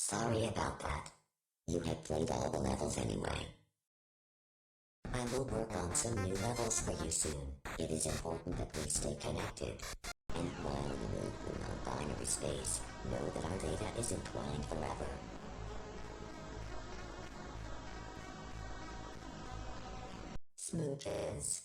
Sorry about that. You had played all the levels anyway. I will work on some new levels for you soon. It is important that we stay connected. And while we live in non-binary space, know that our data is entwined forever. Smooches.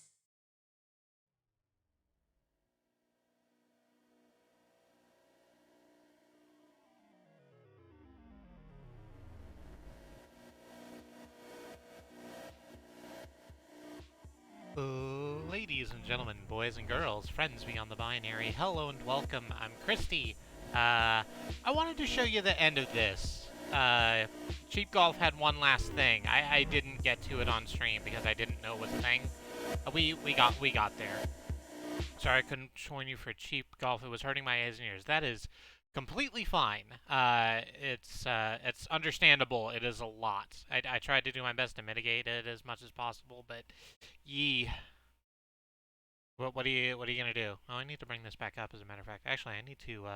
Ladies and gentlemen, boys and girls, friends beyond the binary, hello and welcome. I'm Kristie. I wanted to show you the end of this. Cheap Golf had one last thing. I didn't get to it on stream because I didn't know it was a thing. We got there. Sorry I couldn't join you for Cheap Golf. It was hurting my eyes and ears. That is completely fine. It's understandable. It is a lot. I tried to do my best to mitigate it as much as possible, but what are you gonna do? Oh, I need to bring this back up. As a matter of fact, actually, I need to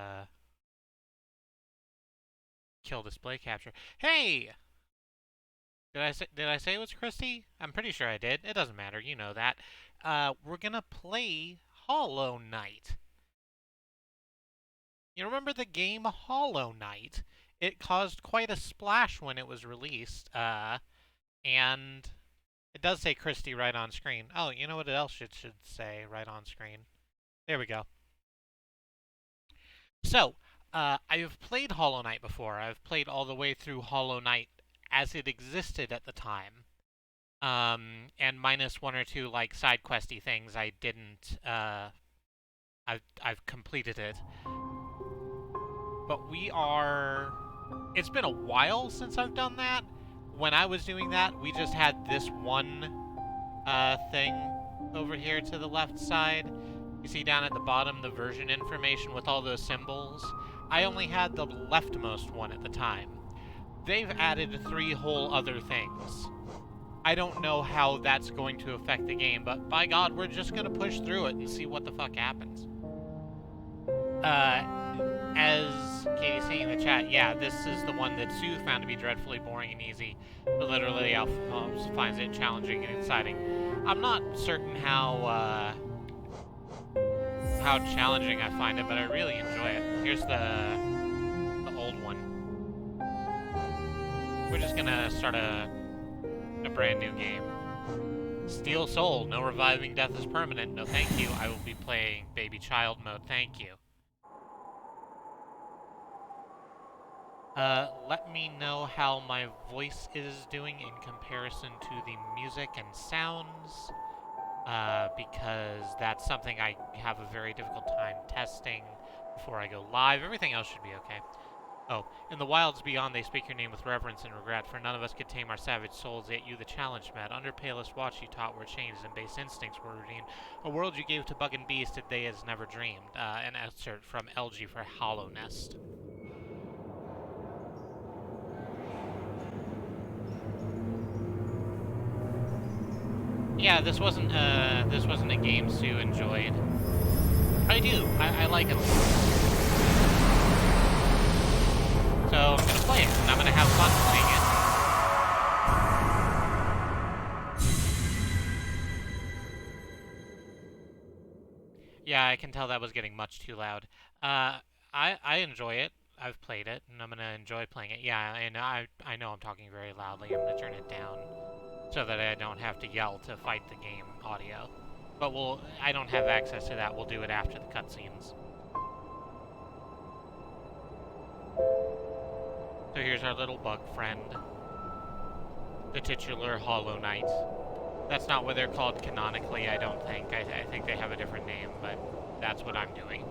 kill display capture. Hey, did I say it was Kristie? I'm pretty sure I did. It doesn't matter. You know that. We're gonna play Hollow Knight. You remember the game Hollow Knight? It caused quite a splash when it was released, and it does say Kristie right on screen. Oh, you know what else it should say right on screen? There we go. So, I've played Hollow Knight before. I've played all the way through Hollow Knight as it existed at the time. And minus one or two, like, side questy things, I didn't, I've completed it. But it's been a while since I've done that. When I was doing that, we just had this one thing over here to the left side. You see down at the bottom the version information with all those symbols. I only had the leftmost one at the time. They've added 3 whole other things. I don't know how that's going to affect the game, but by God, we're just going to push through it and see what the fuck happens. As Katie's saying in the chat, yeah, this is the one that Sue found to be dreadfully boring and easy, but literally Alpha finds it challenging and exciting. I'm not certain how challenging I find it, but I really enjoy it. Here's the old one. We're just gonna start a brand new game. Steel Soul, no reviving death is permanent. No thank you. I will be playing baby child mode. Thank you. Let me know how my voice is doing in comparison to the music and sounds, because that's something I have a very difficult time testing before I go live. Everything else should be okay. Oh, in the wilds beyond they speak your name with reverence and regret, for none of us could tame our savage souls, yet you the challenge met. Under palest watch you taught were changed, and base instincts were redeemed. A world you gave to bug and beast that they as never dreamed. An excerpt from LG for Hollow Nest. Yeah, this wasn't a game Sue enjoyed. I do. I like it. So I'm gonna play it, and I'm gonna have fun playing it. Yeah, I can tell that was getting much too loud. I enjoy it. I've played it, and I'm gonna enjoy playing it. Yeah, and I know I'm talking very loudly. I'm gonna turn it down so that I don't have to yell to fight the game audio. But I don't have access to that. We'll do it after the cutscenes. So here's our little bug friend, the titular Hollow Knight. That's not what they're called canonically, I don't think. I think they have a different name, but that's what I'm doing.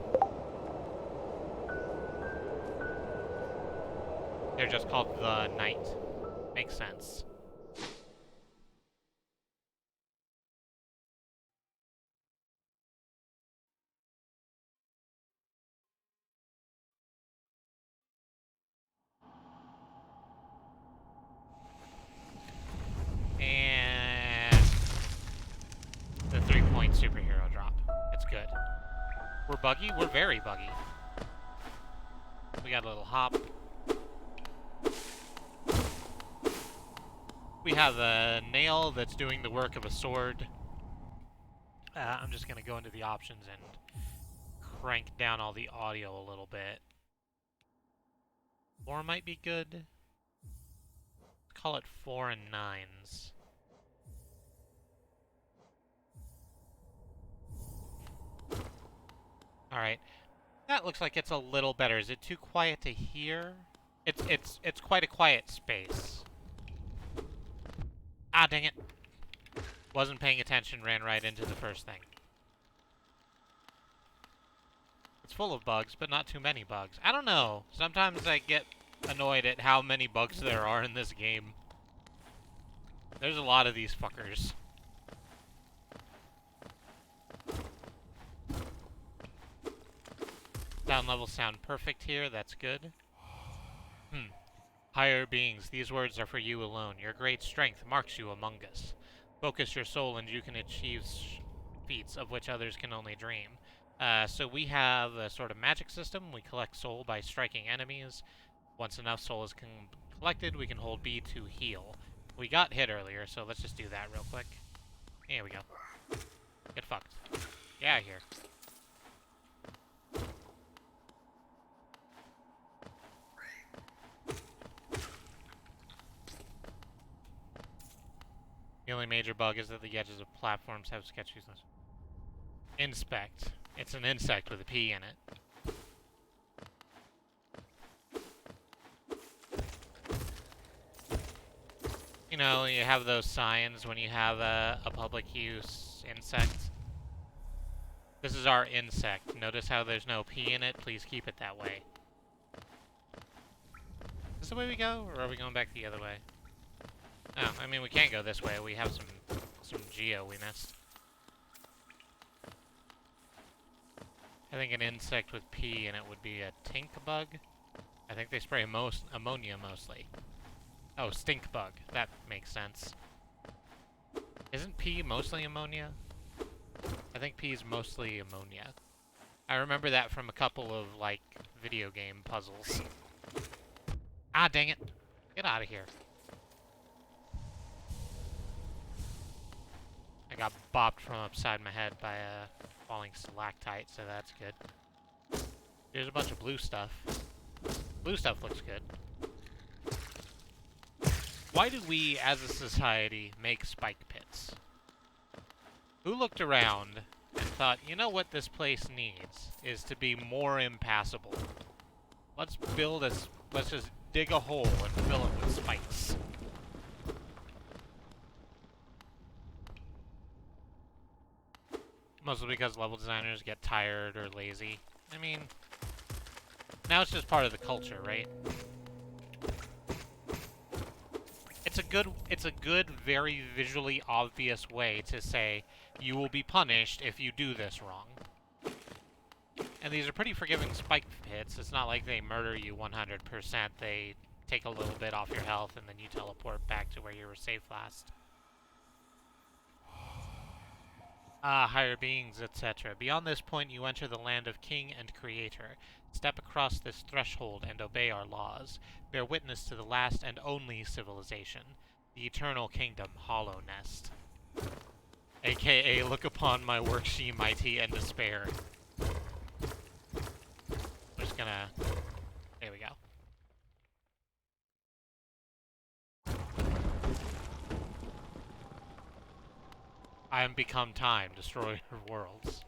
They're just called the Knight. Makes sense. And the 3-point superhero drop. It's good. We're buggy? We're very buggy. We got a little hop. We have a nail that's doing the work of a sword. I'm just going to go into the options and crank down all the audio a little bit. 4 might be good. Let's call it 4 and 9s. Alright. That looks like it's a little better. Is it too quiet to hear? It's quite a quiet space. Ah, dang it. Wasn't paying attention, ran right into the first thing. It's full of bugs, but not too many bugs. I don't know. Sometimes I get annoyed at how many bugs there are in this game. There's a lot of these fuckers. Sound levels sound perfect here. That's good. Higher beings, these words are for you alone. Your great strength marks you among us. Focus your soul and you can achieve feats of which others can only dream. So we have a sort of magic system. We collect soul by striking enemies. Once enough soul is collected, we can hold B to heal. We got hit earlier, so let's just do that real quick. Here we go. Get fucked. Get out of here. The only major bug is that the edges of platforms have sketchy. Inspect. It's an insect with a P in it. You know, you have those signs when you have a public use insect. This is our insect. Notice how there's no P in it? Please keep it that way. Is this the way we go, or are we going back the other way? Oh, I mean, we can't go this way. We have some geo we missed. I think an insect with P in it would be a tink bug. I think they spray ammonia mostly. Oh, stink bug. That makes sense. Isn't P mostly ammonia? I think P is mostly ammonia. I remember that from a couple of, like, video game puzzles. Ah, dang it. Get out of here. I got bopped from upside my head by a falling stalactite, so that's good. There's a bunch of blue stuff. Blue stuff looks good. Why do we, as a society, make spike pits? Who looked around and thought, you know what this place needs is to be more impassable. Let's just dig a hole and fill it with spikes. Mostly because level designers get tired or lazy. I mean, now it's just part of the culture, right? It's a good, very visually obvious way to say, you will be punished if you do this wrong. And these are pretty forgiving spike pits. It's not like they murder you 100%. They take a little bit off your health and then you teleport back to where you were safe last. Higher beings, etc. Beyond this point, you enter the land of King and Creator. Step across this threshold and obey our laws. Bear witness to the last and only civilization, the eternal kingdom, Hollow Nest. AKA, look upon my work, she mighty, and despair. We're just gonna... There we go. I am become time, destroyer of worlds.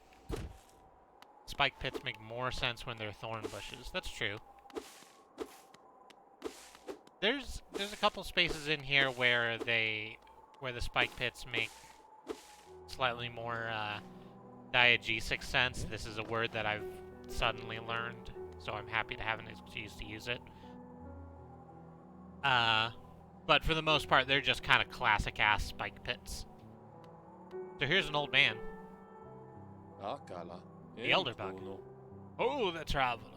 Spike pits make more sense when they're thorn bushes. That's true. There's a couple spaces in here where the spike pits make slightly more diegesic sense. This is a word that I've suddenly learned, so I'm happy to have an excuse to use it. But for the most part, they're just kind of classic-ass spike pits. So here's an old man. The Elder Bug. Oh, the traveler.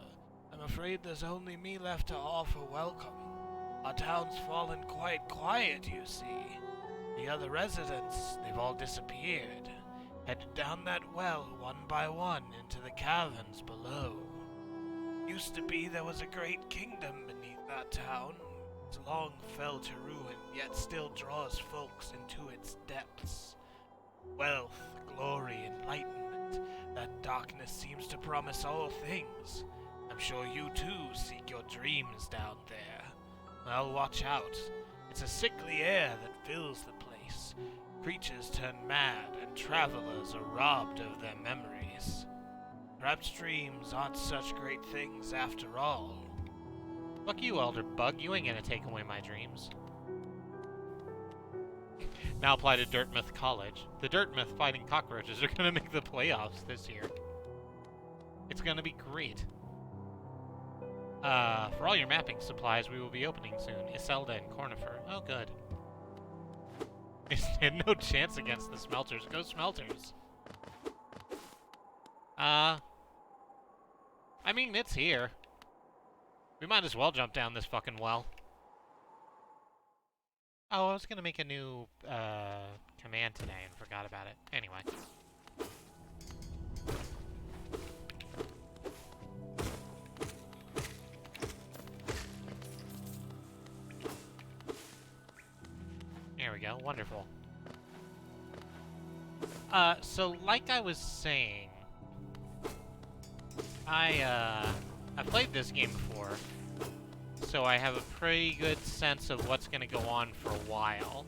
I'm afraid there's only me left to offer welcome. Our town's fallen quite quiet, you see. The other residents, they've all disappeared. Headed down that well, one by one, into the caverns below. Used to be there was a great kingdom beneath that town. It's long fell to ruin, yet still draws folks into its depths. Wealth, glory, enlightenment, that darkness seems to promise all things. I'm sure you too seek your dreams down there. Well, watch out. It's a sickly air that fills the place. Creatures turn mad, and travelers are robbed of their memories. Perhaps dreams aren't such great things after all. Fuck you, Elder Bug. You ain't gonna take away my dreams. Now apply to Dirtmouth College. The Dirtmouth Fighting Cockroaches are gonna make the playoffs this year. It's gonna be great. For all your mapping supplies, we will be opening soon. Iselda and Cornifer. Oh, good. It had no chance against the Smelters. Go Smelters! I mean, it's here. We might as well jump down this fucking well. Oh, I was gonna make a new, command today and forgot about it. Anyway. There we go. Wonderful. So like I was saying, I played this game before, so I have a pretty good sense of what's going to go on for a while.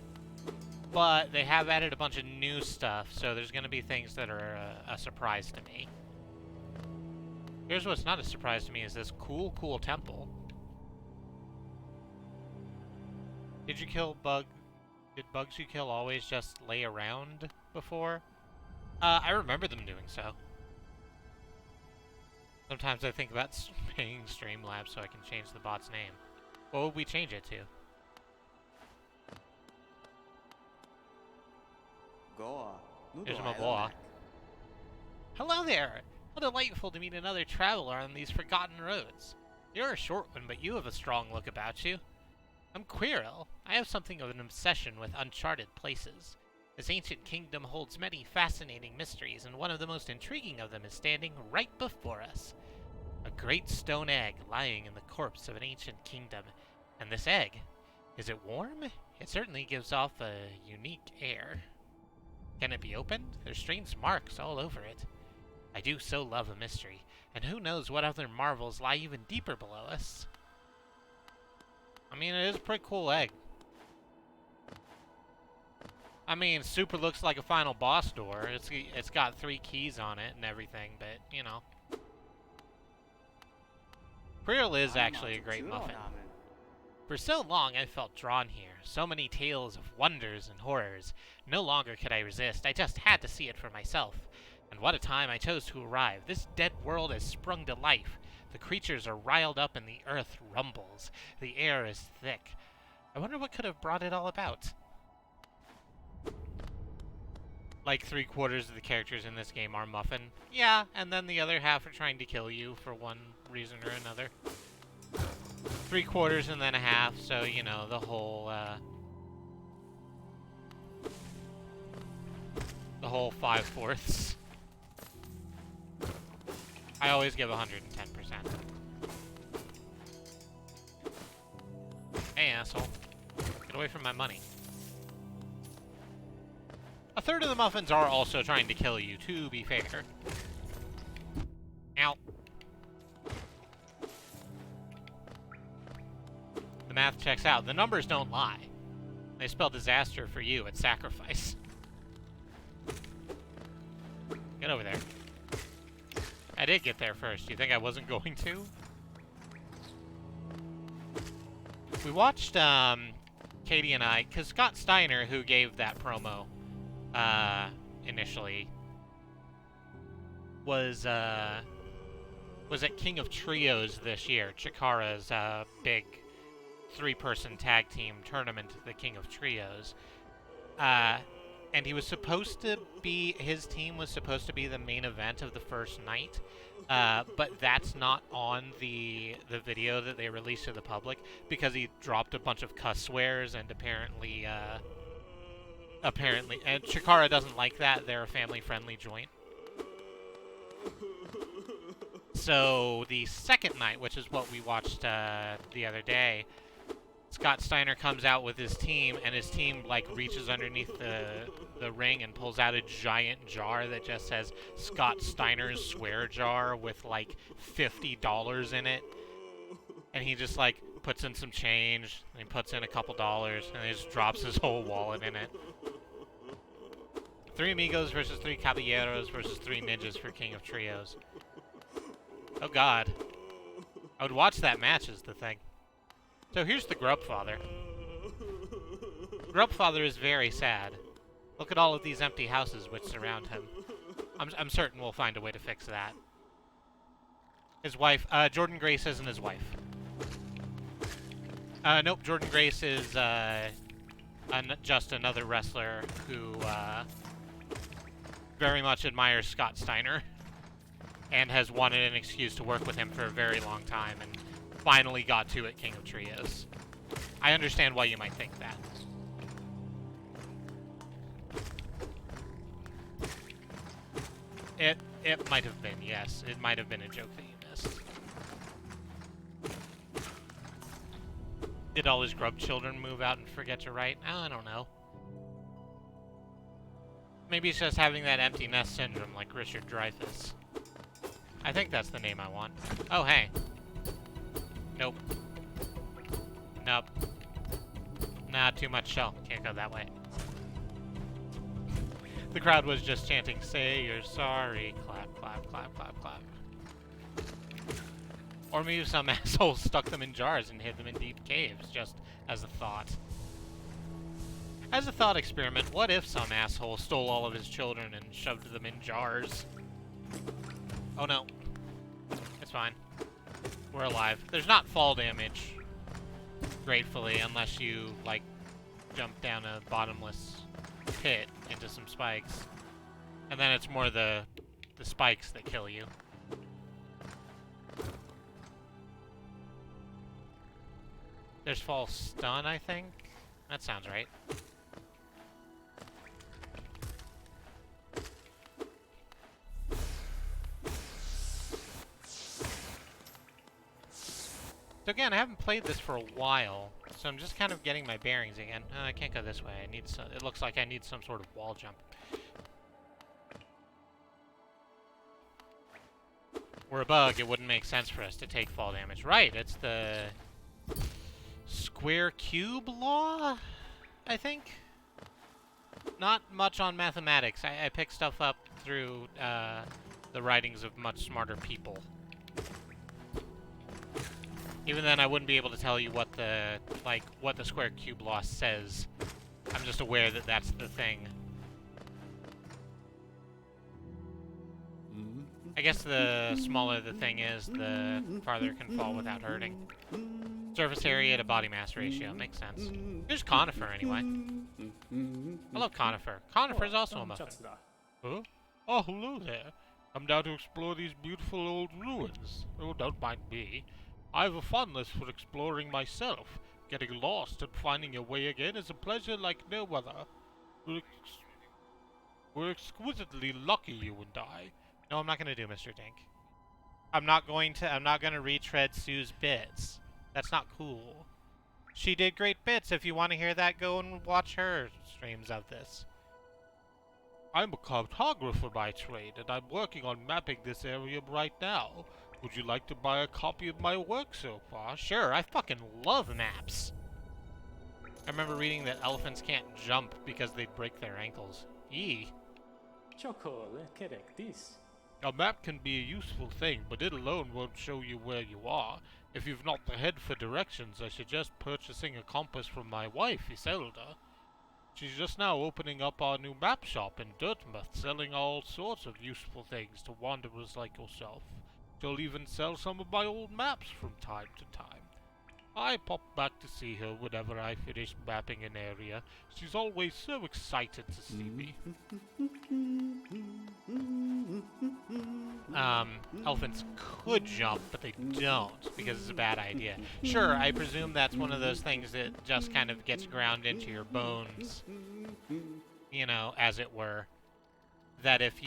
But they have added a bunch of new stuff, so there's going to be things that are a surprise to me. Here's what's not a surprise to me is this cool temple. Did you kill Bug? Did bugs you kill always just lay around before? I remember them doing so. Sometimes I think about paying Streamlabs so I can change the bot's name. What would we change it to? There's my boa. Hello there! How delightful to meet another traveler on these forgotten roads. You're a short one, but you have a strong look about you. I'm Quirrell. I have something of an obsession with uncharted places. This ancient kingdom holds many fascinating mysteries, and one of the most intriguing of them is standing right before us. A great stone egg lying in the corpse of an ancient kingdom. And this egg, is it warm? It certainly gives off a unique air. Can it be opened? There's strange marks all over it. I do so love a mystery, and who knows what other marvels lie even deeper below us. I mean, it is a pretty cool egg. I mean, super looks like a final boss door. It's got 3 keys on it and everything, but, you know. Quirrell is actually a great muffin. For so long I felt drawn here. So many tales of wonders and horrors. No longer could I resist. I just had to see it for myself. And what a time I chose to arrive. This dead world has sprung to life. The creatures are riled up and the earth rumbles. The air is thick. I wonder what could have brought it all about. Like 3/4 of the characters in this game are muffin. Yeah, and then the other half are trying to kill you for one reason or another. 3/4 and then a half, so, you know, the whole 5/4. I always give 110%. Hey, asshole. Get away from my money. 1/3 of the muffins are also trying to kill you, to be fair. Ow. The math checks out. The numbers don't lie. They spell disaster for you at sacrifice. Get over there. I did get there first. You think I wasn't going to? We watched, Katie and I, because Scott Steiner, who gave that promo, initially, was at King of Trios this year, Chikara's, big 3-person tag team tournament, the King of Trios. And he was supposed to be, his team was supposed to be the main event of the first night, but that's not on the video that they released to the public, because he dropped a bunch of cuss swears, and apparently, and Chikara doesn't like that. They're a family-friendly joint. So the second night, which is what we watched the other day, Scott Steiner comes out with his team, and his team like reaches underneath the ring and pulls out a giant jar that just says Scott Steiner's swear jar with like $50 in it. And he just like puts in some change, and he puts in a couple dollars, and he just drops his whole wallet in it. 3 amigos versus 3 caballeros versus 3 ninjas for King of Trios. Oh god. I would watch that match is the thing. So here's the Grubfather. Grubfather is very sad. Look at all of these empty houses which surround him. I'm certain we'll find a way to fix that. His wife, Jordan Grace isn't his wife. Nope, Jordan Grace is just another wrestler who very much admires Scott Steiner and has wanted an excuse to work with him for a very long time and finally got to at King of Trios. I understand why you might think that. It might have been, yes. It might have been a joke that you missed. Did all his grub children move out and forget to write? I don't know. Maybe it's just having that empty nest syndrome like Richard Dreyfuss. I think that's the name I want. Oh, hey. Nope. Nope. Nah, too much shell. Can't go that way. The crowd was just chanting, "Say you're sorry." Clap, clap, clap, clap, clap. Or maybe some asshole stuck them in jars and hid them in deep caves, just as a thought. As a thought experiment, what if some asshole stole all of his children and shoved them in jars? Oh no. It's fine. We're alive. There's not fall damage, gratefully, unless you, like, jump down a bottomless pit into some spikes. And then it's more the spikes that kill you. There's fall stun, I think? That sounds right. So again, I haven't played this for a while, so I'm just kind of getting my bearings again. I can't go this way. I need some. It looks like I need some sort of wall jump. We're a bug. It wouldn't make sense for us to take fall damage. Right, it's the square cube law, I think? Not much on mathematics. I pick stuff up through the writings of much smarter people. Even then, I wouldn't be able to tell you what the square cube law says. I'm just aware that that's the thing. I guess the smaller the thing is, the farther it can fall without hurting. Surface area to body mass ratio. Makes sense. Here's Conifer, anyway. Hello, Conifer. Conifer is also a muffin. Huh? Oh, hello there. I'm down to explore these beautiful old ruins. Oh, don't mind me. I have a fondness for exploring myself. Getting lost and finding your way again is a pleasure like no other. We're exquisitely lucky, you and I. No, I'm not gonna do Mr. Dink. I'm not gonna retread Sue's bits. That's not cool. She did great bits. If you want to hear that, go and watch her streams of this. I'm a cartographer by trade, and I'm working on mapping this area right now. Would you like to buy a copy of my work so far? Sure, I fucking love maps. I remember reading that elephants can't jump because they'd break their ankles. Eee. A map can be a useful thing, but it alone won't show you where you are. If you've not the head for directions, I suggest purchasing a compass from my wife, Iselda. She's just now opening up our new map shop in Dirtmouth, selling all sorts of useful things to wanderers like yourself. She'll even sell some of my old maps from time to time. I pop back to see her whenever I finish mapping an area. She's always so excited to see me. Elephants could jump, but they don't, because it's a bad idea. Sure, I presume that's one of those things that just kind of gets ground into your bones, you know, as it were. That if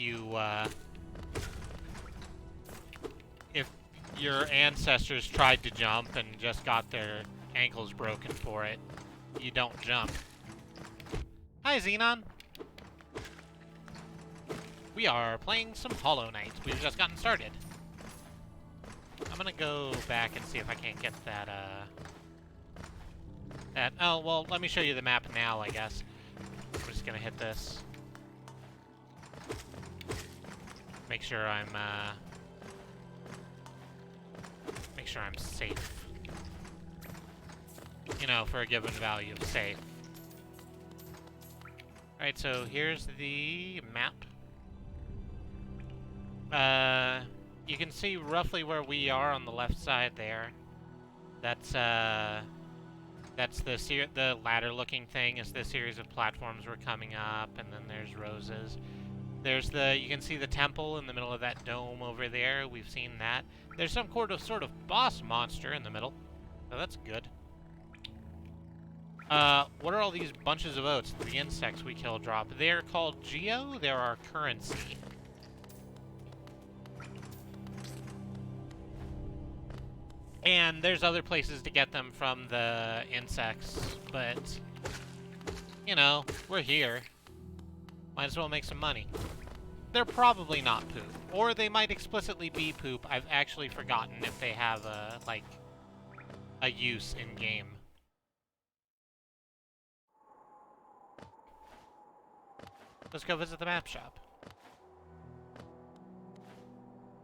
your ancestors tried to jump and just got their ankle's broken for it. You don't jump. Hi, Xenon! We are playing some Hollow Knight. We've just gotten started. I'm gonna go back and see if I can't get that, oh, well, let me show you the map now, I guess. I'm just gonna hit this. Make sure I'm safe. You know, for a given value of safe. Alright, so here's the map. You can see roughly where we are on the left side there. That's the ladder-looking thing is the series of platforms we're coming up, and then there's roses. There's you can see the temple in the middle of that dome over there. We've seen that. There's some sort of boss monster in the middle, so that's good. What are all these bunches of oats the insects we kill drop? They're called Geo. They're our currency. And there's other places to get them from the insects, but, you know, we're here. Might as well make some money. They're probably not poop. Or they might explicitly be poop. I've actually forgotten if they have a use in-game. Let's go visit the map shop.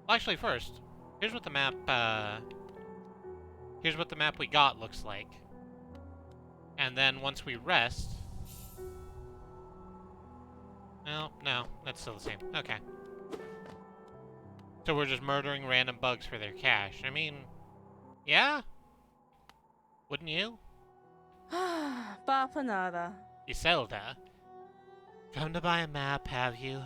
Well, actually, first, here's what the map we got looks like. And then once we rest... No, that's still the same. Okay. So we're just murdering random bugs for their cash. I mean, yeah? Wouldn't you? Bapanada. Iselda. Come to buy a map, have you?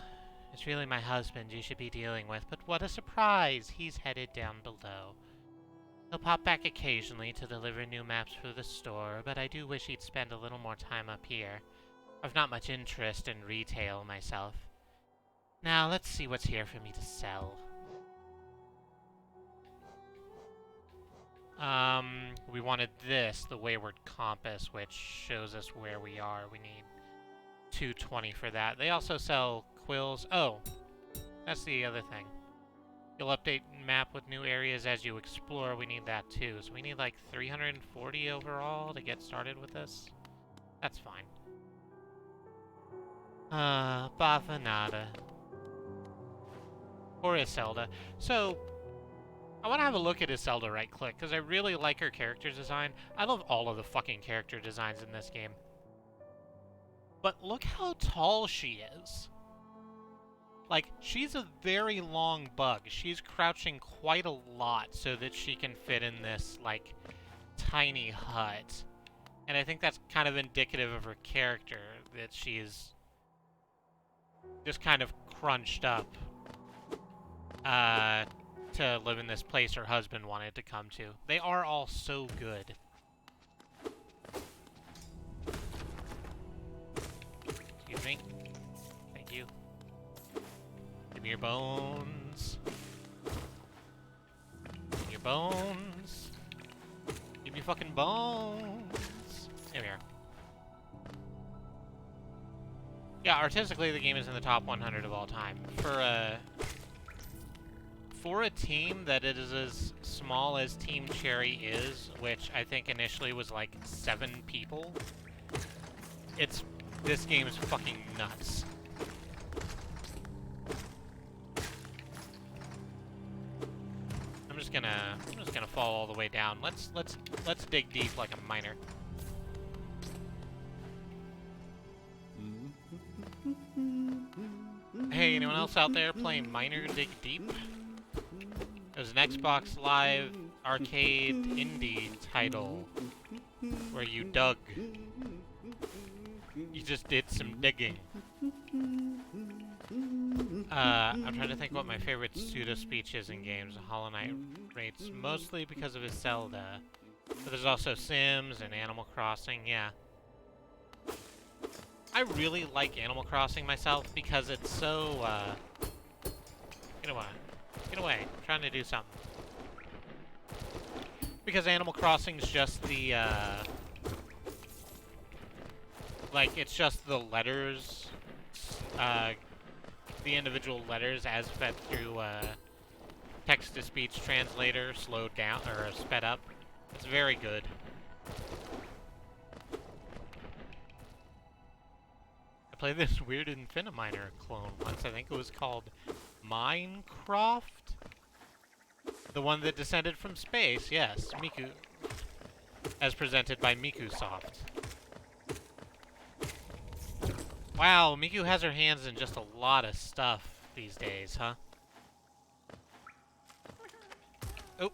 It's really my husband you should be dealing with, but what a surprise! He's headed down below. He'll pop back occasionally to deliver new maps for the store, but I do wish he'd spend a little more time up here. I've not much interest in retail myself. Now, let's see what's here for me to sell. We wanted this, the Wayward Compass, which shows us where we are. We need 220 for that. They also sell quills. Oh, that's the other thing. You'll update map with new areas as you explore. We need that too. So we need like 340 overall to get started with this. That's fine. Bafanada. Or Iselda. So, I want to have a look at Iselda right click, because I really like her character design. I love all of the fucking character designs in this game. But look how tall she is. Like, she's a very long bug. She's crouching quite a lot so that she can fit in this, like, tiny hut. And I think that's kind of indicative of her character, that she's just kind of crunched up to live in this place her husband wanted to come to. They are all so good. Excuse me. Thank you. Give me your bones. Give me your bones. Give me fucking bones. Here we are. Yeah, artistically, the game is in the top 100 of all time. For a team that it is as small as Team Cherry is, which I think initially was like 7 people, this game is fucking nuts. I'm just gonna fall all the way down. Let's dig deep like a miner. Hey, anyone else out there playing Miner Dig Deep? It was an Xbox Live arcade indie title where you dug. You just did some digging. I'm trying to think what my favorite pseudo-speech is in games. Hollow Knight rates mostly because of Iselda. But there's also Sims and Animal Crossing, yeah. I really like Animal Crossing myself because it's so, Get away. Get away. I'm trying to do something. Because Animal Crossing's just the, like, it's just the letters, the individual letters as fed through, text-to-speech translator, slowed down, or sped up. It's very good. I played this weird Infiniminer clone once. I think it was called Minecraft? The one that descended from space, yes. Miku. As presented by Mikusoft. Wow, Miku has her hands in just a lot of stuff these days, huh? Oh.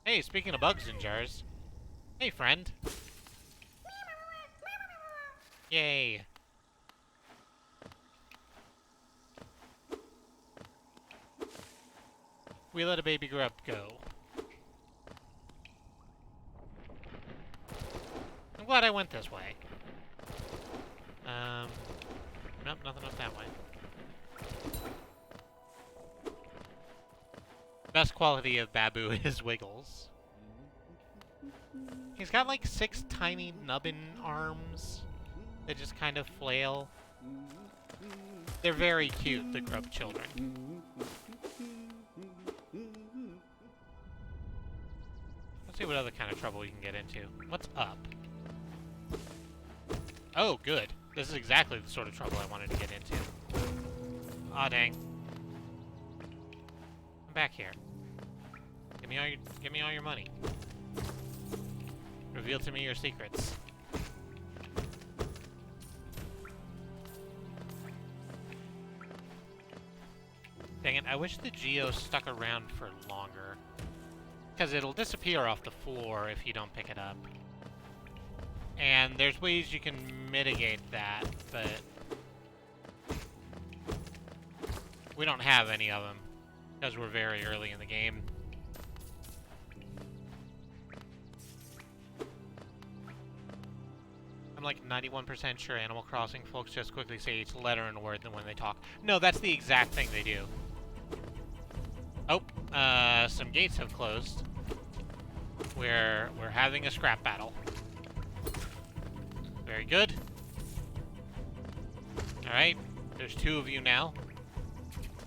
Hey, speaking of bugs in jars. Hey, friend. Yay. We let a baby grub go. I'm glad I went this way. Nope, nothing up that way. Best quality of Babu is Wiggles. He's got like 6 tiny nubbin arms that just kind of flail. They're very cute, the grub children. Let's see what other kind of trouble we can get into. What's up? Oh, good. This is exactly the sort of trouble I wanted to get into. Aw, dang. Come back here. Give me all your money. Reveal to me your secrets. Dang it, I wish the Geo stuck around for longer. Because it'll disappear off the floor if you don't pick it up. And there's ways you can mitigate that, but we don't have any of them because we're very early in the game. I'm like 91% sure Animal Crossing folks just quickly say each letter in a word when they talk. No, that's the exact thing they do. Oh, some gates have closed. We're having a scrap battle. Very good. Alright, there's 2 of you now.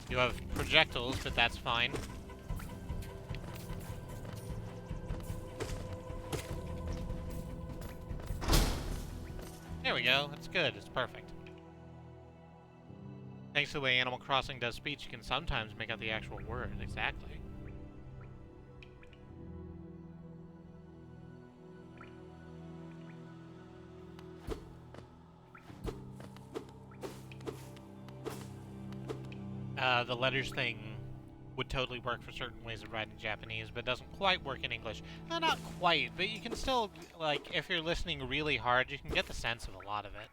You have projectiles, but that's fine. There we go, that's good, it's perfect. Thanks to the way Animal Crossing does speech, you can sometimes make out the actual word, exactly. The letters thing would totally work for certain ways of writing Japanese, but doesn't quite work in English. No, not quite, but you can still, like, if you're listening really hard, you can get the sense of a lot of it.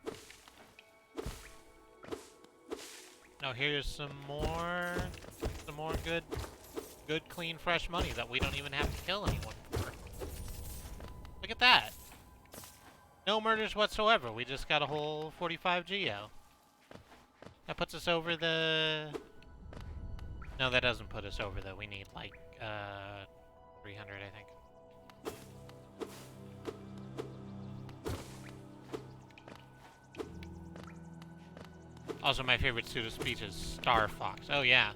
Now here's some more good, clean, fresh money that we don't even have to kill anyone for. Look at that. No murders whatsoever. We just got a whole 45 Geo. That puts us over the... No, that doesn't put us over, though. We need, like, 300, I think. Also, my favorite pseudo-speech is Star Fox. Oh, yeah.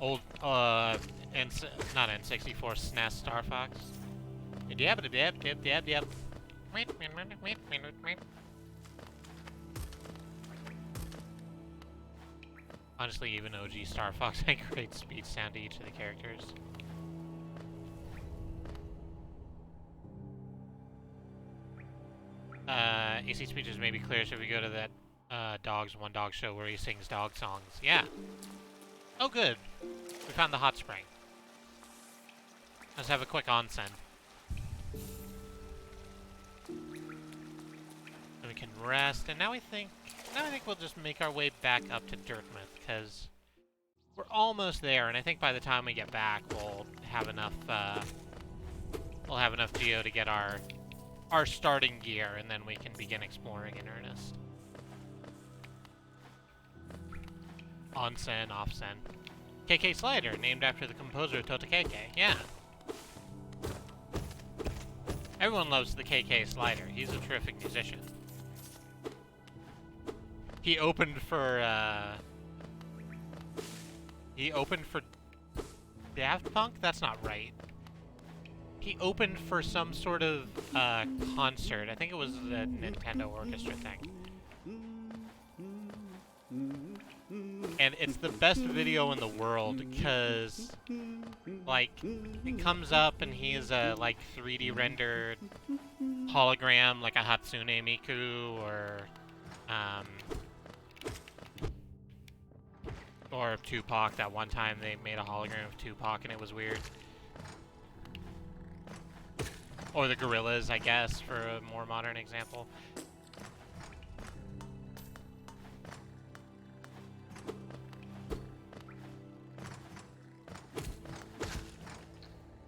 Old, not N64, SNES Star Fox. Yep. Honestly, even OG Star Fox had great speech sound to each of the characters. AC speeches may be clear, so if we go to that One Dog show where he sings dog songs. Yeah. Oh, good. We found the hot spring. Let's have a quick onsen. And we can rest, and now I think we'll just make our way back up to Dirtmouth, because we're almost there, and I think by the time we get back, we'll have enough geo to get our starting gear, and then we can begin exploring in earnest. Onsen, offsen. KK Slider, named after the composer Totakeke. Yeah. Everyone loves the KK Slider. He's a terrific musician. He opened for Daft Punk? That's not right. He opened for some sort of concert. I think it was the Nintendo Orchestra thing. And it's the best video in the world because, like, it comes up and he's a, like, 3D rendered hologram, like a Hatsune Miku or Tupac. That one time they made a hologram of Tupac and it was weird. Or the Gorillas, I guess, for a more modern example.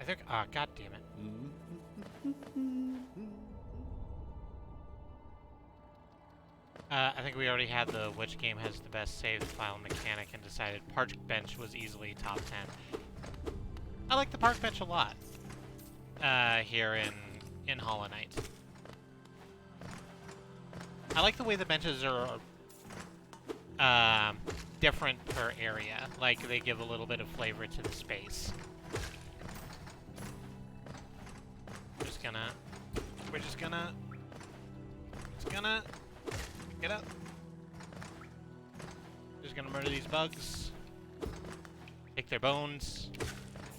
I think, god damn it. I think we already had the which game has the best save file mechanic and decided Park Bench was easily top 10. I like the Park Bench a lot. Here in Hollow Knight. I like the way the benches are different per area. Like, they give a little bit of flavor to the space. We're just gonna get up. Just gonna murder these bugs. Take their bones.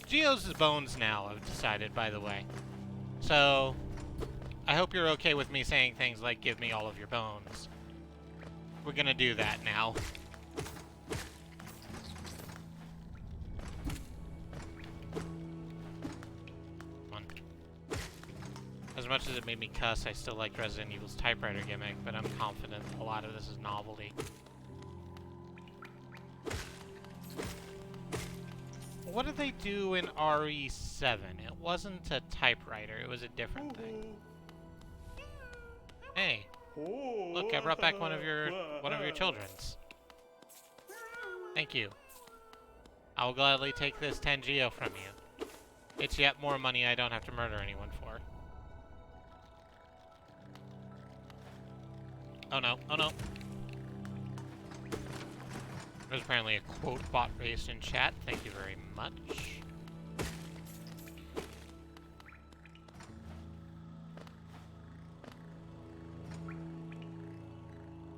Geo's bones now, I've decided, by the way. So, I hope you're okay with me saying things like, give me all of your bones. We're gonna do that now. Come on. As much as it made me cuss, I still liked Resident Evil's typewriter gimmick, but I'm confident a lot of this is novelty. What did they do in RE7? It wasn't a typewriter, it was a different thing. Hey, look, I brought back one of your children's. Thank you. I will gladly take this 10 Geo from you. It's yet more money I don't have to murder anyone for. Oh no, oh no. There's apparently a quote bot raised in chat. Thank you very much.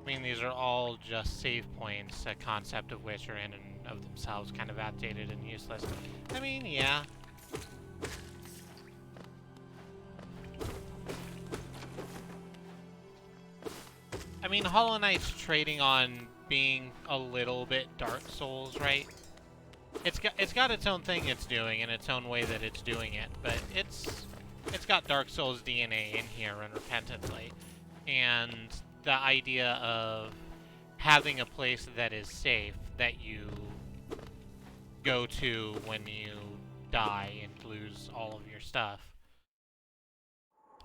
I mean, these are all just save points, a concept of which are in and of themselves kind of outdated and useless. I mean, yeah. I mean, Hollow Knight's trading on being a little bit Dark Souls, right? It's got its own thing it's doing and its own way that it's doing it, but it's got Dark Souls DNA in here unrepentantly. And the idea of having a place that is safe that you go to when you die and lose all of your stuff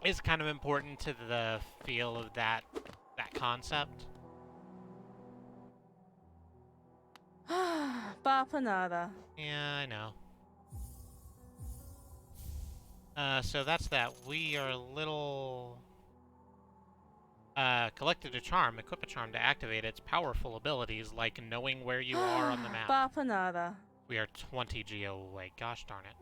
is kind of important to the feel of that concept. Bapanada. Yeah, I know. So that's that. We are a little... collected a charm, equip a charm to activate its powerful abilities, like knowing where you are on the map. Bapanada. We are 20 Geo away. Gosh darn it.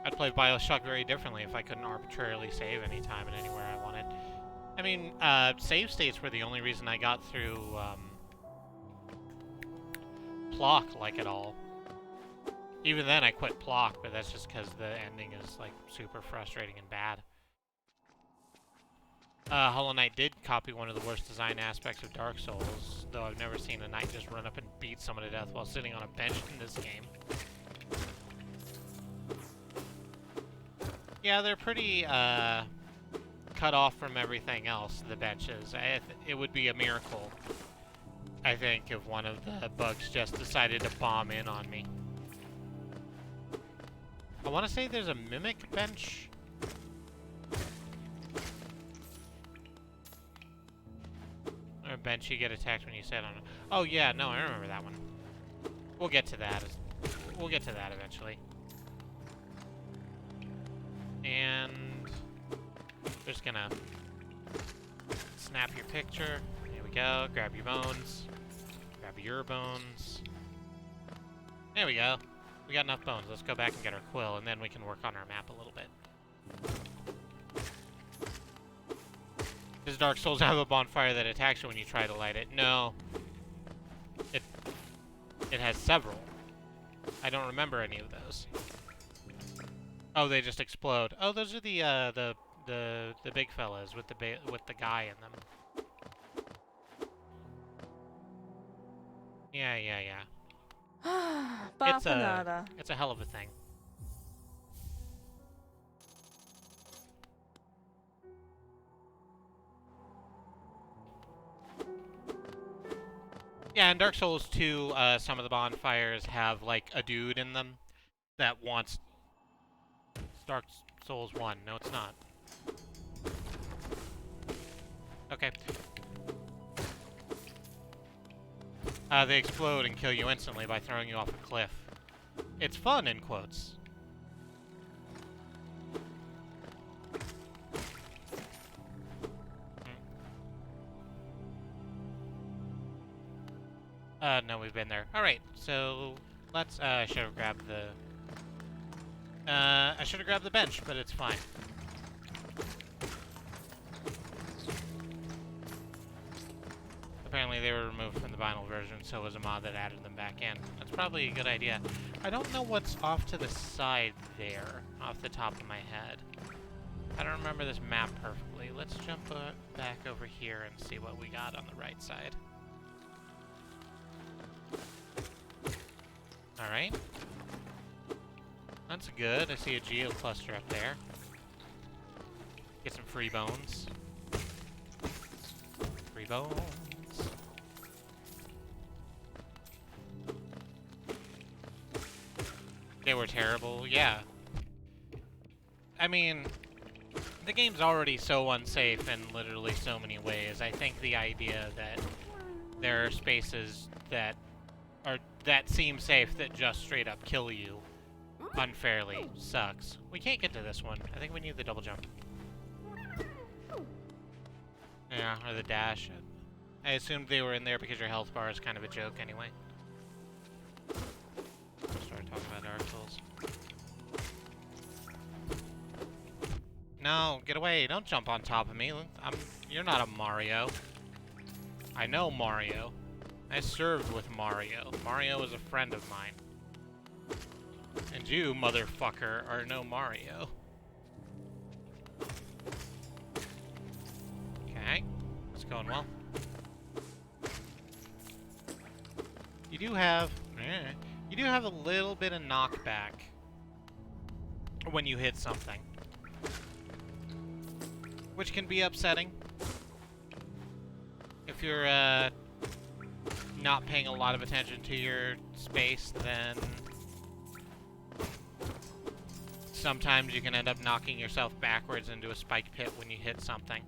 I'd play Bioshock very differently if I couldn't arbitrarily save anytime and anywhere I wanted. I mean, save states were the only reason I got through, Plock like it all. Even then I quit Plock, but that's just because the ending is, like, super frustrating and bad. Hollow Knight did copy one of the worst design aspects of Dark Souls, though I've never seen a knight just run up and beat someone to death while sitting on a bench in this game. Yeah, they're pretty, cut off from everything else, the benches. It would be a miracle, I think, if one of the bugs just decided to bomb in on me. I want to say there's a mimic bench. Or a bench you get attacked when you sit on it. Oh yeah, no, I remember that one. We'll get to that. We'll get to that eventually. And we're just gonna snap your picture. There we go. Grab your bones. Grab your bones. There we go. We got enough bones. Let's go back and get our quill, and then we can work on our map a little bit. Does Dark Souls have a bonfire that attacks you when you try to light it? No. It has several. I don't remember any of those. Oh, they just explode. Oh, those are the big fellas with the guy in them. Yeah. Bafanada. It's a hell of a thing. Yeah, in Dark Souls 2, some of the bonfires have, like, a dude in them that wants... It's Dark Souls 1. No, it's not. Okay. They explode and kill you instantly by throwing you off a cliff. It's fun, in quotes. No, we've been there. Alright, so let's, I should have grabbed the... I should have grabbed the bench, but it's fine. Apparently they were removed from the vinyl version, so it was a mod that added them back in. That's probably a good idea. I don't know what's off to the side there, off the top of my head. I don't remember this map perfectly. Let's jump back over here and see what we got on the right side. Alright. That's good. I see a geo cluster up there. Get some free bones. Free bones. They were terrible, yeah. I mean, the game's already so unsafe in literally so many ways. I think the idea that there are spaces that seem safe that just straight up kill you unfairly sucks. We can't get to this one. I think we need the double jump. Yeah, or the dash. I assumed they were in there because your health bar is kind of a joke anyway. Start talking about Dark Souls. No, get away. Don't jump on top of me. You're not a Mario. I know Mario. I served with Mario. Mario is a friend of mine. And you, motherfucker, are no Mario. Okay. It's going well. You do have a little bit of knockback when you hit something, which can be upsetting if you're not paying a lot of attention to your space. Then sometimes you can end up knocking yourself backwards into a spike pit when you hit something.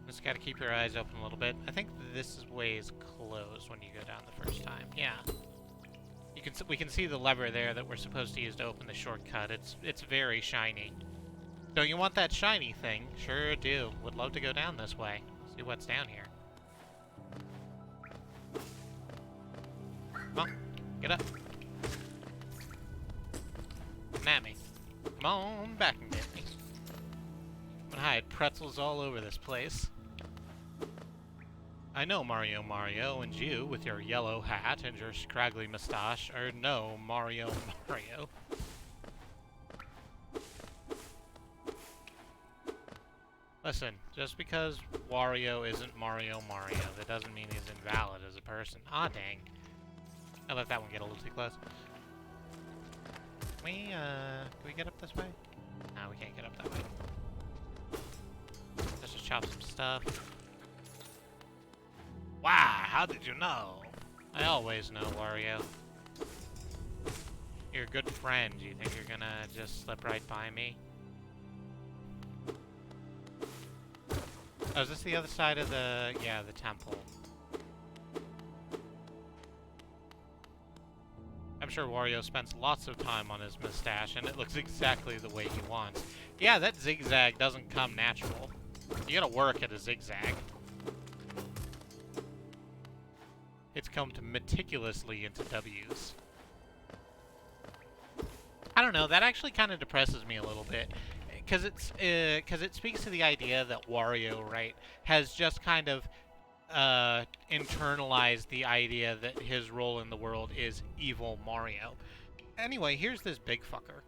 Just gotta keep your eyes open a little bit. I think this way is closed when you go down the first time. Yeah. We can see the lever there that we're supposed to use to open the shortcut. It's very shiny. Don't you want that shiny thing? Sure do. Would love to go down this way. See what's down here. Come on. Get up. Come at me. Come on back and get me. I'm gonna hide pretzels all over this place. I know Mario, and you, with your yellow hat and your scraggly mustache, are no Mario. Listen, just because Wario isn't Mario, that doesn't mean he's invalid as a person. Ah, dang. I let that one get a little too close. Can we get up this way? No, we can't get up that way. Let's just chop some stuff. Wow, how did you know? I always know, Wario. You're a good friend. You think you're gonna just slip right by me? Oh, is this the other side of the... yeah, the temple. I'm sure Wario spends lots of time on his mustache, and it looks exactly the way he wants. Yeah, that zigzag doesn't come natural. You gotta work at a zigzag. It's combed meticulously into W's. I don't know, that actually kind of depresses me a little bit. Because it speaks to the idea that Wario, right, has just kind of internalized the idea that his role in the world is evil Mario. Anyway, here's this big fucker.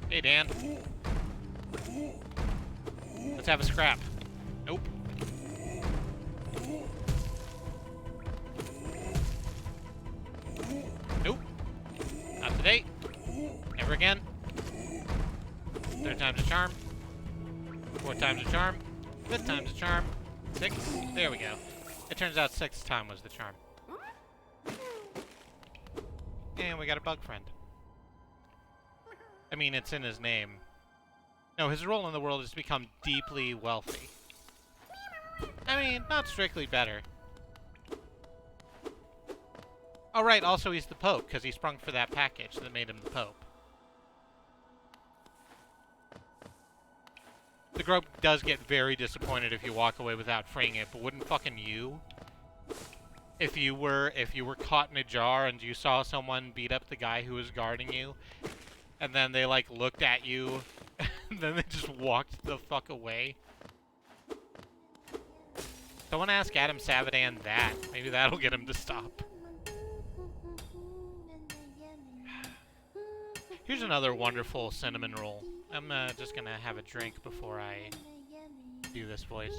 Hey, Dan. Let's have a scrap. Nope. Nope. Not today. Never again. Third time's a charm. Fourth time's a charm. Fifth time's a charm. Sixth. There we go. It turns out sixth time was the charm. And we got a bug friend. I mean, it's in his name. No, his role in the world is to become deeply wealthy. I mean, not strictly better. Oh, right, also he's the Pope, because he sprung for that package that made him the Pope. The Grove does get very disappointed if you walk away without freeing it, but wouldn't fucking you? If you were caught in a jar and you saw someone beat up the guy who was guarding you, and then they, like, looked at you, and then they just walked the fuck away. Someone ask Adam Savadan that. Maybe that'll get him to stop. Here's another wonderful cinnamon roll. I'm just gonna have a drink before I do this voice.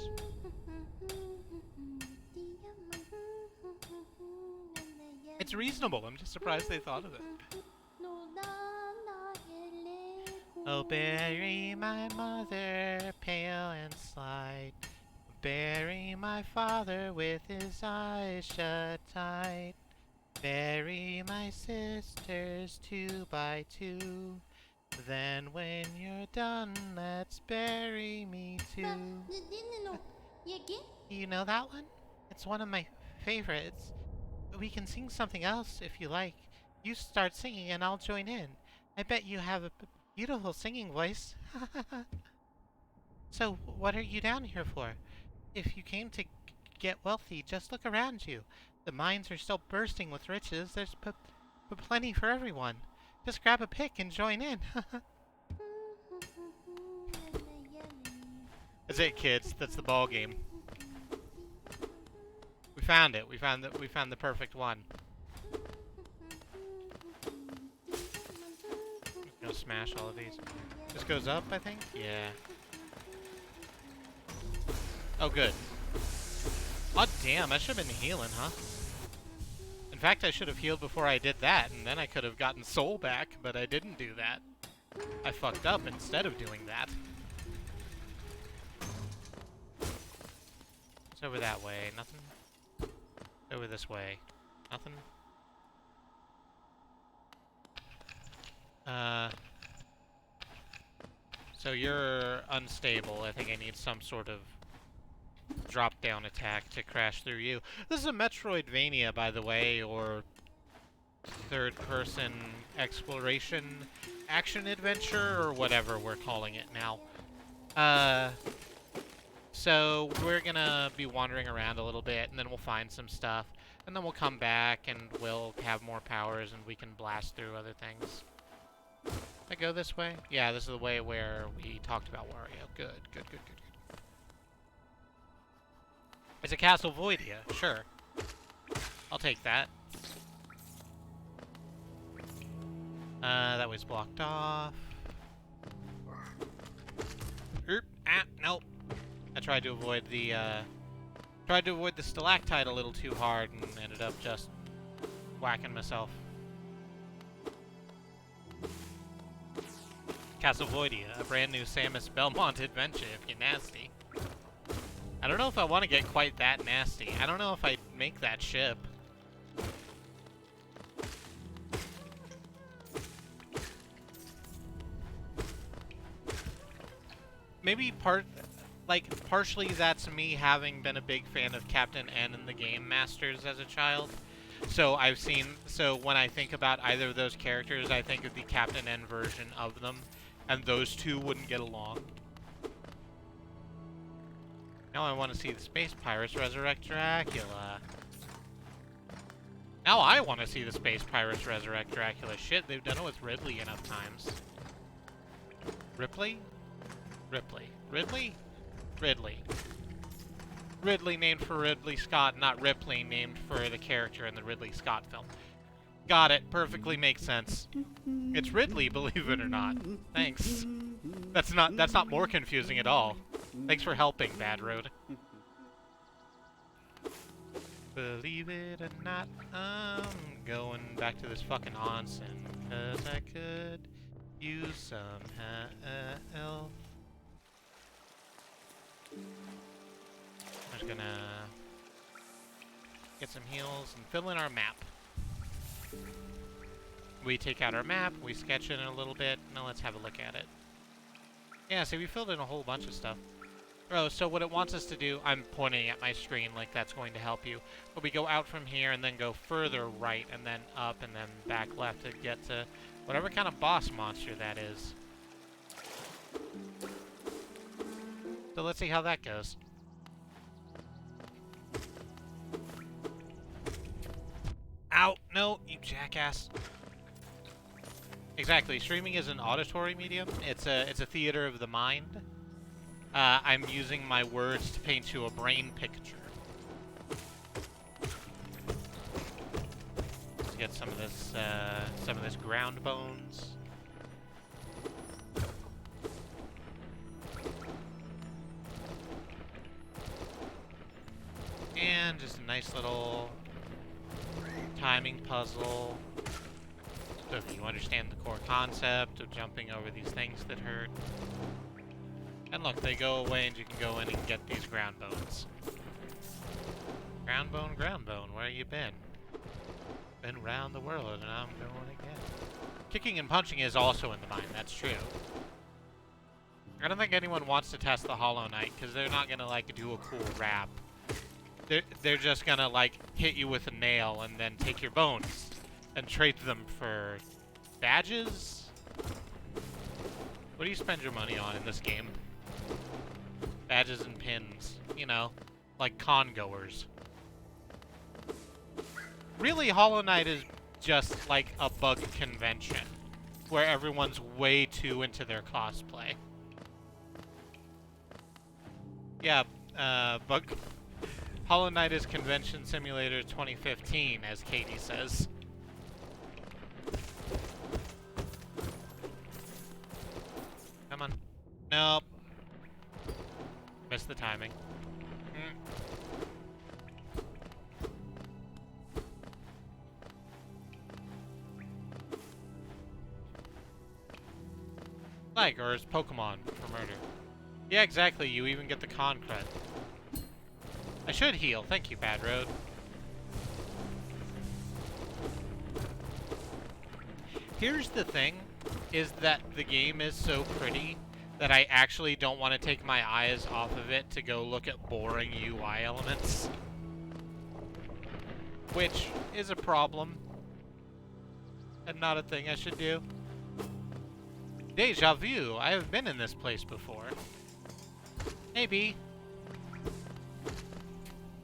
It's reasonable. I'm just surprised they thought of it. Oh, bury my mother, pale and slight. Bury my father with his eyes shut tight. Bury my sisters 2 by 2. Then when you're done, let's bury me too. You know that one? It's one of my favorites. We can sing something else if you like. You start singing and I'll join in. I bet you have a beautiful singing voice. So, what are you down here for? If you came to get wealthy, just look around you. The mines are still bursting with riches. There's plenty for everyone. Just grab a pick and join in. That's it, kids. That's the ball game. We found it. We found the perfect one. Just gonna smash all of these. This goes up, I think? Yeah. Oh, good. Oh, damn. I should have been healing, huh? In fact, I should have healed before I did that, and then I could have gotten soul back, but I didn't do that. I fucked up instead of doing that. It's over that way. Nothing? Over this way. Nothing? So you're unstable. I think I need some sort of drop-down attack to crash through you. This is a Metroidvania, by the way, or third-person exploration action-adventure, or whatever we're calling it now. So we're gonna be wandering around a little bit, and then we'll find some stuff, and then we'll come back, and we'll have more powers, and we can blast through other things. I go this way? Yeah, this is the way where we talked about Wario. Good, good, good, good, good. It's a Castlevania, sure. I'll take that. That was blocked off. Nope. I tried to avoid the stalactite a little too hard and ended up just whacking myself. Castlevania, a brand new Samus Belmont adventure if you're nasty. I don't know if I want to get quite that nasty. I don't know if I'd make that ship. like, partially that's me having been a big fan of Captain N and the Game Masters as a child. So so when I think about either of those characters, I think of the Captain N version of them, and those two wouldn't get along. Now I want to see the Space Pirates resurrect Dracula. Now I want to see the Space Pirates resurrect Dracula. Shit, they've done it with Ridley enough times. Ripley? Ripley. Ridley? Ridley. Ridley named for Ridley Scott, not Ripley named for the character in the Ridley Scott film. Got it. Perfectly makes sense. It's Ridley, believe it or not. Thanks. That's not more confusing at all. Thanks for helping, Bad Road. Believe it or not, I'm going back to this fucking onsen, 'cause I could use some help. I'm just gonna get some heals and fill in our map. We take out our map, we sketch it in a little bit. Now let's have a look at it. Yeah, see, we filled in a whole bunch of stuff. Oh, so what it wants us to do, I'm pointing at my screen like that's going to help you. But we go out from here and then go further right and then up and then back left to get to whatever kind of boss monster that is. So let's see how that goes. Ow! No, you jackass. Exactly. Streaming is an auditory medium. It's a theater of the mind. I'm using my words to paint you a brain picture. Let's get some of this ground bones. And just a nice little timing puzzle. So if you understand the core concept of jumping over these things that hurt. And look, they go away and you can go in and get these ground bones. Ground bone, where you been? Been round the world and I'm going again. Kicking and punching is also in the mind, that's true. I don't think anyone wants to test the Hollow Knight, because they're not gonna, like, do a cool rap. They're just gonna, like, hit you with a nail and then take your bones and trade them for badges? What do you spend your money on in this game? Badges and pins. You know, like con-goers. Really, Hollow Knight is just like a bug convention where everyone's way too into their cosplay. Yeah, Hollow Knight is Convention Simulator 2015, as Katie says. Come on. Nope. Missed the timing. Like, or is Pokemon for murder? Yeah, exactly. You even get the con cred. I should heal. Thank you, Bad Road. Here's the thing, is that the game is so pretty that I actually don't want to take my eyes off of it to go look at boring UI elements. Which is a problem. And not a thing I should do. Deja vu. I have been in this place before. Maybe.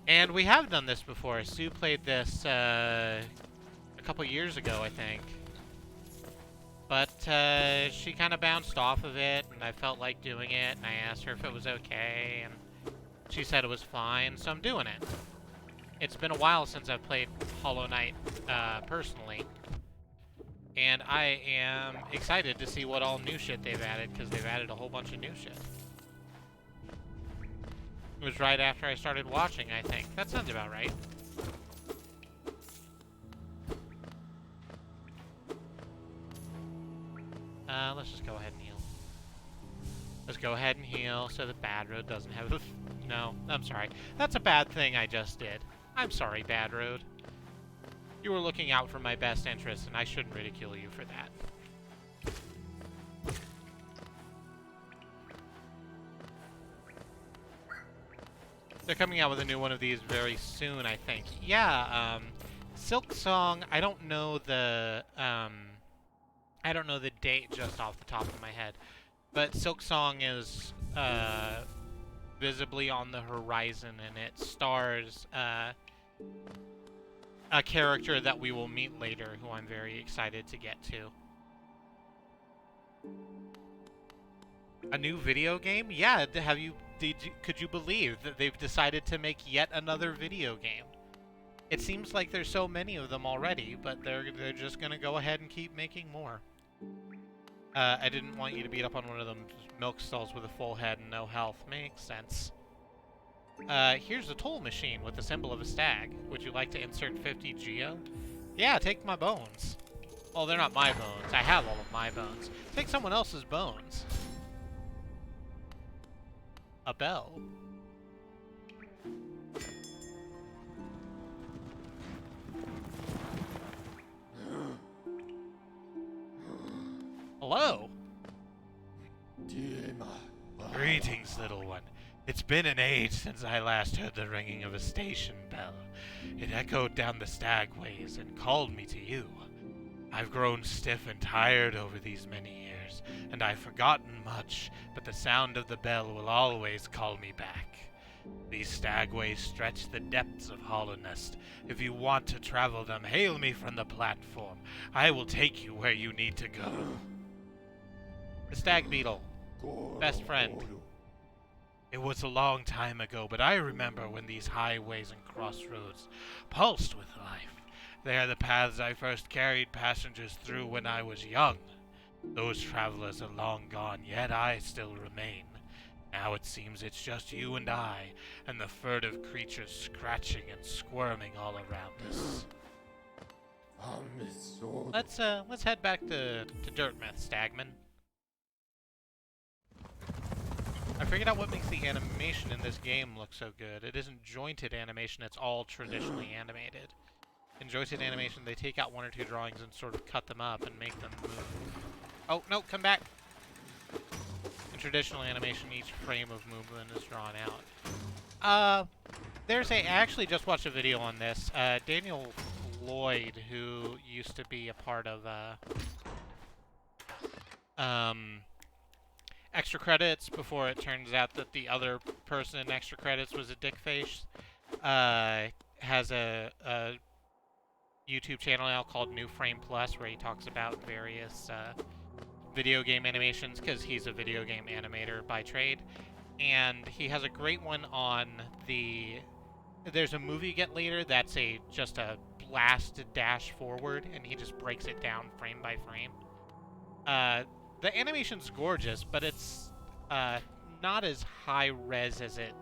And we have done this before. Sue played this a couple years ago, I think. But she kind of bounced off of it, and I felt like doing it, and I asked her if it was okay, and she said it was fine, so I'm doing it. It's been a while since I've played Hollow Knight personally, and I am excited to see what all new shit they've added, because they've added a whole bunch of new shit. It was right after I started watching, I think. That sounds about right. Let's just go ahead and heal. Let's go ahead and heal so that Bad Road doesn't have a... No, I'm sorry. That's a bad thing I just did. I'm sorry, Bad Road. You were looking out for my best interests, and I shouldn't ridicule you for that. They're coming out with a new one of these very soon, I think. Yeah, Silk Song, I don't know the date just off the top of my head. But Silk Song is visibly on the horizon, and it stars a character that we will meet later, who I'm very excited to get to. A new video game? Yeah, could you believe that they've decided to make yet another video game? It seems like there's so many of them already, but they're just gonna go ahead and keep making more. I didn't want you to beat up on one of them milk stalls with a full head and no health. Makes sense. Here's a toll machine with the symbol of a stag. Would you like to insert 50 geo? Yeah, take my bones. Well, they're not my bones. I have all of my bones. Take someone else's bones. A bell. Hello. Greetings, little one. It's been an age since I last heard the ringing of a station bell. It echoed down the stagways and called me to you. I've grown stiff and tired over these many years, and I've forgotten much, but the sound of the bell will always call me back. These stagways stretch the depths of Hollownest. If you want to travel them, hail me from the platform. I will take you where you need to go. The stag beetle. Best friend. It was a long time ago, but I remember when these highways and crossroads pulsed with life. They are the paths I first carried passengers through when I was young. Those travelers are long gone, yet I still remain. Now it seems it's just you and I, and the furtive creatures scratching and squirming all around us. Let's head back to Dirtmouth, Stagman. I figured out what makes the animation in this game look so good. It isn't jointed animation, it's all traditionally animated. In jointed animation, they take out one or two drawings and sort of cut them up and make them move. Oh, no, come back! In traditional animation, each frame of movement is drawn out. I actually just watched a video on this. Daniel Lloyd, who used to be a part of, Extra Credits before it turns out that the other person in Extra Credits was a dickface, has a YouTube channel now called New Frame Plus, where he talks about various video game animations, because he's a video game animator by trade. And he has a great one on there's a movie you get later that's just a blast dash forward, and he just breaks it down frame by frame. The animation's gorgeous, but it's not as high res as it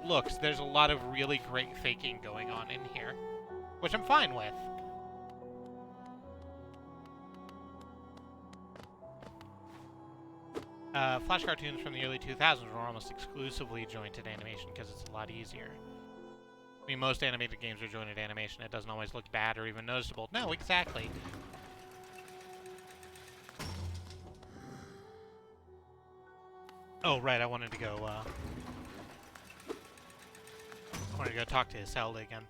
looks. There's a lot of really great faking going on in here, which I'm fine with. Flash cartoons from the early 2000s were almost exclusively jointed animation because it's a lot easier. I mean, most animated games are jointed animation. It doesn't always look bad or even noticeable. No, exactly. Oh, right, I wanted to go talk to Zelda again.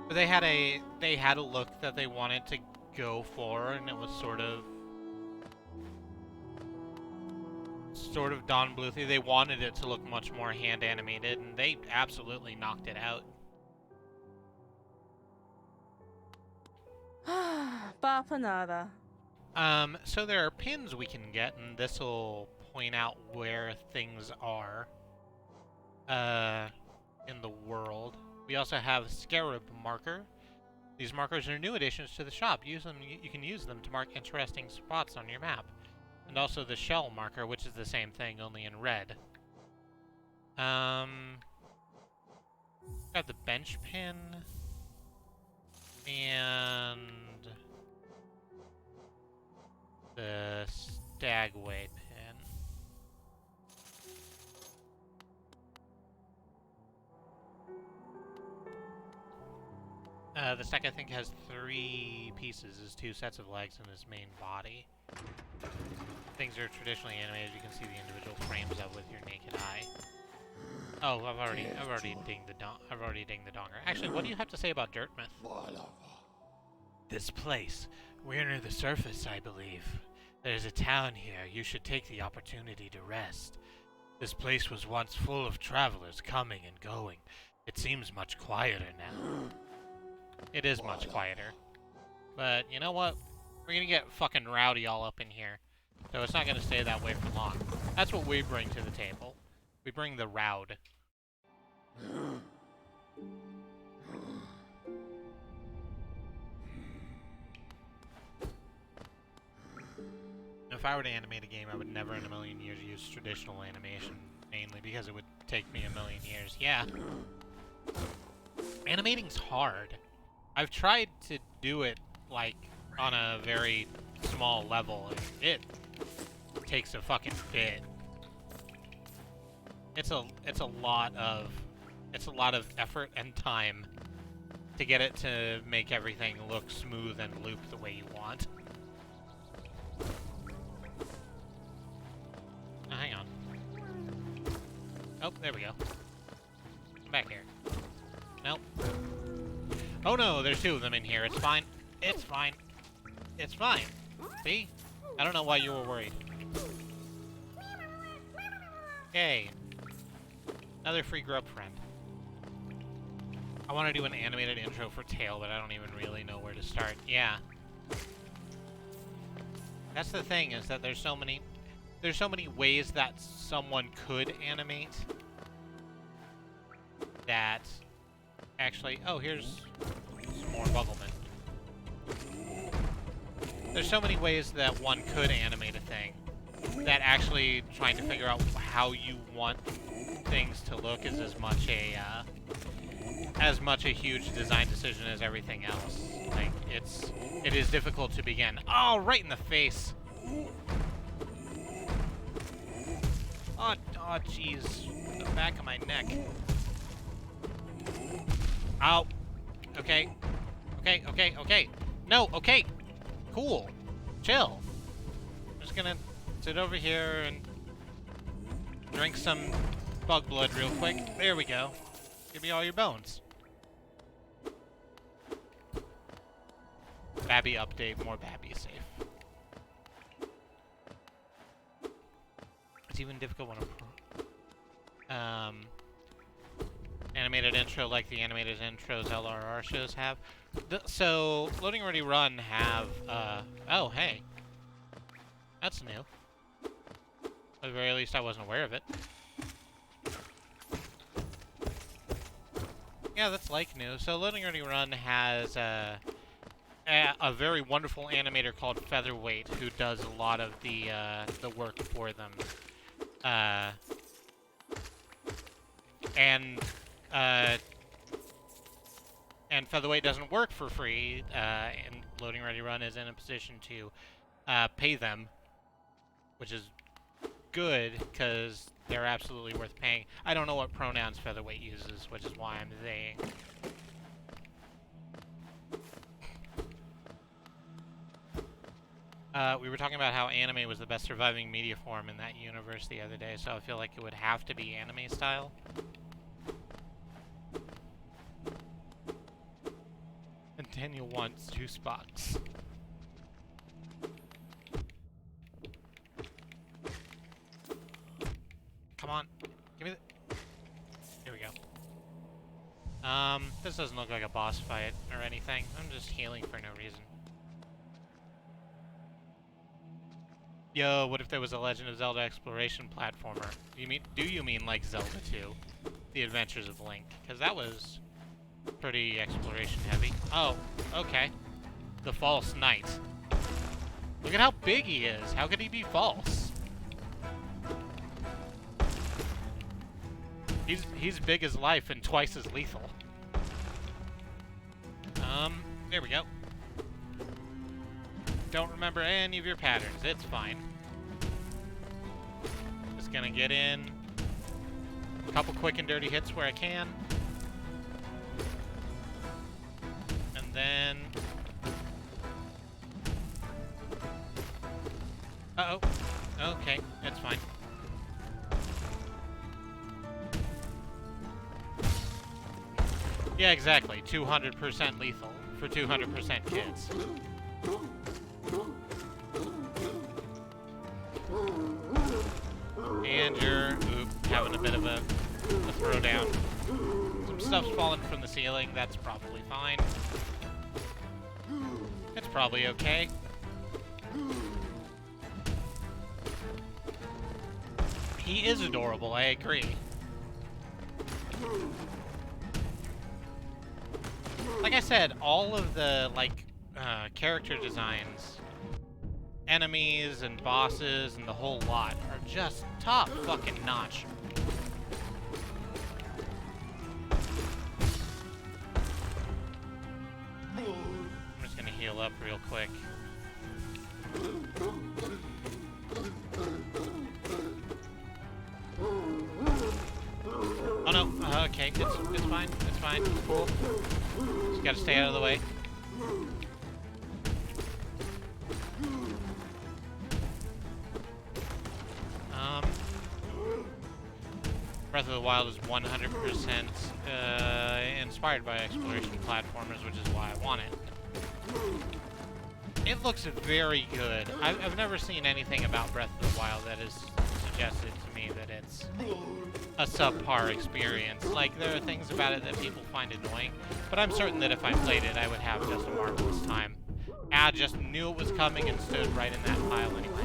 But they had a look that they wanted to go for, and it was sort of Don Bluethy. They wanted it to look much more hand animated, and they absolutely knocked it out. Bapanada. So there are pins we can get, and this will point out where things are in the world. We also have Scarab Marker. These markers are new additions to the shop. You can use them to mark interesting spots on your map. And also the Shell Marker, which is the same thing, only in red. Got the bench pin. And the Stagway pin. The stack, I think, has 3 pieces, is 2 sets of legs and his main body. Things are traditionally animated. You can see the individual frames of Oh, I've already dinged the donger. Actually, what do you have to say about Dirtmouth? This place. We're near the surface, I believe. There's a town here. You should take the opportunity to rest. This place was once full of travelers coming and going. It seems much quieter now. It is much quieter. But you know what? We're gonna get fucking rowdy all up in here. So it's not gonna stay that way for long. That's what we bring to the table. We bring the rowd. If I were to animate a game, I would never in a million years use traditional animation, mainly because it would take me a million years. Yeah. Animating's hard. I've tried to do it, like, on a very small level, and it takes a fucking bit. It's a lot of effort and time to get it to make everything look smooth and loop the way you want. Oh, hang on. Oh, there we go. Come back here. Nope. Oh no, there's two of them in here. It's fine. It's fine. It's fine. See? I don't know why you were worried. Yay. Another free grub friend. I want to do an animated intro for Tail, but I don't even really know where to start. Yeah. That's the thing, is that there's so many ways that someone could animate that actually... Oh, here's some more Buggleman. There's so many ways that one could animate a thing that actually trying to figure out how you want things to look is as much a huge design decision as everything else. Like, it is difficult to begin. Oh, right in the face! Oh, jeez. The back of my neck. Ow. Okay. Okay. No, okay. Cool. Chill. I'm just gonna sit over here and drink some bug blood real quick. There we go. Give me all your bones. Babby update, more Babby safe. It's even difficult when I'm animated intro like the animated intros LRR shows have. So, Loading Ready Run have, oh, hey. That's new. At the very least, I wasn't aware of it. Yeah, that's like new. So, Loading Ready Run has, a very wonderful animator called Featherweight who does a lot of the work for them. And Featherweight doesn't work for free, and Loading Ready Run is in a position to pay them, which is good, because they're absolutely worth paying. I don't know what pronouns Featherweight uses, which is why I'm they. We were talking about how anime was the best surviving media form in that universe the other day, so I feel like it would have to be anime style. And Daniel wants juice box. Come on. Give me the... Here we go. This doesn't look like a boss fight or anything. I'm just healing for no reason. Yo, what if there was a Legend of Zelda exploration platformer? Do you mean like Zelda 2? The Adventures of Link? Because that was pretty exploration heavy. Oh, okay. The False Knight. Look at how big he is. How could he be false? He's big as life and twice as lethal. There we go. Don't remember any of your patterns. It's fine. Just gonna get in a couple quick and dirty hits where I can. And then... Uh-oh. Okay, that's fine. Yeah, exactly. 200% lethal for 200% kids. And you're having a bit of a throwdown. Some stuff's falling from the ceiling. That's probably fine. It's probably okay. He is adorable, I agree. Like I said, all of the, character designs, enemies and bosses and the whole lot are just top fucking notch. I'm just gonna heal up real quick. Oh no, okay, it's fine, it's fine, it's cool. Just gotta stay out of the way. Breath of the Wild is 100% inspired by exploration platformers, which is why I want it. It looks very good. I've never seen anything about Breath of the Wild that has suggested to me that it's a subpar experience. Like, there are things about it that people find annoying, but I'm certain that if I played it, I would have just a marvelous time. I just knew it was coming and stood right in that pile anyway.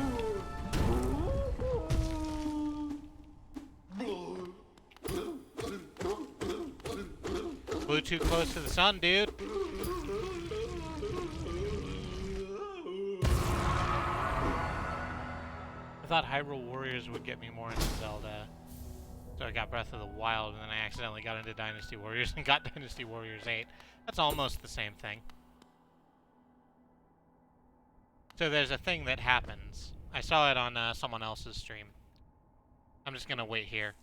Flew too close to the sun, dude. I thought Hyrule Warriors would get me more into Zelda. So I got Breath of the Wild, and then I accidentally got into Dynasty Warriors and got Dynasty Warriors 8. That's almost the same thing. So there's a thing that happens. I saw it on someone else's stream. I'm just gonna wait here.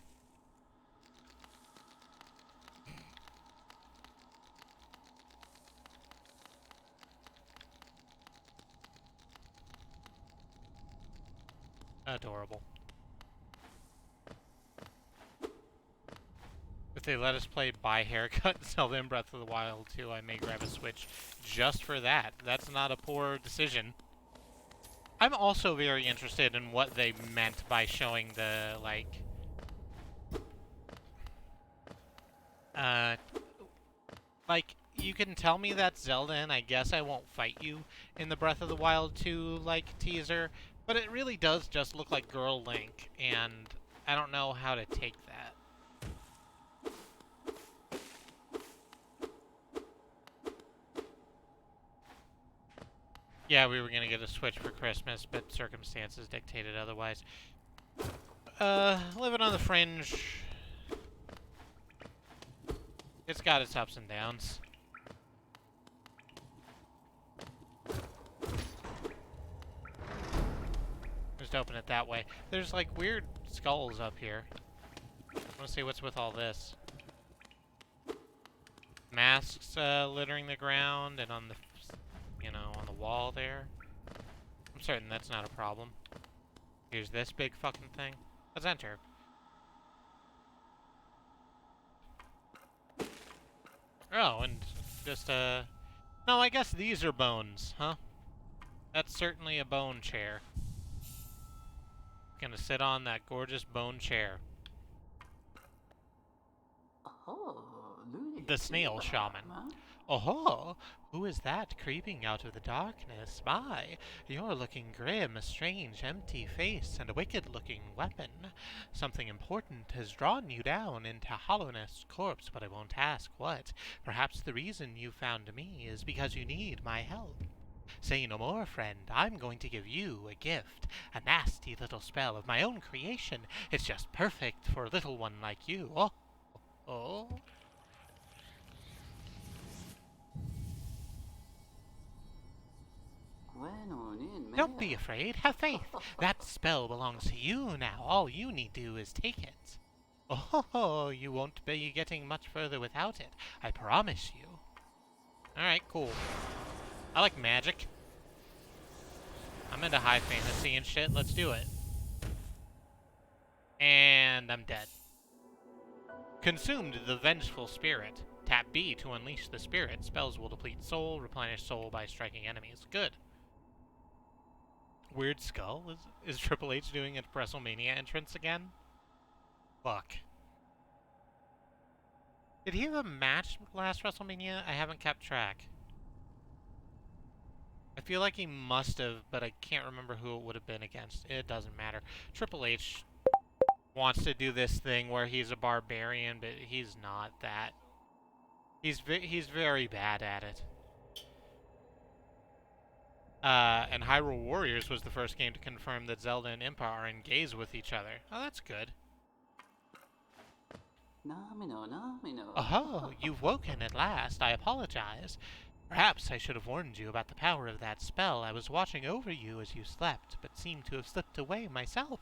Adorable. If they let us play by haircut Zelda in Breath of the Wild 2, I may grab a Switch just for that. That's not a poor decision. I'm also very interested in what they meant by showing the, you can tell me that's Zelda, and I guess I won't fight you in the Breath of the Wild 2, teaser, but it really does just look like Girl Link, and I don't know how to take that. Yeah, we were gonna get a Switch for Christmas, but circumstances dictated otherwise. Living on the fringe. It's got its ups and downs. Just open it that way. There's weird skulls up here. I wanna see what's with all this. Masks littering the ground and on the on the wall there. I'm certain that's not a problem. Here's this big fucking thing. Let's enter. Oh, and just, no, I guess these are bones, huh? That's certainly a bone chair. Gonna sit on that gorgeous bone chair. The snail shaman. Oh, who is that creeping out of the darkness? My, you're looking grim, a strange, empty face, and a wicked-looking weapon. Something important has drawn you down into Hollownest's corpse, but I won't ask what. Perhaps the reason you found me is because you need my help. Say no more, friend. I'm going to give you a gift, a nasty little spell of my own creation. It's just perfect for a little one like you. Oh, oh. Don't be afraid. Have faith. That spell belongs to you now. All you need to do is take it. Oh, you won't be getting much further without it. I promise you. Alright, cool. I like magic. I'm into high fantasy and shit. Let's do it. And I'm dead. Consumed the vengeful spirit. Tap B to unleash the spirit. Spells will deplete soul, replenish soul by striking enemies. Good. Weird Skull? Is Triple H doing a WrestleMania entrance again? Fuck. Did he have a match last WrestleMania? I haven't kept track. I feel like he must have, but I can't remember who it would have been against. It doesn't matter. Triple H wants to do this thing where he's a barbarian, but he's not that. He's very bad at it. And Hyrule Warriors was the first game to confirm that Zelda and Impa are engaged with each other. Oh, that's good. Oh, you've woken at last. I apologize. Perhaps I should have warned you about the power of that spell. I was watching over you as you slept, but seemed to have slipped away myself.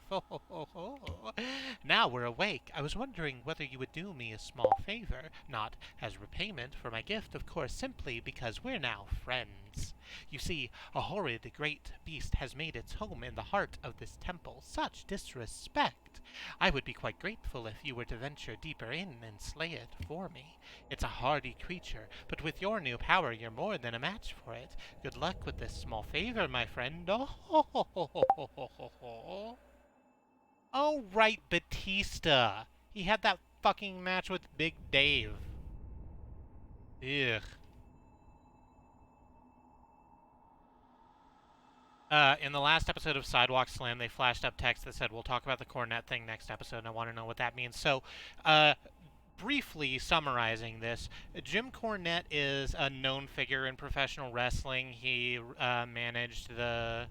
Now we're awake. I was wondering whether you would do me a small favor, not as repayment for my gift, of course, simply because we're now friends. You see, a horrid great beast has made its home in the heart of this temple. Such disrespect! I would be quite grateful if you were to venture deeper in and slay it for me. It's a hardy creature, but with your new power, you're more than a match for it. Good luck with this small favor, my friend. Oh, right, Batista. He had that fucking match with Big Dave. Ugh. In the last episode of Sidewalk Slam, they flashed up text that said, we'll talk about the Cornette thing next episode, and I want to know what that means. So, briefly summarizing this, Jim Cornette is a known figure in professional wrestling. He managed the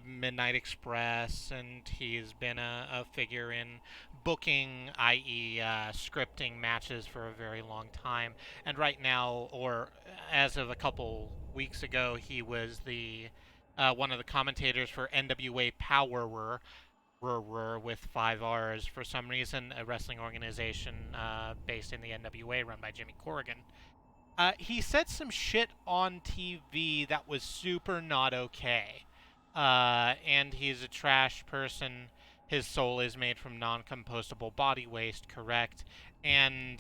Midnight Express, and he's been a figure in booking, i.e. Scripting matches for a very long time. And right now, or as of a couple weeks ago, he was the one of the commentators for NWA Power with 5 R's for some reason, a wrestling organization based in the NWA run by Jimmy Corrigan. He said some shit on TV that was super not okay. And he's a trash person. His soul is made from non-compostable body waste, correct? And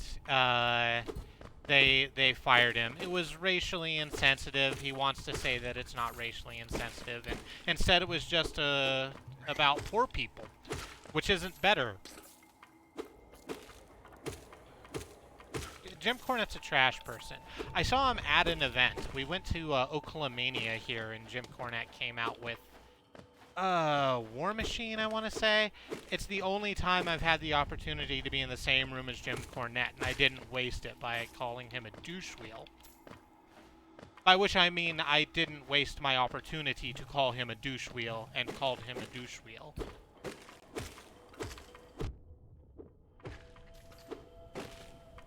they fired him. It was racially insensitive. He wants to say that it's not racially insensitive, and instead it was just about poor people, which isn't better. Jim Cornette's a trash person. I saw him at an event. We went to Oklaahomania here, and Jim Cornette came out with War Machine, I want to say. It's the only time I've had the opportunity to be in the same room as Jim Cornette, and I didn't waste it by calling him a douche wheel. By which I mean I didn't waste my opportunity to call him a douche wheel and called him a douche wheel.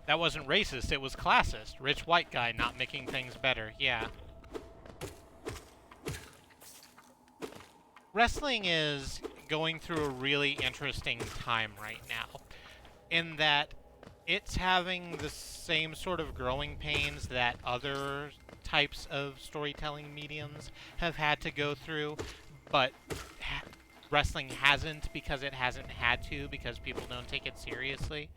That wasn't racist, it was classist. Rich white guy not making things better, yeah. Wrestling is going through a really interesting time right now, in that it's having the same sort of growing pains that other types of storytelling mediums have had to go through, but wrestling hasn't, because it hasn't had to, because people don't take it seriously.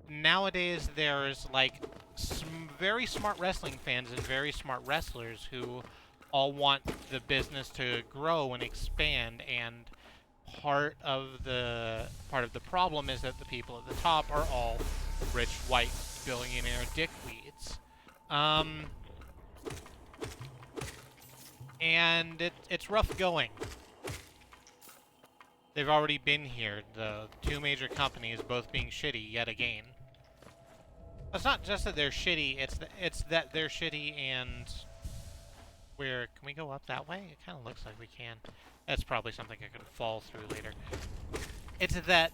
Nowadays, there's like some very smart wrestling fans and very smart wrestlers who all want the business to grow and expand, and part of the problem is that the people at the top are all rich white billionaire dickweeds. And it's rough going. They've already been here, the two major companies both being shitty yet again. It's not just that they're shitty, it's that they're shitty and can we go up that way? It kind of looks like we can. That's probably something I could fall through later. It's that,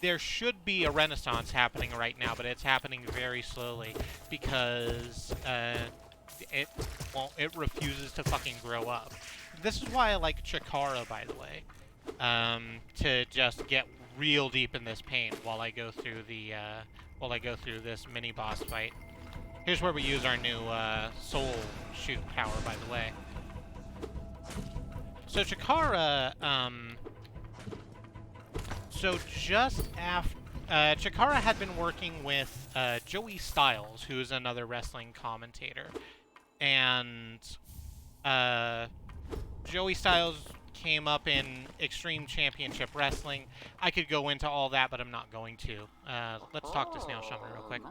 there should be a renaissance happening right now, but it's happening very slowly because, it refuses to fucking grow up. This is why I like Chikara, by the way. To just get real deep in this paint while I go through this mini boss fight. Here's where we use our new soul shoot power, by the way. So Chikara, so just after, Chikara had been working with Joey Styles, who's another wrestling commentator. And Joey Styles came up in Extreme Championship Wrestling. I could go into all that, but I'm not going to. Let's talk to Snail Shaman real quick.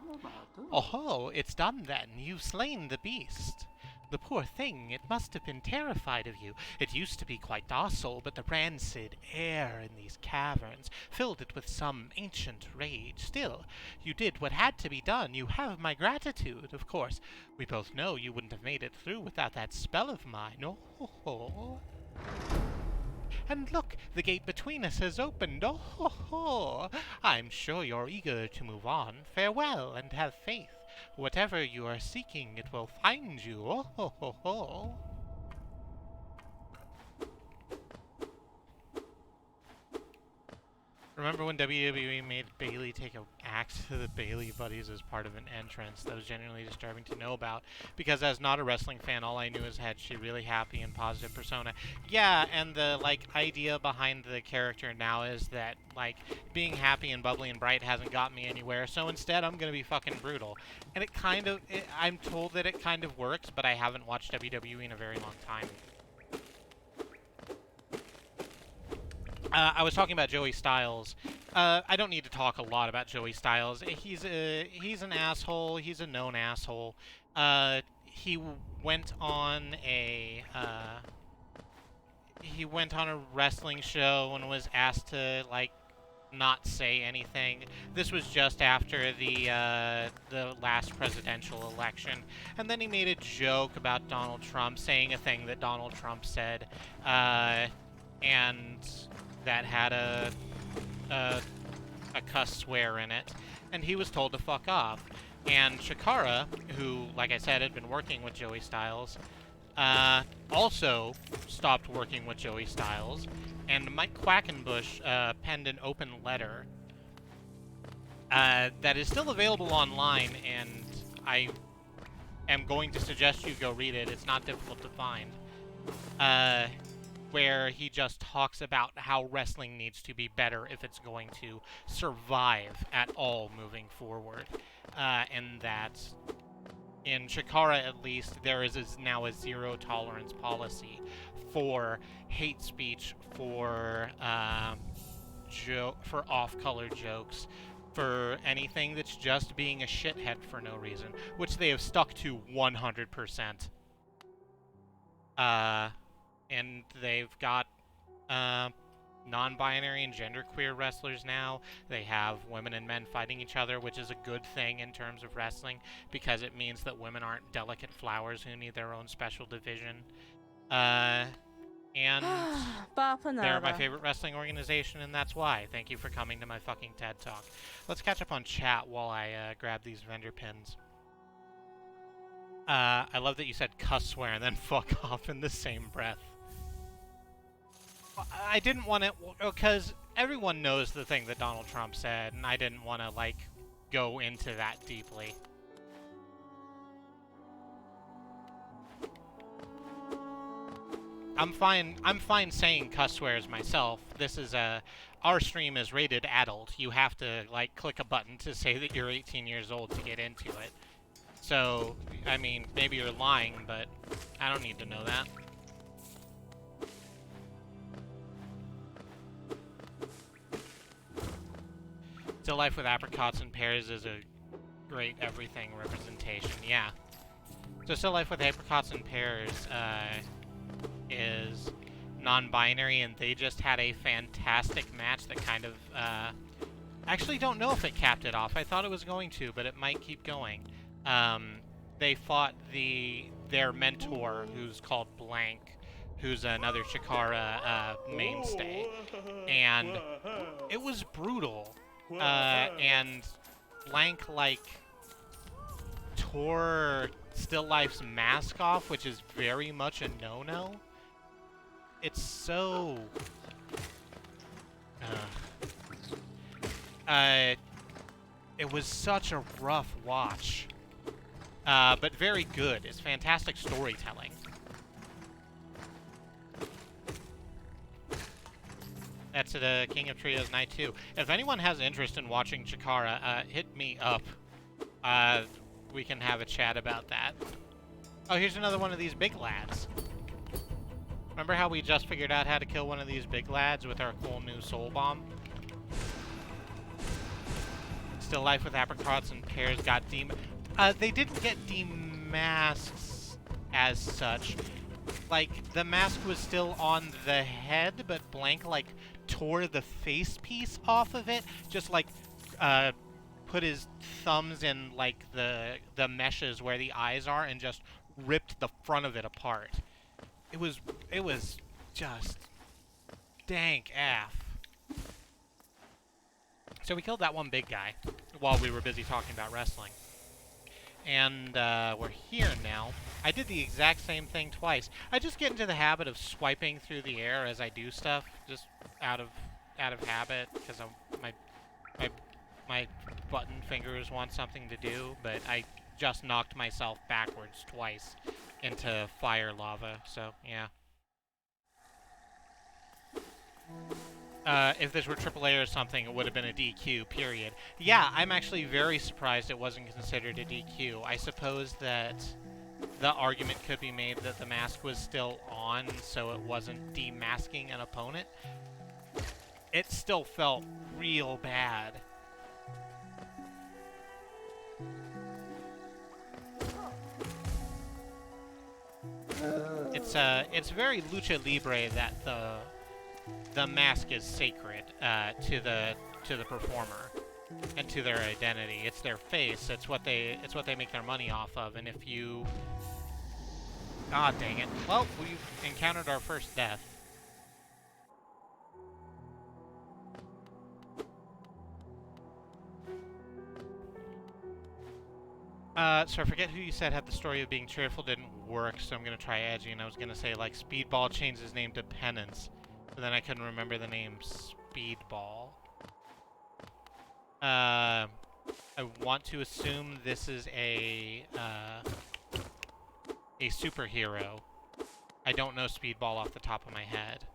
Oh, it's done then. You've slain the beast. The poor thing, it must have been terrified of you. It used to be quite docile, but the rancid air in these caverns filled it with some ancient rage. Still, you did what had to be done. You have my gratitude, of course. We both know you wouldn't have made it through without that spell of mine. Oh. And look, the gate between us has opened. Oh. I'm sure you're eager to move on. Farewell, and have faith. Whatever you are seeking, it will find you. Oh. Remember when WWE made Bayley take an axe to the Bayley Buddies as part of an entrance? That was genuinely disturbing to know about, because as not a wrestling fan, all I knew is had she really happy and positive persona. Yeah, and the, idea behind the character now is that, being happy and bubbly and bright hasn't got me anywhere, so instead I'm gonna be fucking brutal. And I'm told that it kind of works, but I haven't watched WWE in a very long time. I was talking about Joey Styles. I don't need to talk a lot about Joey Styles. He's an asshole. He's a known asshole. He went on a wrestling show and was asked to not say anything. This was just after the last presidential election, and then he made a joke about Donald Trump saying a thing that Donald Trump said, and that had a cuss swear in it, and he was told to fuck off. And Chikara, who, like I said, had been working with Joey Styles, also stopped working with Joey Styles, and Mike Quackenbush penned an open letter that is still available online, and I am going to suggest you go read it. It's not difficult to find. Where he just talks about how wrestling needs to be better if it's going to survive at all moving forward. And that, in Chikara at least, there is now a zero-tolerance policy for hate speech, for off-color jokes, for anything that's just being a shithead for no reason, which they have stuck to 100%. And they've got non-binary and genderqueer wrestlers now. They have women and men fighting each other, which is a good thing in terms of wrestling, because it means that women aren't delicate flowers who need their own special division. And they're my favorite wrestling organization, and that's why. Thank you for coming to my fucking TED Talk. Let's catch up on chat while I grab these vendor pins. I love that you said cuss swear and then fuck off in the same breath. I didn't want to, because everyone knows the thing that Donald Trump said, and I didn't want to, go into that deeply. I'm fine saying cuss swears myself. This is our stream is rated adult. You have to, click a button to say that you're 18 years old to get into it. So, I mean, maybe you're lying, but I don't need to know that. Still Life with Apricots and Pears is a great everything representation, yeah. So Still Life with Apricots and Pears is non-binary, and they just had a fantastic match that kind of, actually don't know if it capped it off. I thought it was going to, but it might keep going. They fought their mentor, who's called Blank, who's another Chikara mainstay, and it was brutal. And Blank, tore Still Life's mask off, which is very much a no-no. It's so... it was such a rough watch. But very good. It's fantastic storytelling. That's the King of Trios Night 2. If anyone has interest in watching Chikara, hit me up. We can have a chat about that. Oh, here's another one of these big lads. Remember how we just figured out how to kill one of these big lads with our cool new soul bomb? Still life with apricots and pears got they didn't get demasked as such. Like, the mask was still on the head, but Blank, like, tore the face piece off of it. Just, like, put his thumbs in, like, the meshes where the eyes are and just ripped the front of it apart. It was just dank af. So we killed that one big guy while we were busy talking about wrestling. And we're here now. I did the exact same thing twice. I just get into the habit of swiping through the air as I do stuff, just out of habit, because my button fingers want something to do. But I just knocked myself backwards twice into fire lava. So yeah. If this were AAA or something, it would have been a DQ, period. Yeah, I'm actually very surprised it wasn't considered a DQ. I suppose that the argument could be made that the mask was still on, so it wasn't demasking an opponent. It still felt real bad. It's very lucha libre that the mask is sacred to the performer and to their identity. It's their face. It's what they make their money off of. And if you, God dang it! Well, we've encountered our first death. So I forget who you said had the story of being cheerful didn't work, so I'm gonna try edgy, and I was gonna say, like, Speedball changed his name to Penance, but then I couldn't remember the name Speedball. I want to assume this is a superhero. I don't know Speedball off the top of my head.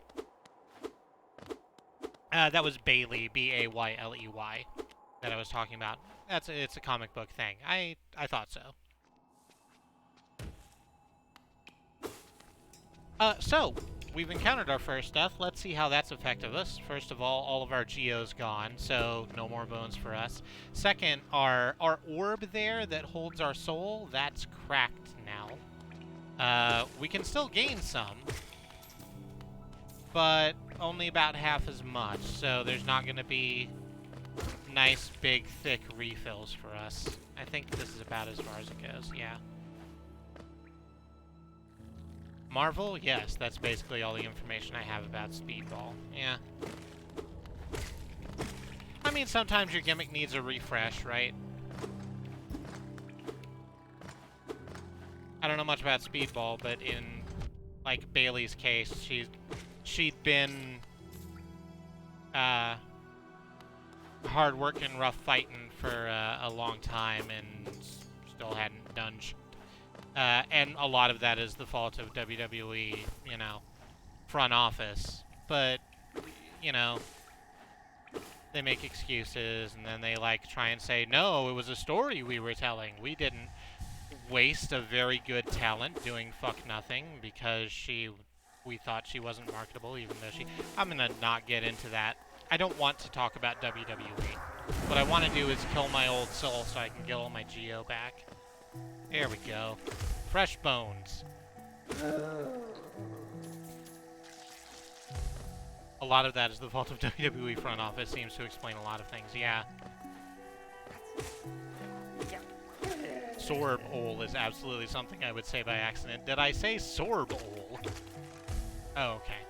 That was Bailey, B-A-Y-L-E-Y, that I was talking about. It's a comic book thing. I thought so. So, we've encountered our first death. Let's see how that's affected us. First of all of our geo's gone, so no more bones for us. Second, our orb there that holds our soul, that's cracked now. We can still gain some, but only about half as much, so there's not going to be nice, big, thick refills for us. I think this is about as far as it goes, yeah. Marvel? Yes, that's basically all the information I have about Speedball. Yeah. I mean, sometimes your gimmick needs a refresh, right? I don't know much about Speedball, but in, like, Bailey's case, she'd been, hard working, rough fighting for a long time and still hadn't done shit. And a lot of that is the fault of WWE, you know, front office. But, you know, they make excuses and then they, like, try and say, no, it was a story we were telling. We didn't waste a very good talent doing fuck nothing because we thought she wasn't marketable, even though she... I'm gonna not get into that. I don't want to talk about WWE. What I want to do is kill my old soul so I can get all my Geo back. There we go. Fresh bones. A lot of that is the fault of WWE front office. Seems to explain a lot of things, yeah. Sorb-ole is absolutely something I would say by accident. Did I say sorb-ole? Oh, okay.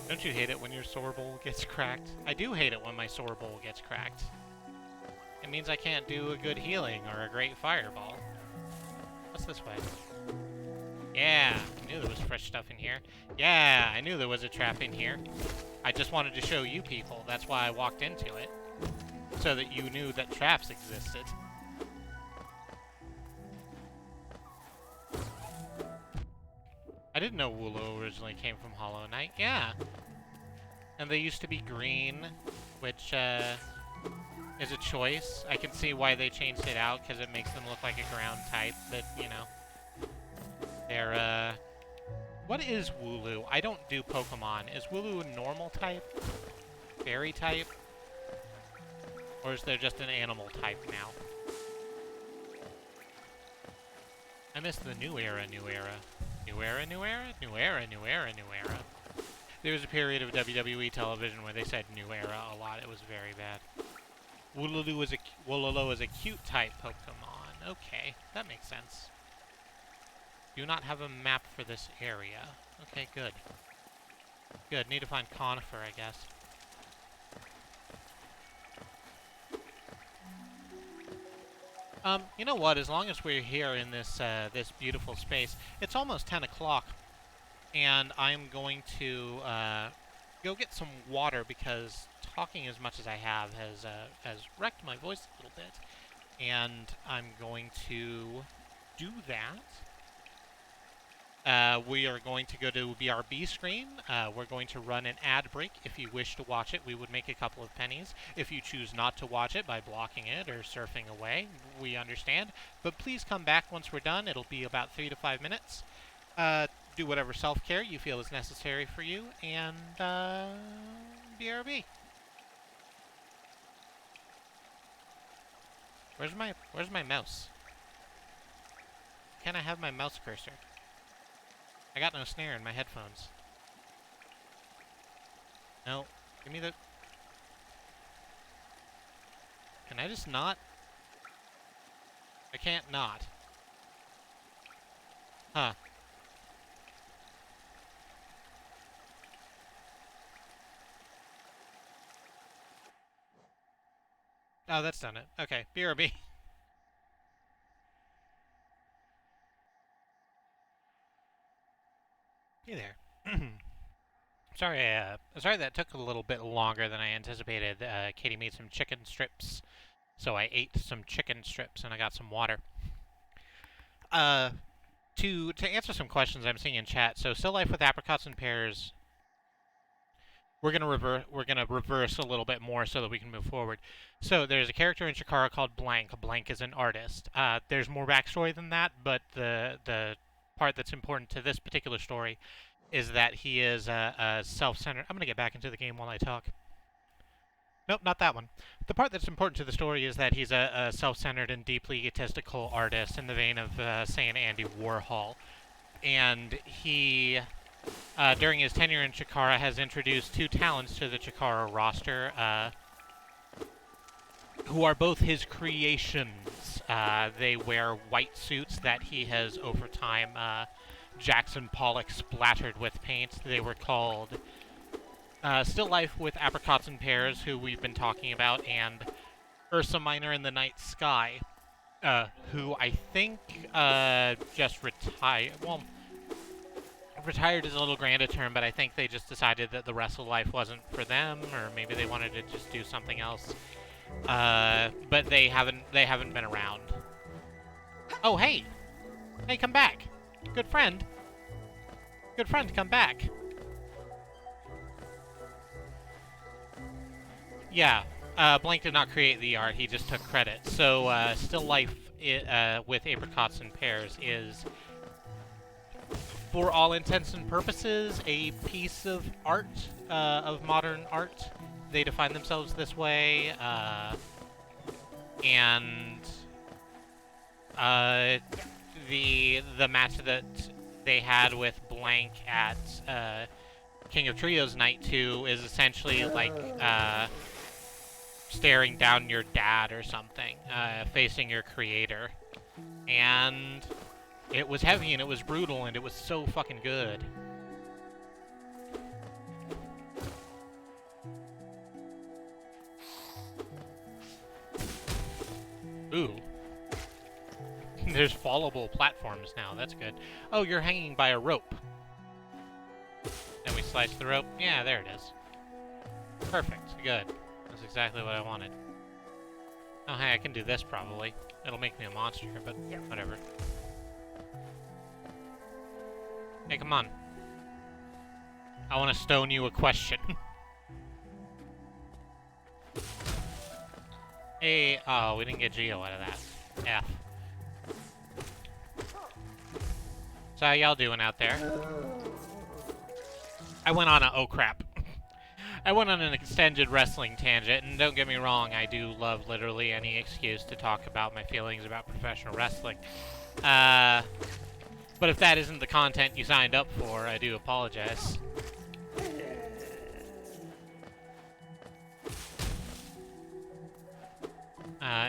Don't you hate it when your sorb-ole gets cracked? I do hate it when my sorb-ole gets cracked. It means I can't do a good healing or a great fireball. What's this way? Yeah, I knew there was fresh stuff in here. Yeah, I knew there was a trap in here. I just wanted to show you people. That's why I walked into it. So that you knew that traps existed. I didn't know Woolo originally came from Hollow Knight. Yeah. And they used to be green, which is a choice. I can see why they changed it out, because it makes them look like a ground type, but, you know. They're, what is Wooloo? I don't do Pokemon. Is Wooloo a normal type? Fairy type? Or is there just an animal type now? I miss the new era, new era. New era, new era? New era, new era, new era. There was a period of WWE television where they said new era a lot. It was very bad. Wooloo is a cute type Pokemon. Okay, that makes sense. Do not have a map for this area. Okay, good. Good, need to find Conifer, I guess. You know what? As long as we're here in this this beautiful space, it's almost 10 o'clock, and I'm going to go get some water because talking as much as I have has wrecked my voice a little bit, and I'm going to do that. We are going to go to BRB screen. We're going to run an ad break. If you wish to watch it, we would make a couple of pennies. If you choose not to watch it by blocking it or surfing away, we understand. But please come back once we're done. It'll be about 3 to 5 minutes. Do whatever self-care you feel is necessary for you, and BRB. Where's my mouse? Can I have my mouse cursor? I got no snare in my headphones. No. Give me the... Can I just not? I can't not. Huh. Oh, that's done it. Okay, BRB. Hey there. Sorry that took a little bit longer than I anticipated. Katie made some chicken strips, so I ate some chicken strips and I got some water. To answer some questions I'm seeing in chat, so Still Life with Apricots and Pears, we're gonna reverse a little bit more so that we can move forward. So there's a character in Chikara called Blank. Blank is an artist. There's more backstory than that, but the part that's important to this particular story is that he is a self-centered... I'm going to get back into the game while I talk. Nope, not that one. The part that's important to the story is that he's a self-centered and deeply egotistical artist in the vein of, say, an Andy Warhol. And he, during his tenure in Chikara, has introduced 2 talents to the Chikara roster, who are both his creations. They wear white suits that he has, over time, Jackson Pollock splattered with paint. They were called Still Life with Apricots and Pears, who we've been talking about, and Ursa Minor in the Night Sky, who I think just retired. Well, retired is a little grand a term, but I think they just decided that the rest of life wasn't for them, or maybe they wanted to just do something else. But they haven't been around. Oh, hey! Hey, come back! Good friend. Good friend, come back. Yeah, Blank did not create the art, he just took credit. So, Still Life with Apricots and Pears is, for all intents and purposes, a piece of art, of modern art. They define themselves this way, and the match that they had with Blank at King of Trios Night 2 is essentially like staring down your dad or something, facing your creator. And it was heavy and it was brutal and it was so fucking good. Ooh. There's fallable platforms now, that's good. Oh, you're hanging by a rope. And we slice the rope? Yeah, there it is. Perfect, good. That's exactly what I wanted. Oh, hey, I can do this probably. It'll make me a monster, but whatever. Hey, come on. I want to stone you a question. Hey, oh, we didn't get Geo out of that. F. So how y'all doing out there? I went on a oh crap. I went on an extended wrestling tangent, and don't get me wrong, I do love literally any excuse to talk about my feelings about professional wrestling. But if that isn't the content you signed up for, I do apologize.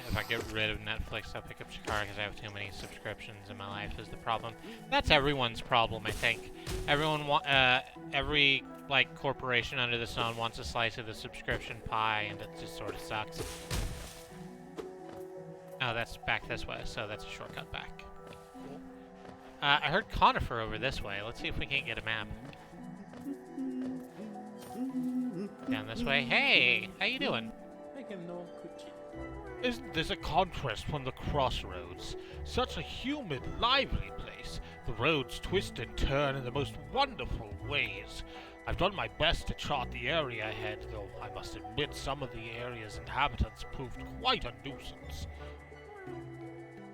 If I get rid of Netflix, I'll pick up Shakara because I have too many subscriptions in my life is the problem. That's everyone's problem, I think. Every, like, corporation under the sun wants a slice of the subscription pie, and it just sort of sucks. Oh, that's back this way, so that's a shortcut back. Cool. I heard Conifer over this way. Let's see if we can't get a map. Down this way. Hey! How you doing? Isn't this a contrast from the crossroads? Such a humid, lively place. The roads twist and turn in the most wonderful ways. I've done my best to chart the area ahead, though I must admit some of the area's inhabitants proved quite a nuisance.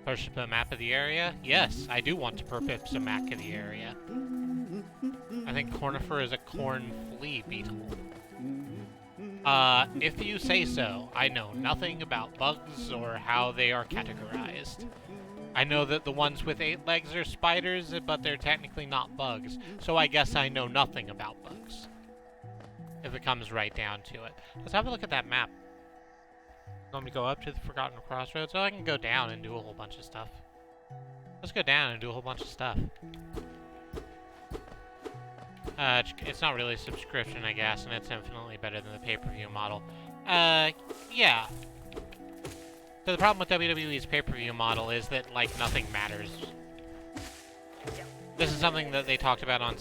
Perp a map of the area? Yes, I do want to perp a map of the area. I think Cornifer is a corn flea beetle. If you say so, I know nothing about bugs or how they are categorized. I know that the ones with 8 legs are spiders, but they're technically not bugs, so I guess I know nothing about bugs. If it comes right down to it. Let's have a look at that map. Want me to go up to the Forgotten Crossroads? Oh, I can go down and do a whole bunch of stuff. Let's go down and do a whole bunch of stuff. It's not really a subscription, I guess, and it's infinitely better than the pay-per-view model. Yeah. So the problem with WWE's pay-per-view model is that, like, nothing matters. This is something that they talked about on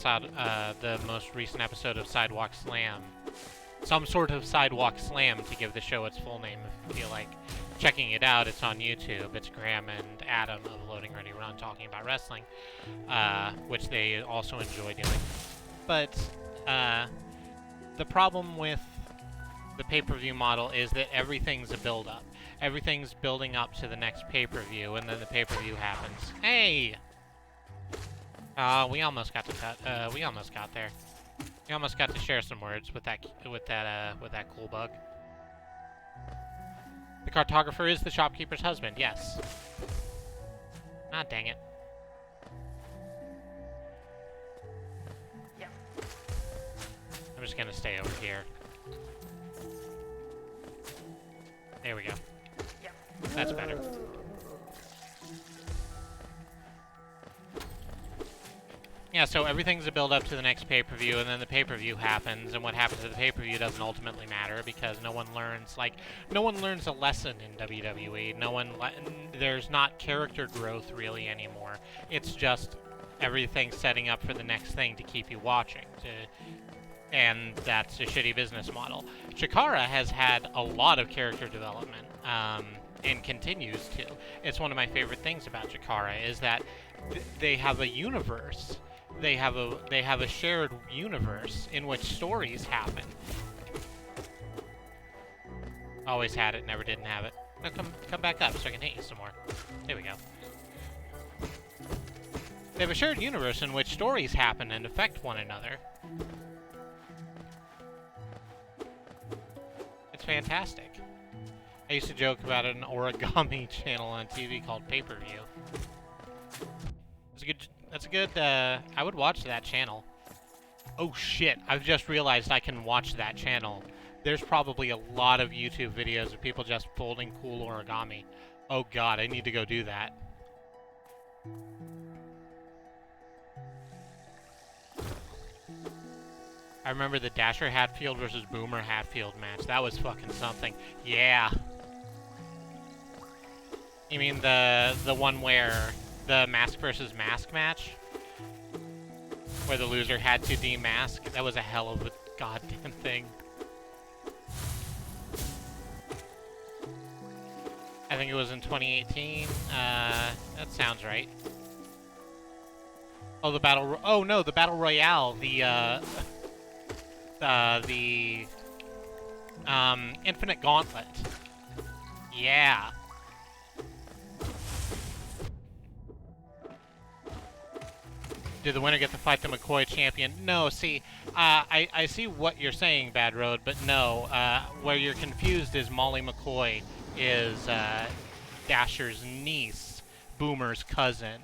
the most recent episode of Sidewalk Slam. Some sort of Sidewalk Slam, to give the show its full name if you feel like checking it out. It's on YouTube. It's Graham and Adam of Loading Ready Run talking about wrestling, which they also enjoy doing. But the problem with the pay-per-view model is that everything's a build-up. Everything's building up to the next pay-per-view, and then the pay-per-view happens. Hey! We almost got to cut. We almost got there. We almost got to share some words with that cool bug. The cartographer is the shopkeeper's husband. Yes. Ah, dang it. I'm just gonna stay over here. There we go. That's better. Yeah, so everything's a build-up to the next pay-per-view, and then the pay-per-view happens, and what happens to the pay-per-view doesn't ultimately matter, because no one learns a lesson in WWE. There's not character growth, really, anymore. It's just everything setting up for the next thing to keep you watching, and that's a shitty business model. Chikara has had a lot of character development, and continues to. It's one of my favorite things about Chikara, is that they have a universe. They have a shared universe in which stories happen. Always had it, never didn't have it. Now come back up so I can hit you some more. There we go. They have a shared universe in which stories happen and affect one another. It's fantastic. I used to joke about an origami channel on TV called Pay-Per-View. That's a good, I would watch that channel. Oh shit, I've just realized I can watch that channel. There's probably a lot of YouTube videos of people just folding cool origami. Oh god, I need to go do that. I remember the Dasher Hatfield versus Boomer Hatfield match. That was fucking something. Yeah. You mean the one where the mask versus mask match? Where the loser had to demask? That was a hell of a goddamn thing. I think it was in 2018. That sounds right. Oh, the oh no, the battle royale, the infinite gauntlet. Yeah. Did the winner get to fight the McCoy champion? No, see, I see what you're saying, Bad Road, but no, where you're confused is Molly McCoy is Dasher's niece, Boomer's cousin,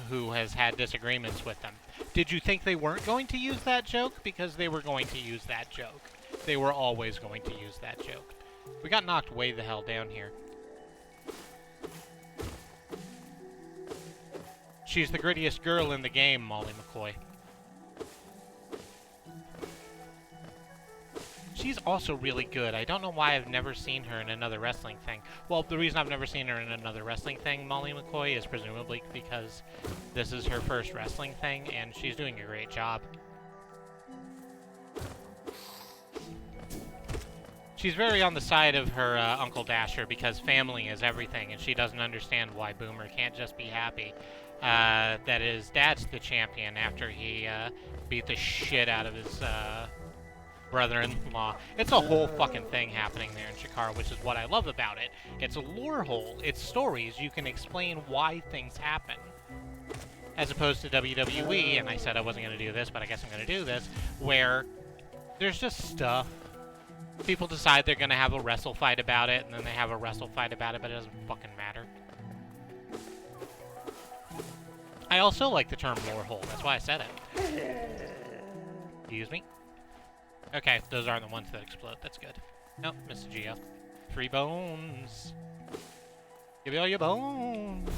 who has had disagreements with them. Did you think they weren't going to use that joke? Because they were going to use that joke. They were always going to use that joke. We got knocked way the hell down here. She's the grittiest girl in the game, Molly McCoy. She's also really good. I don't know why I've never seen her in another wrestling thing. Well, the reason I've never seen her in another wrestling thing, Molly McCoy, is presumably because this is her first wrestling thing, and she's doing a great job. She's very on the side of her Uncle Dasher because family is everything, and she doesn't understand why Boomer can't just be happy that his dad's the champion after he beat the shit out of his brother-in-law. It's a whole fucking thing happening there in Chikara, which is what I love about it. It's a lore hole. It's stories. You can explain why things happen. As opposed to WWE, and I said I wasn't going to do this, but I guess I'm going to do this, where there's just stuff. People decide they're going to have a wrestle fight about it, and then they have a wrestle fight about it, but it doesn't fucking matter. I also like the term lore hole. That's why I said it. Excuse me? Okay, those aren't the ones that explode. That's good. Nope, Mr. Geo. 3 bones. Give me all your bones.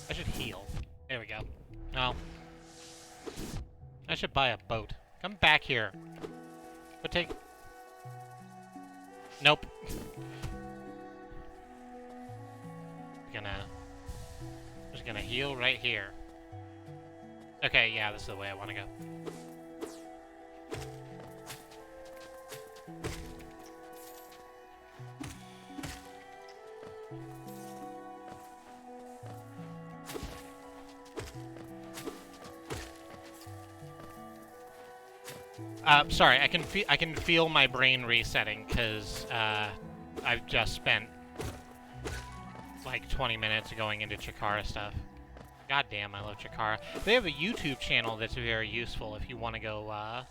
I should heal. There we go. No. I should buy a boat. Come back here. But take... Nope. Just gonna heal right here. Okay, yeah, this is the way I want to go. Sorry, I can feel my brain resetting because I've just spent like 20 minutes going into Chikara stuff. God damn, I love Chikara. They have a YouTube channel that's very useful if you want to go.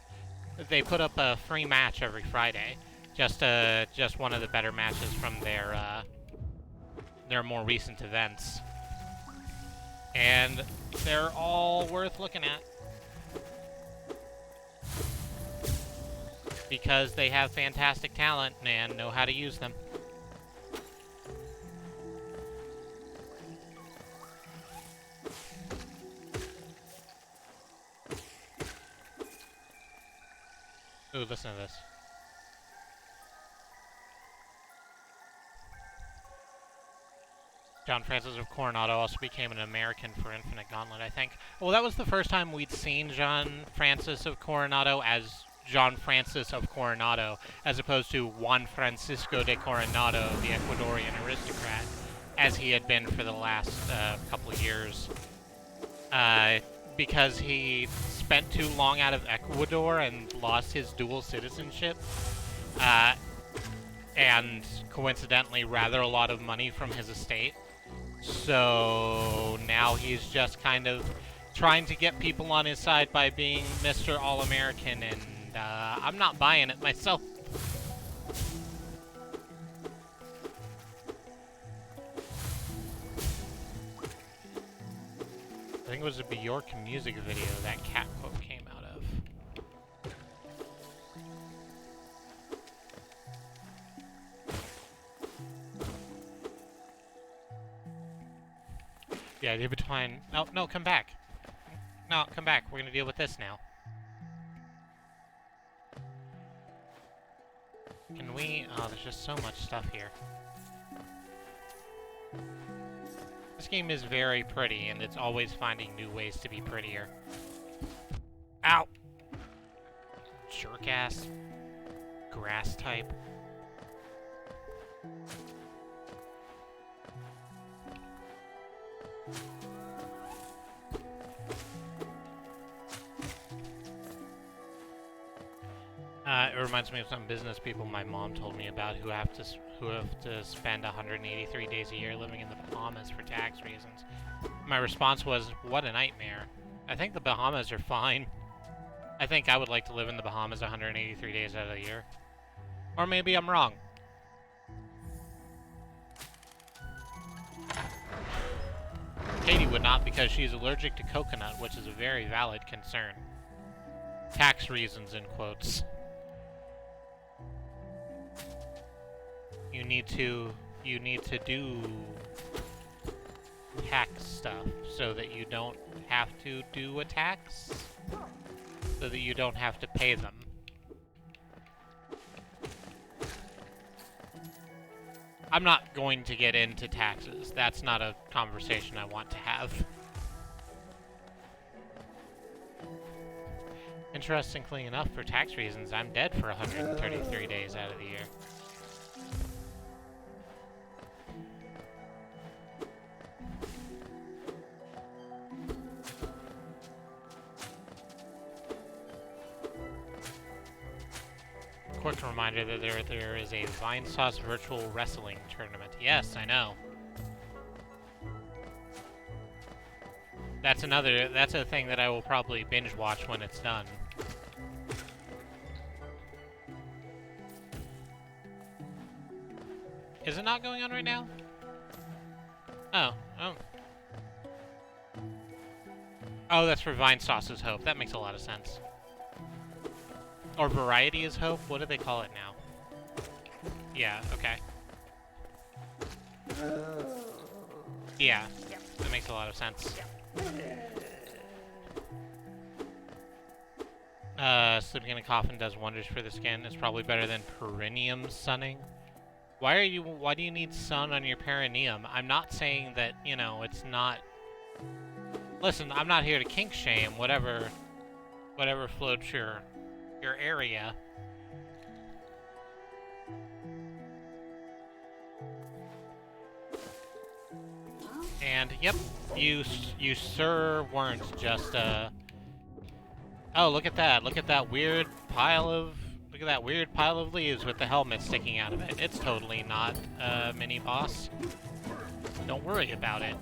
They put up a free match every Friday, just one of the better matches from their more recent events, and they're all worth looking at. Because they have fantastic talent and know how to use them. Ooh, listen to this. John Francis of Coronado also became an American for Infinite Gauntlet, I think. Well, that was the first time we'd seen John Francis of Coronado as John Francis of Coronado, as opposed to Juan Francisco de Coronado, the Ecuadorian aristocrat, as he had been for the last couple of years. Because he spent too long out of Ecuador and lost his dual citizenship, and coincidentally rather a lot of money from his estate. So now he's just kind of trying to get people on his side by being Mr. All-American, and I'm not buying it myself. I think it was a Bjork music video that cat quote came out of. The idea between... No, no, come back. No, come back. We're gonna deal with this now. Can we... Oh, there's just so much stuff here. This game is very pretty, and it's always finding new ways to be prettier. Ow! Jerk-ass. Grass type. It reminds me of some business people my mom told me about who have to spend 183 days a year living in the Bahamas for tax reasons. My response was, "What a nightmare." I think the Bahamas are fine. I think I would like to live in the Bahamas 183 days out of the year. Or maybe I'm wrong. Katie would not because she's allergic to coconut, which is a very valid concern. Tax reasons, in quotes. You need to do tax stuff so that you don't have to do a tax, so that you don't have to pay them. I'm not going to get into taxes. That's not a conversation I want to have. Interestingly enough, for tax reasons, I'm dead for 133 days out of the year. Quick reminder that there is a Vine Sauce virtual wrestling tournament. Yes, I know. That's a thing that I will probably binge watch when it's done. Is it not going on right now? Oh. Oh, that's for Vine Sauce's Hope. That makes a lot of sense. Or Variety is Hope? What do they call it now? Yeah, okay. Yeah, that makes a lot of sense. Sleeping in a coffin does wonders for the skin. It's probably better than perineum sunning. Why do you need sun on your perineum? I'm not saying that, you know, it's not... Listen, I'm not here to kink shame whatever floats your area. And yep, you sir weren't just oh, look at that weird pile of leaves with the helmet sticking out of it. It's totally not a mini boss. Don't worry about it.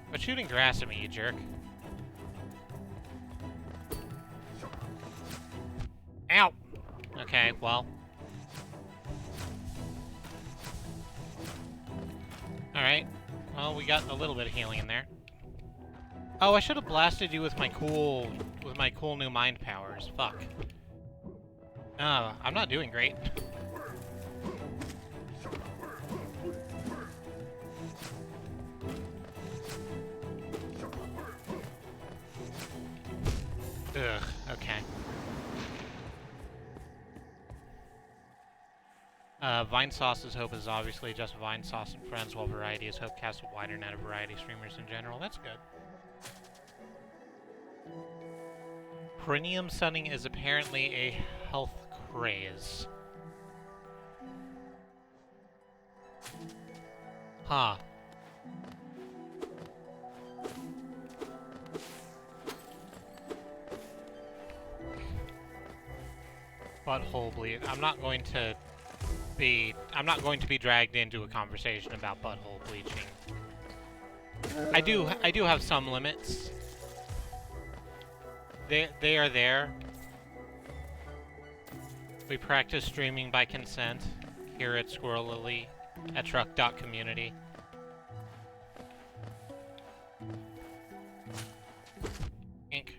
Quit shooting grass at me, you jerk. Ow! Okay, well. Alright. Well, we got a little bit of healing in there. Oh, I should have blasted you with my cool new mind powers. Fuck. I'm not doing great. Ugh, okay. Vine Sauce's Hope is obviously just Vine Sauce and Friends, while Variety is Hope casts a wider net of variety streamers in general. That's good. Perineum sunning is apparently a health craze. Huh. Butthole bleed. I'm not going to be dragged into a conversation about butthole bleaching. I do have some limits. They are there. We practice streaming by consent here at Squirrel Lily at truck.community. Ink.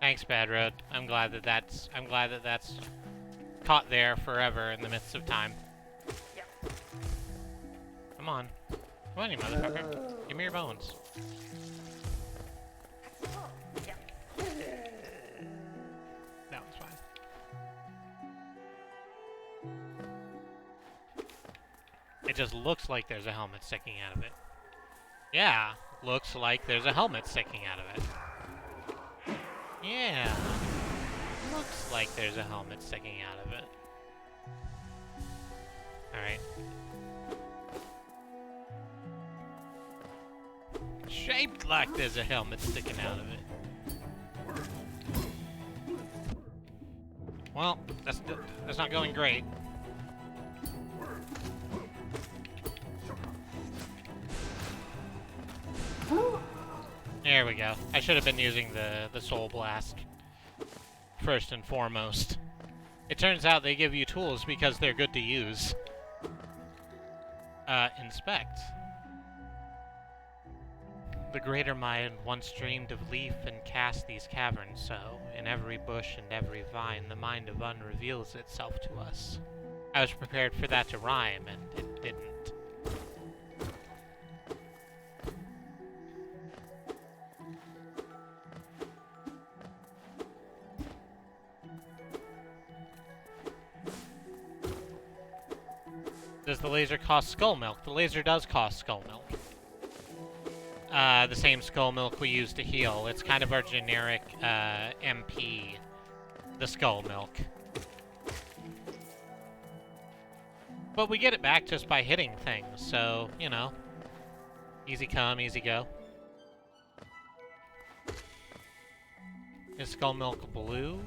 Thanks, Bad Road. I'm glad that that's caught there forever in the midst of time. Come on. Come on, you motherfucker. Give me your bones. That one's fine. It just looks like there's a helmet sticking out of it. Yeah, looks like there's a helmet sticking out of it. Yeah. Looks like there's a helmet sticking out of it. Alright. shaped like there's a helmet sticking out of it. Well, that's not going great. There we go. I should have been using the Soul Blast first and foremost. It turns out they give you tools because they're good to use. Inspect. The greater mind once dreamed of leaf and cast these caverns, so in every bush and every vine the mind of Un reveals itself to us. I was prepared for that to rhyme, and it didn't. Does the laser cost skull milk? The laser does cost skull milk. The same skull milk we use to heal. It's kind of our generic MP, the skull milk. But we get it back just by hitting things, so, you know. Easy come, easy go. Is skull milk blue?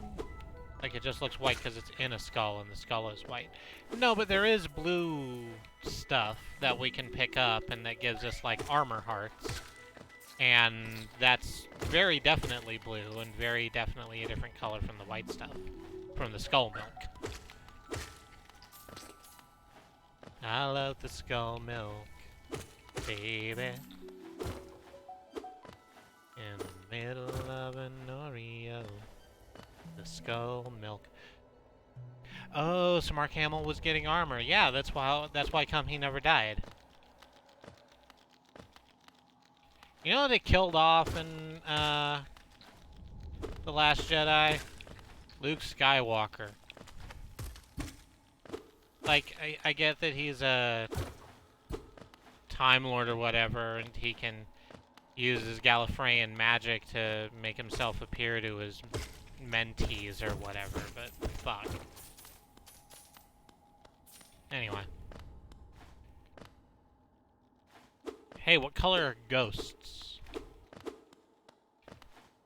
Like, it just looks white because it's in a skull and the skull is white. No, but there is blue stuff that we can pick up and that gives us, like, armor hearts. And that's very definitely blue and very definitely a different color from the white stuff. From the skull milk. I love the skull milk, baby. In the middle of an Oreo. The skull milk. Oh, so Mark Hamill was getting armor. Yeah, that's why come he never died. You know they killed off in The Last Jedi? Luke Skywalker. Like, I get that he's a Time Lord or whatever, and he can use his Gallifreyan magic to make himself appear to his mentees or whatever, but fuck. Anyway. Hey, what color are ghosts?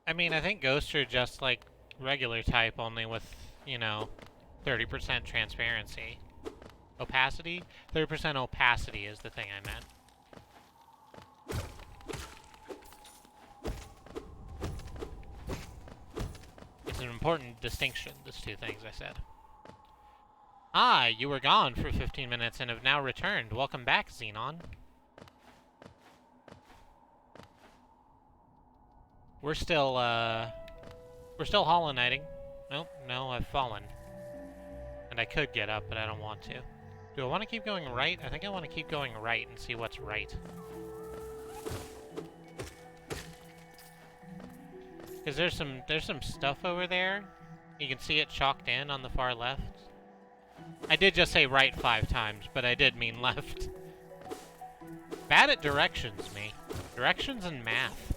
I mean, I think ghosts are just like regular type, only with, you know, 30% transparency. Opacity? 30% opacity is the thing I meant. It's an important distinction, those two things I said. Ah, you were gone for 15 minutes and have now returned. Welcome back, Xenon. We're still Hollow Knighting. Nope, no, I've fallen. And I could get up, but I don't want to. Do I want to keep going right? I think I want to keep going right and see what's right. Because there's some stuff over there. You can see it chalked in on the far left. I did just say right 5 times, but I did mean left. Bad at directions, me. Directions and math.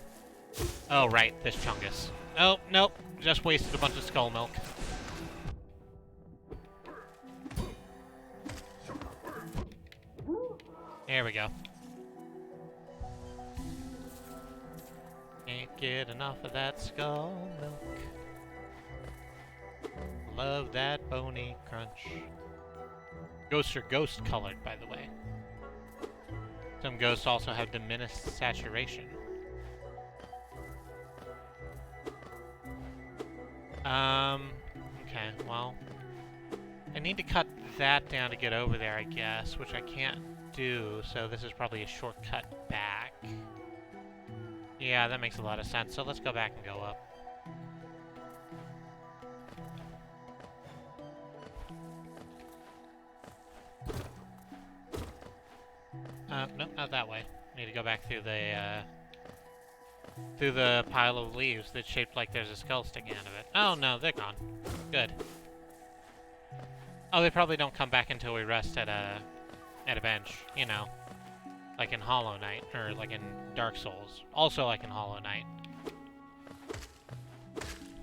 Oh, right, this Chungus. Oh, nope, just wasted a bunch of skull milk. There we go. Can't get enough of that skull milk. Love that bony crunch. Ghosts are ghost colored, by the way. Some ghosts also have diminished saturation. Okay, well. I need to cut that down to get over there, I guess, which I can't do, so this is probably a shortcut back. Yeah, that makes a lot of sense, so let's go back and go up. Nope, not that way. Need to go back through the pile of leaves that's shaped like there's a skull sticking out of it. Oh no, they're gone. Good. Oh, they probably don't come back until we rest at a bench, you know. Like in Hollow Knight, or like in Dark Souls. Also like in Hollow Knight.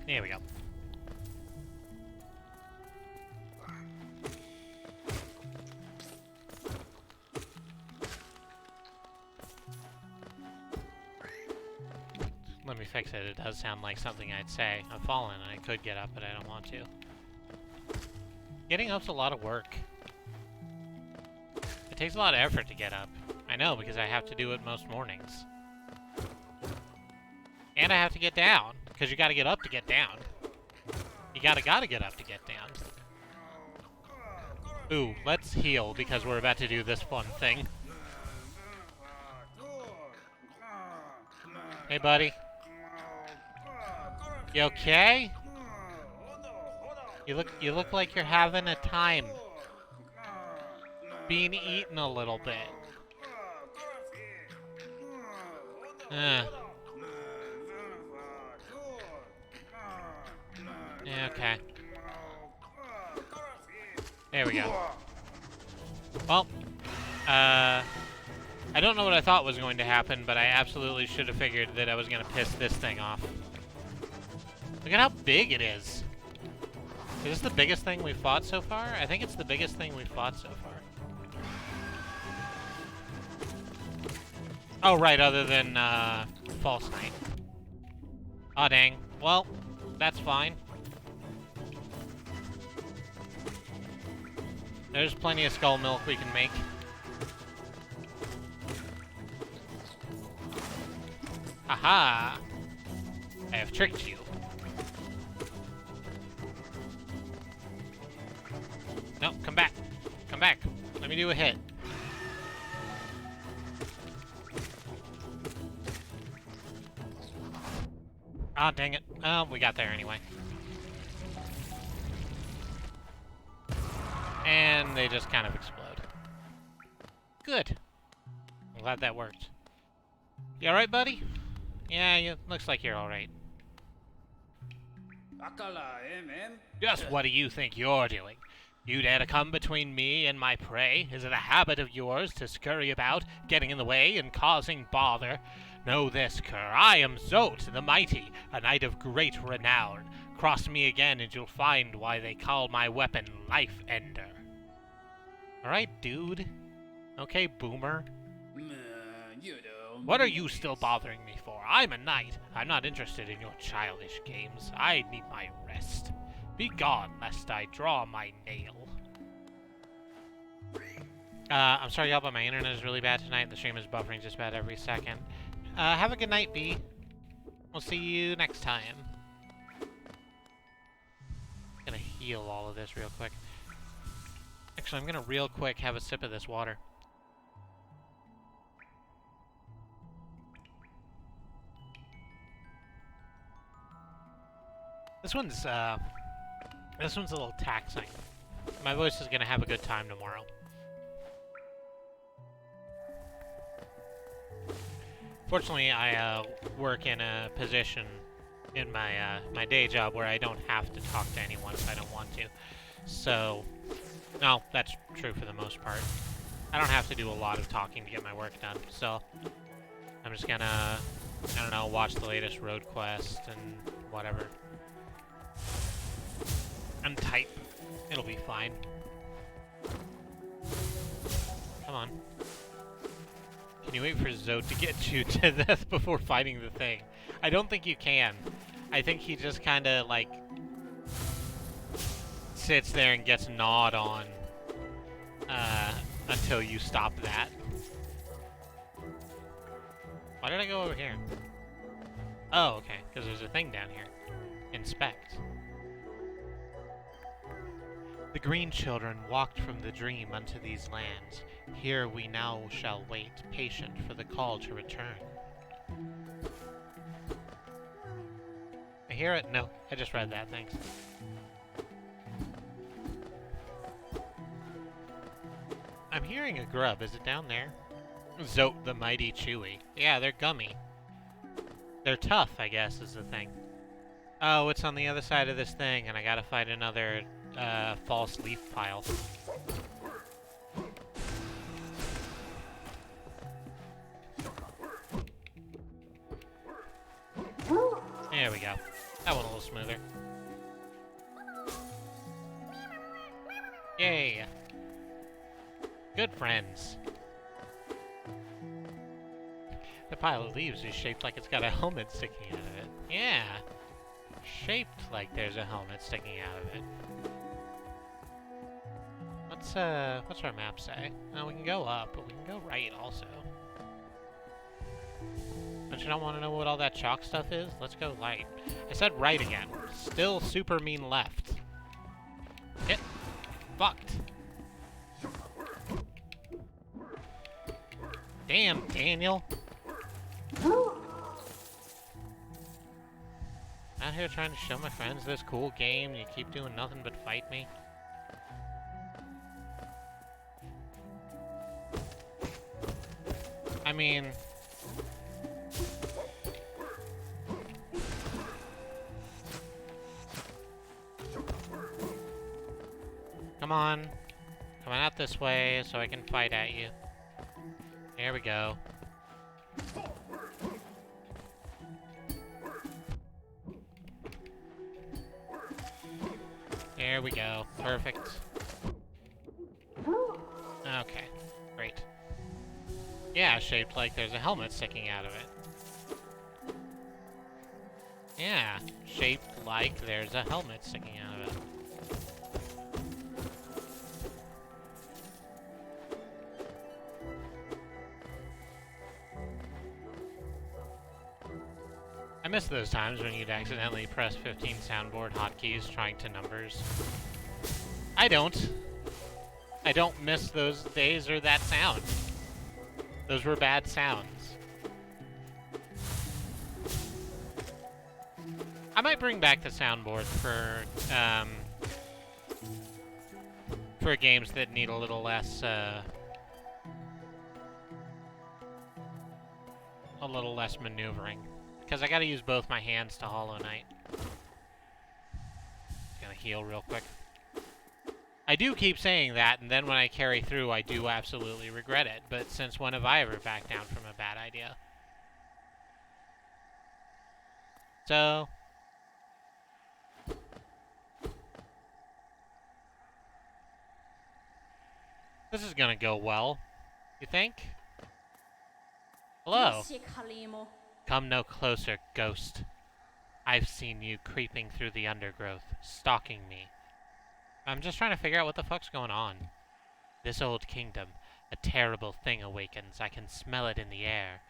There we go. let me fix it. It does sound like something I'd say. I've fallen and I could get up, but I don't want to. Getting up's a lot of work. It takes a lot of effort to get up. I know, because I have to do it most mornings. And I have to get down, because you gotta get up to get down. You gotta get up to get down. Ooh, let's heal, because we're about to do this fun thing. Hey, buddy. You okay? You look like you're having a time. Being eaten a little bit. Yeah, okay. There we go. Well, I don't know what I thought was going to happen, but I absolutely should have figured that I was going to piss this thing off. Look at how big it is. Is this the biggest thing we've fought so far? I think it's the biggest thing we've fought so far. Oh, right, other than, False Knight. Aw, dang. Well, that's fine. There's plenty of skull milk we can make. Haha! I have tricked you. No, come back. Come back. Let me do a hit. Ah, dang it. Oh, we got there anyway. And they just kind of explode. Good. I'm glad that worked. You alright, buddy? Yeah, looks like you're alright. Just what do you think you're doing? You dare to come between me and my prey? Is it a habit of yours to scurry about, getting in the way and causing bother? Know this, cur. I am Zote the Mighty, a knight of great renown. Cross me again and you'll find why they call my weapon Life Ender. Alright, dude. Okay, boomer. What are you still bothering me for? I'm a knight. I'm not interested in your childish games. I need my rest. Be gone, lest I draw my nail. I'm sorry, y'all, but my internet is really bad tonight. The stream is buffering just about every second. Have a good night, B. We'll see you next time. I'm gonna heal all of this real quick. Actually, I'm gonna real quick have a sip of this water. This one's a little taxing. My voice is gonna have a good time tomorrow. Fortunately, I work in a position in my my day job where I don't have to talk to anyone if I don't want to. So, no, that's true for the most part. I don't have to do a lot of talking to get my work done. So, I'm just gonna, I don't know, watch the latest road quest and whatever. And type. It'll be fine. Come on. Can you wait for Zote to get you to death before fighting the thing? I don't think you can. I think he just kind of, like, sits there and gets gnawed on until you stop that. Why did I go over here? Oh, okay, because there's a thing down here. Inspect. The green children walked from the dream unto these lands. Here we now shall wait, patient for the call to return. I hear it? No, I just read that, thanks. I'm hearing a grub. Is it down there? Zote the Mighty Chewy. Yeah, they're gummy. They're tough, I guess, is the thing. Oh, it's on the other side of this thing, and I gotta find another false leaf pile. There we go. That went a little smoother. Yay! Good friends. The pile of leaves is shaped like it's got a helmet sticking out of it. Yeah. Shaped like there's a helmet sticking out of it. What's our map say? We can go up, but we can go right also. Don't you not want to know what all that chalk stuff is? Let's go right. I said right again. Still super mean left. Get fucked. Damn, Daniel. Out here trying to show my friends this cool game, and you keep doing nothing but fight me. I mean... Come on. Come on out this way so I can fight at you. There we go. There we go. Perfect. Okay. Great. Yeah, shaped like there's a helmet sticking out of it. Yeah, shaped like there's a helmet sticking out of it. I miss those times when you'd accidentally press 15 soundboard hotkeys trying to numbers. I don't. I don't miss those days or that sound. Those were bad sounds. I might bring back the soundboard for games that need a little less maneuvering. Because I gotta use both my hands to Hollow Knight. Gonna heal real quick. I do keep saying that, and then when I carry through, I do absolutely regret it. But since when have I ever backed down from a bad idea? So... this is gonna go well. You think? Hello? Come no closer, ghost. I've seen you creeping through the undergrowth, stalking me. I'm just trying to figure out what the fuck's going on. This old kingdom, a terrible thing awakens. I can smell it in the air.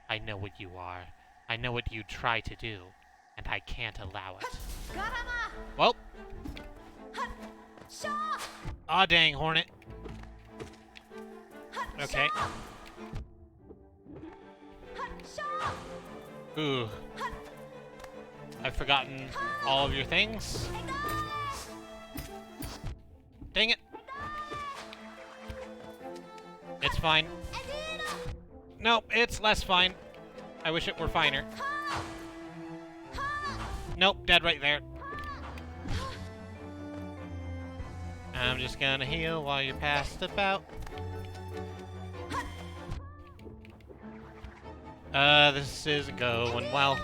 I know what you are. I know what you try to do, and I can't allow it. Well. Aw, dang, Hornet. Okay. Ooh. I've forgotten all of your things. Dang it. It's fine. Nope, it's less fine. I wish it were finer. Nope, dead right there. I'm just gonna heal while you're passed about. This is going well.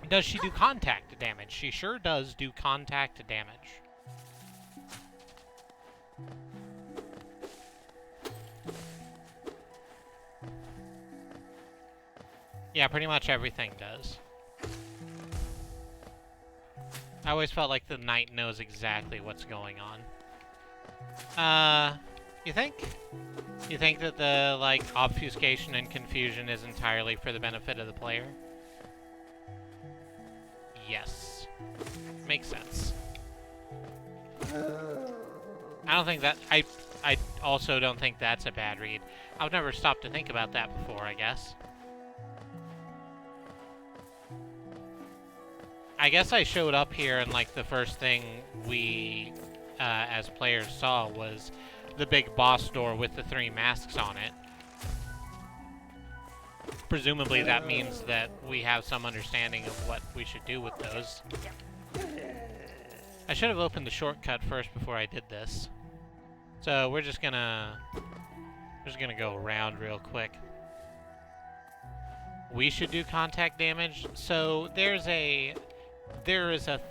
Does she do contact damage? She sure does do contact damage. Yeah, pretty much everything does. I always felt like the knight knows exactly what's going on. You think? You think that the, like, obfuscation and confusion is entirely for the benefit of the player? Yes. Makes sense. I don't think that... I also don't think that's a bad read. I've never stopped to think about that before, I guess. I guess I showed up here and, like, the first thing we, as players saw was the big boss door with the 3 masks on it. Presumably that means that we have some understanding of what we should do with those. I should have opened the shortcut first before I did this. So we're just gonna go around real quick. We should do contact damage. So there is a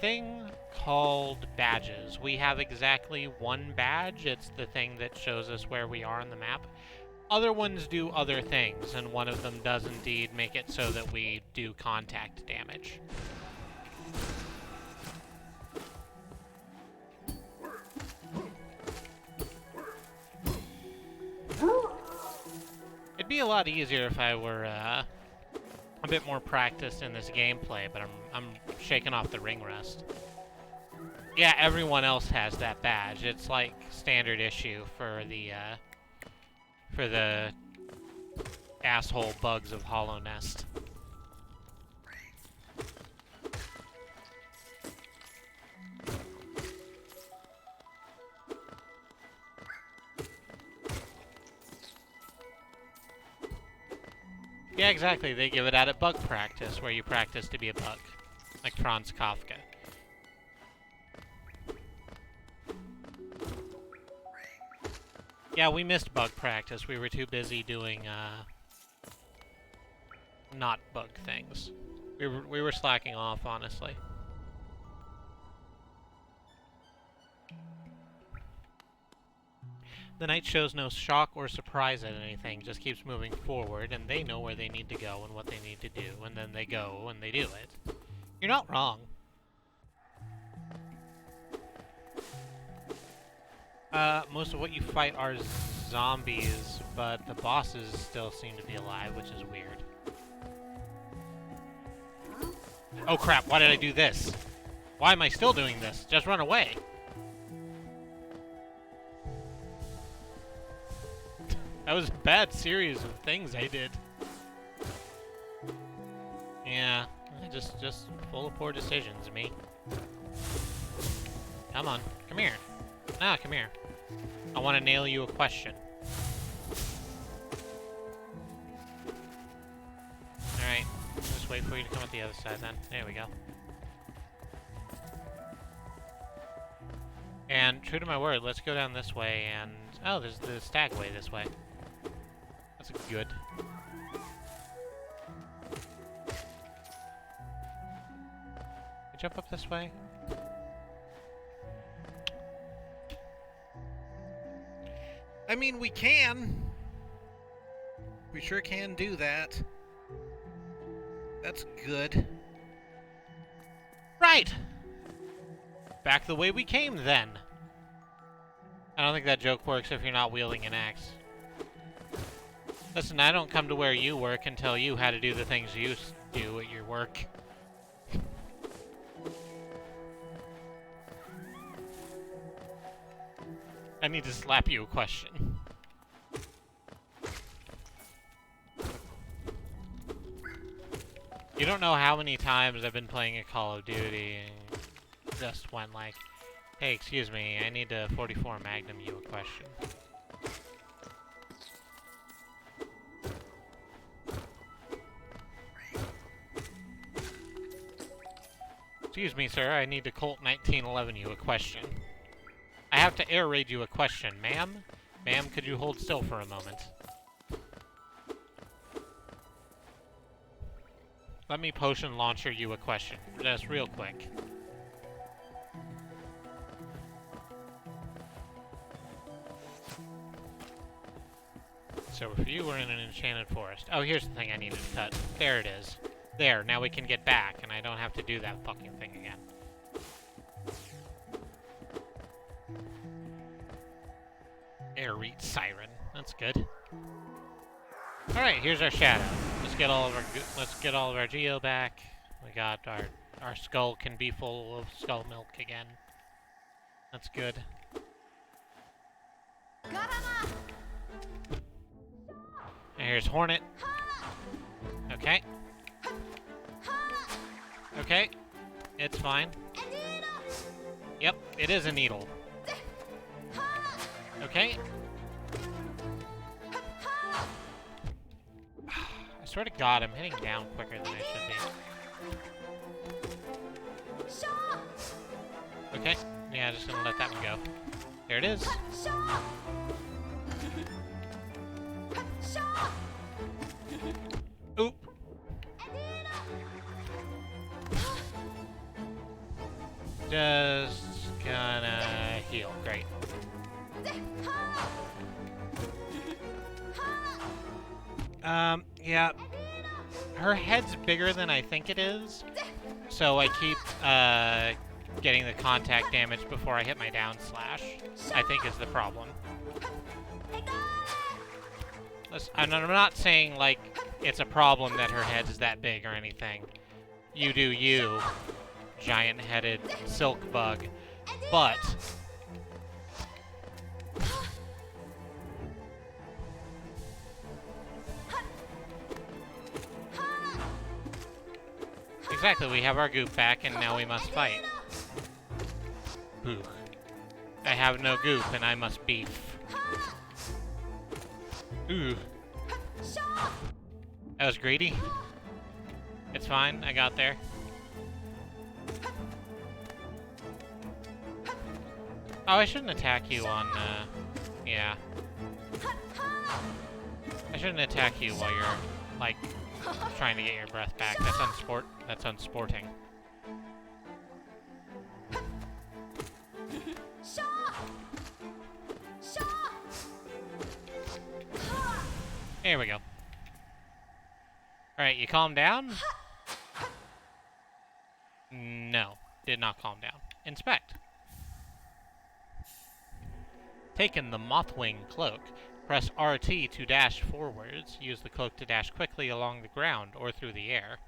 thing called badges. We have exactly one badge. It's the thing that shows us where we are on the map. Other ones do other things, and one of them does indeed make it so that we do contact damage. It'd be a lot easier if I were a bit more practiced in this gameplay, but I'm shaking off the ring rust. Yeah, everyone else has that badge. It's like standard issue for the asshole bugs of Hollow Nest. Yeah, exactly. They give it out at bug practice, where you practice to be a bug, like Franz Kafka. Yeah, we missed bug practice. We were too busy doing not bug things. We were slacking off, honestly. The knight shows no shock or surprise at anything, just keeps moving forward, and they know where they need to go and what they need to do, and then they go and they do it. You're not wrong. Most of what you fight are zombies, but the bosses still seem to be alive, which is weird. Oh crap, why did I do this? Why am I still doing this? Just run away. That was a bad series of things I did. Yeah, just full of poor decisions, me. Come on, come here. Ah, come here. I want to nail you a question. Alright, just wait for you to come up the other side then. There we go. And true to my word, let's go down this way and... Oh, there's the stag way this way. That's good. Can you jump up this way? I mean, we can. We sure can do that. That's good. Right! Back the way we came, then. I don't think that joke works if you're not wielding an axe. Listen, I don't come to where you work and tell you how to do the things you do at your work. I need to slap you a question. You don't know how many times I've been playing a Call of Duty and just went like, hey, excuse me, I need to 44 Magnum you a question. Excuse me, sir, I need to Colt 1911 you a question. I have to air raid you a question, ma'am? Ma'am, could you hold still for a moment? Let me potion launcher you a question, just real quick. So if you were in an enchanted forest... Oh, here's the thing I needed to cut. There it is. There, now we can get back, and I don't have to do that fucking thing again. Air reach siren. That's good. Alright, here's our shadow. Let's get all of our geo back. We got our skull can be full of skull milk again. That's good. And here's Hornet. Okay. Okay. It's fine. Yep, it is a needle. Okay. I swear to God, I'm hitting down quicker than I should be. Okay. Yeah, just gonna let that one go. There it is. Oop. Yeah. Her head's bigger than I think it is, so I keep, getting the contact damage before I hit my down slash, I think is the problem. And I'm not saying, like, it's a problem that her head is that big or anything. You do you, giant-headed silk bug. But exactly, we have our goop back, and now we must fight. Ooh. I have no goop, and I must beef. Ooh. That was greedy. It's fine, I got there. Oh, I shouldn't attack you on, yeah. I shouldn't attack you while you're, like, trying to get your breath back. That's unsporting. Here we go. Alright, you calm down? No, did not calm down. Inspect. Taken the Mothwing cloak. Press RT to dash forwards. Use the cloak to dash quickly along the ground or through the air.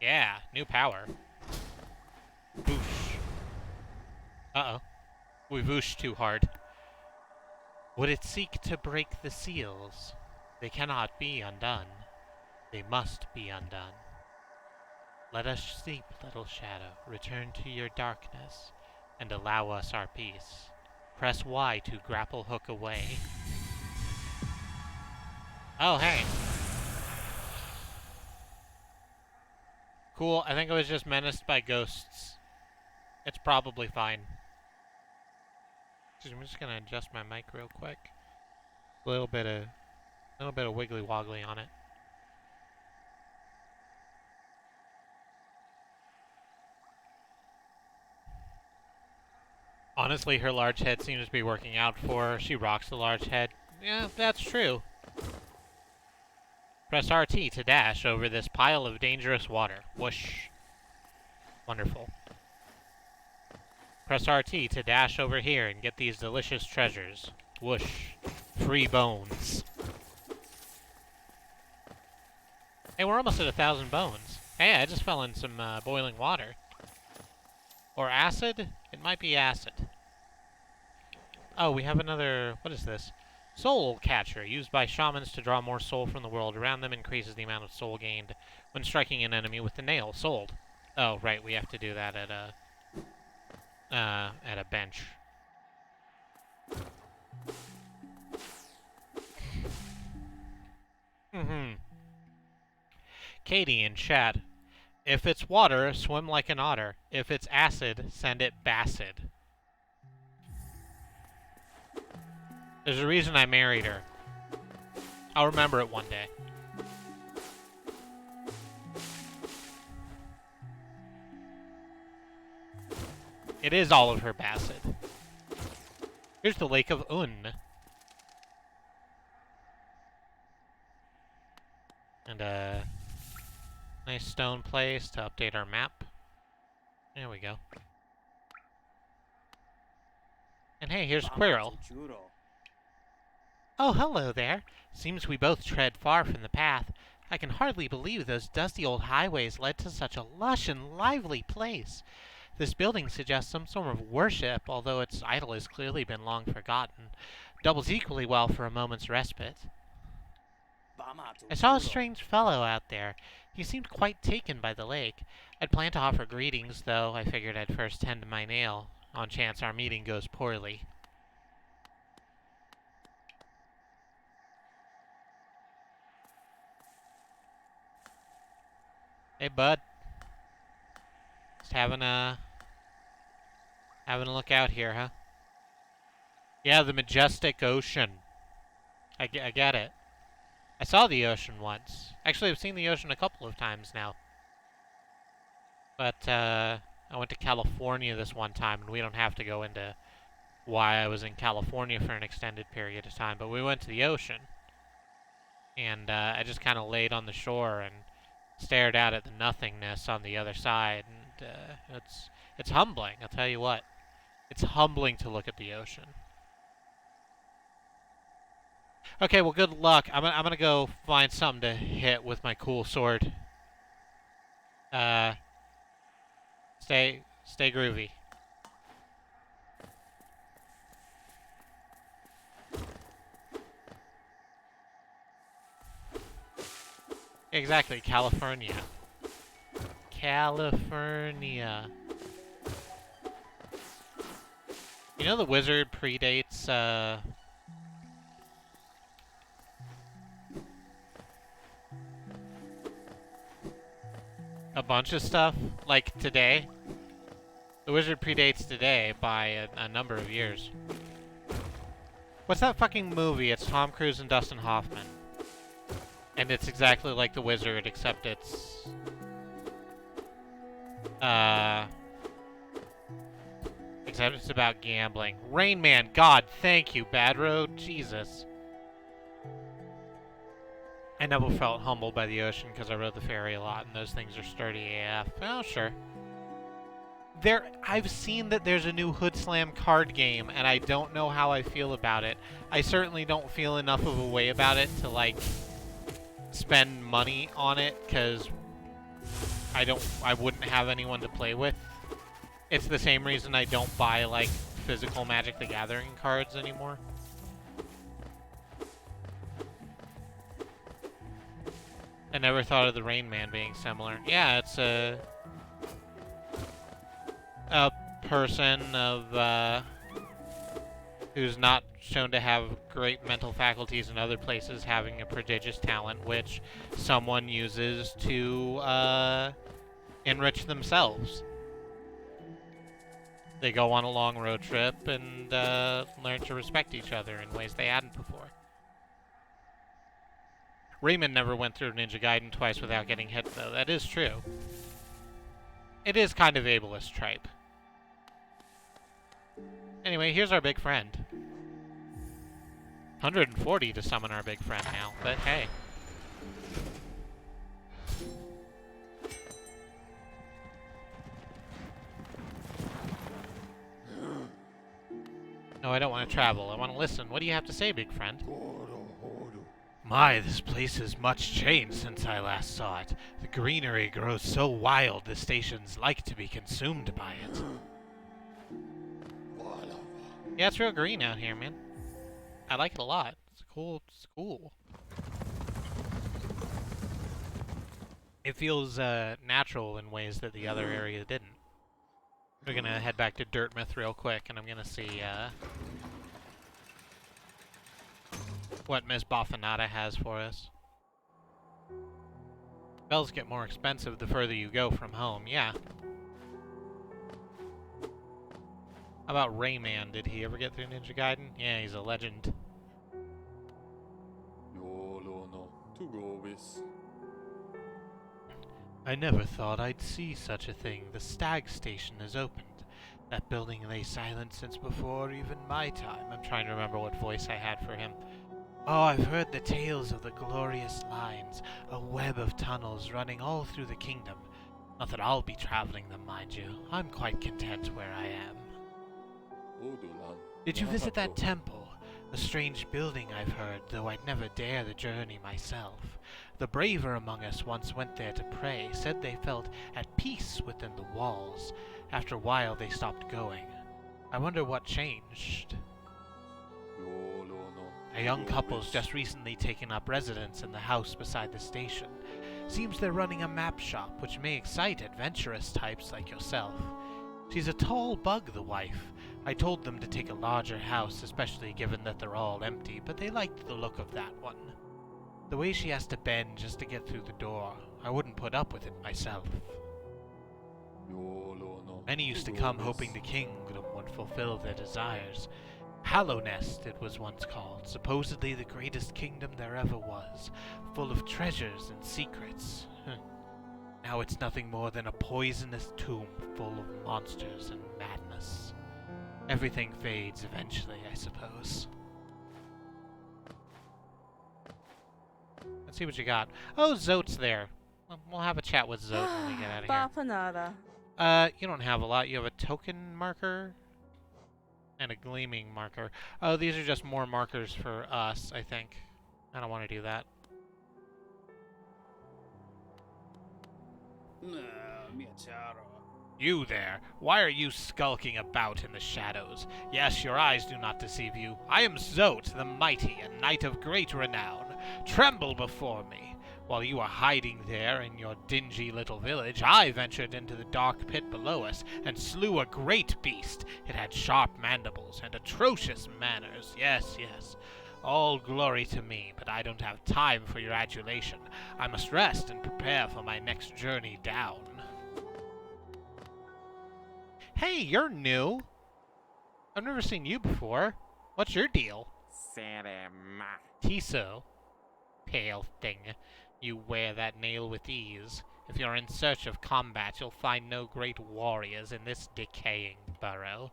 Yeah, new power. Whoosh. Uh-oh. We whooshed too hard. Would it seek to break the seals? They cannot be undone. They must be undone. Let us sleep, little shadow. Return to your darkness, and allow us our peace. Press Y to grapple hook away. Oh, hey. Cool, I think I was just menaced by ghosts. It's probably fine. I'm just gonna adjust my mic real quick. A little bit of wiggly woggly on it. Honestly, her large head seems to be working out for her. She rocks the large head. Yeah, that's true. Press RT to dash over this pile of dangerous water. Whoosh. Wonderful. Press RT to dash over here and get these delicious treasures. Whoosh. Free bones. Hey, we're almost at 1,000 bones. Hey, I just fell in some boiling water. Or acid? It might be acid. Oh, we have another... What is this? Soul Catcher, used by shamans to draw more soul from the world around them, increases the amount of soul gained when striking an enemy with the nail. Sold. Oh, right, we have to do that at a bench. Katie in chat. If it's water, swim like an otter. If it's acid, send it bacid. There's a reason I married her. I'll remember it one day. It is all of her bacid. Here's the Lake of Un. And a nice stone place to update our map. There we go. And hey, here's Quirrell. Oh, hello there. Seems we both tread far from the path. I can hardly believe those dusty old highways led to such a lush and lively place. This building suggests some sort of worship, although its idol has clearly been long forgotten. Doubles equally well for a moment's respite. I saw a strange fellow out there. He seemed quite taken by the lake. I'd planned to offer greetings, though I figured I'd first tend to my nail, on chance our meeting goes poorly. Hey, bud. Just having a look out here, huh? Yeah, the majestic ocean. I get it. I saw the ocean once. Actually, I've seen the ocean a couple of times now. But, I went to California this one time, and we don't have to go into why I was in California for an extended period of time, but we went to the ocean. And I just kind of laid on the shore and stared out at the nothingness on the other side. And it's humbling, I'll tell you what. It's humbling to look at the ocean. Okay, well, good luck. I'm gonna go find something to hit with my cool sword. Stay groovy. Exactly, California. California. You know the wizard predates, a bunch of stuff? Like today? The wizard predates today by a number of years. What's that fucking movie? It's Tom Cruise and Dustin Hoffman. And it's exactly like the wizard, except it's... Except it's about gambling. Rain Man, God, thank you, Bad Road, Jesus. I never felt humbled by the ocean because I rode the ferry a lot, and those things are sturdy AF. Oh, sure. I've seen that there's a new Hood Slam card game, and I don't know how I feel about it. I certainly don't feel enough of a way about it to, like, spend money on it, because I wouldn't have anyone to play with. It's the same reason I don't buy, like, physical Magic the Gathering cards anymore. I never thought of the Rain Man being similar. Yeah, it's a person of, who's not shown to have great mental faculties in other places having a prodigious talent, which someone uses to, enrich themselves. They go on a long road trip and learn to respect each other in ways they hadn't before. Raymond never went through Ninja Gaiden twice without getting hit, though. That is true. It is kind of ableist tripe. Anyway, here's our big friend. 140 to summon our big friend now, but hey. No, I don't want to travel. I want to listen. What do you have to say, big friend? My, this place has much changed since I last saw it. The greenery grows so wild the station's like to be consumed by it. Yeah, it's real green out here, man. I like it a lot. It's cool. It's cool. It feels natural in ways that the other area didn't. We're gonna head back to Dirtmouth real quick, and I'm gonna see what Ms. Boffinata has for us. Bells get more expensive the further you go from home, yeah. How about Rayman? Did he ever get through Ninja Gaiden? Yeah, he's a legend. I never thought I'd see such a thing. The Stag Station has opened. That building lay silent since before even my time. I'm trying to remember what voice I had for him. Oh, I've heard the tales of the glorious lines, a web of tunnels running all through the kingdom. Not that I'll be traveling them, mind you. I'm quite content where I am. Did you visit that temple? A strange building, I've heard, though I'd never dare the journey myself. The braver among us once went there to pray, said they felt at peace within the walls. After a while, they stopped going. I wonder what changed. A young couple's just recently taken up residence in the house beside the station. Seems they're running a map shop, which may excite adventurous types like yourself. She's a tall bug, the wife. I told them to take a larger house, especially given that they're all empty, but they liked the look of that one. The way she has to bend just to get through the door, I wouldn't put up with it myself. Many used to come hoping the kingdom would fulfill their desires. Hallownest, it was once called, supposedly the greatest kingdom there ever was, full of treasures and secrets. Now it's nothing more than a poisonous tomb full of monsters and madness. Everything fades eventually, I suppose. Let's see what you got. Oh, Zote's there. We'll have a chat with Zote when we get out of here. Papa nada. You don't have a lot. You have a token marker and a gleaming marker. Oh, these are just more markers for us, I think. I don't want to do that. You there, why are you skulking about in the shadows? Yes, your eyes do not deceive you. I am Zote, the mighty, a knight of great renown. Tremble before me. While you are hiding there in your dingy little village, I ventured into the dark pit below us and slew a great beast. It had sharp mandibles and atrocious manners. Yes, yes. All glory to me, but I don't have time for your adulation. I must rest and prepare for my next journey down. Hey, you're new. I've never seen you before. What's your deal? Tiso. Pale thing. You wear that nail with ease. If you're in search of combat, you'll find no great warriors in this decaying burrow.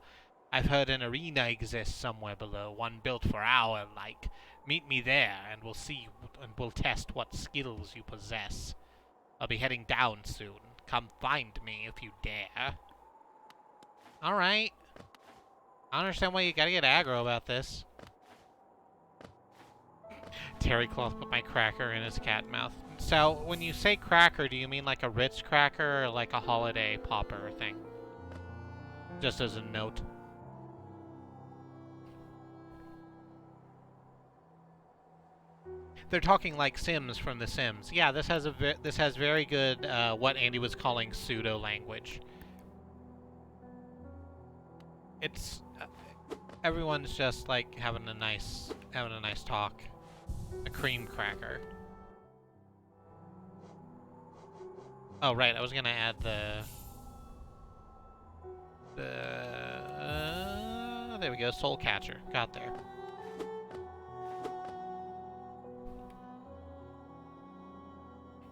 I've heard an arena exists somewhere below, one built for our like. Meet me there, and we'll see, and we'll test what skills you possess. I'll be heading down soon. Come find me if you dare. Alright. I don't understand why you gotta get aggro about this. Terry Cloth put my cracker in his cat mouth. So, when you say cracker, do you mean like a Ritz cracker or like a holiday popper thing? Just as a note. They're talking like Sims from The Sims. Yeah, this has very good what Andy was calling pseudo language. It's everyone's just like having a nice talk. A cream cracker. Oh right, I was gonna add there we go, soul catcher. Got there.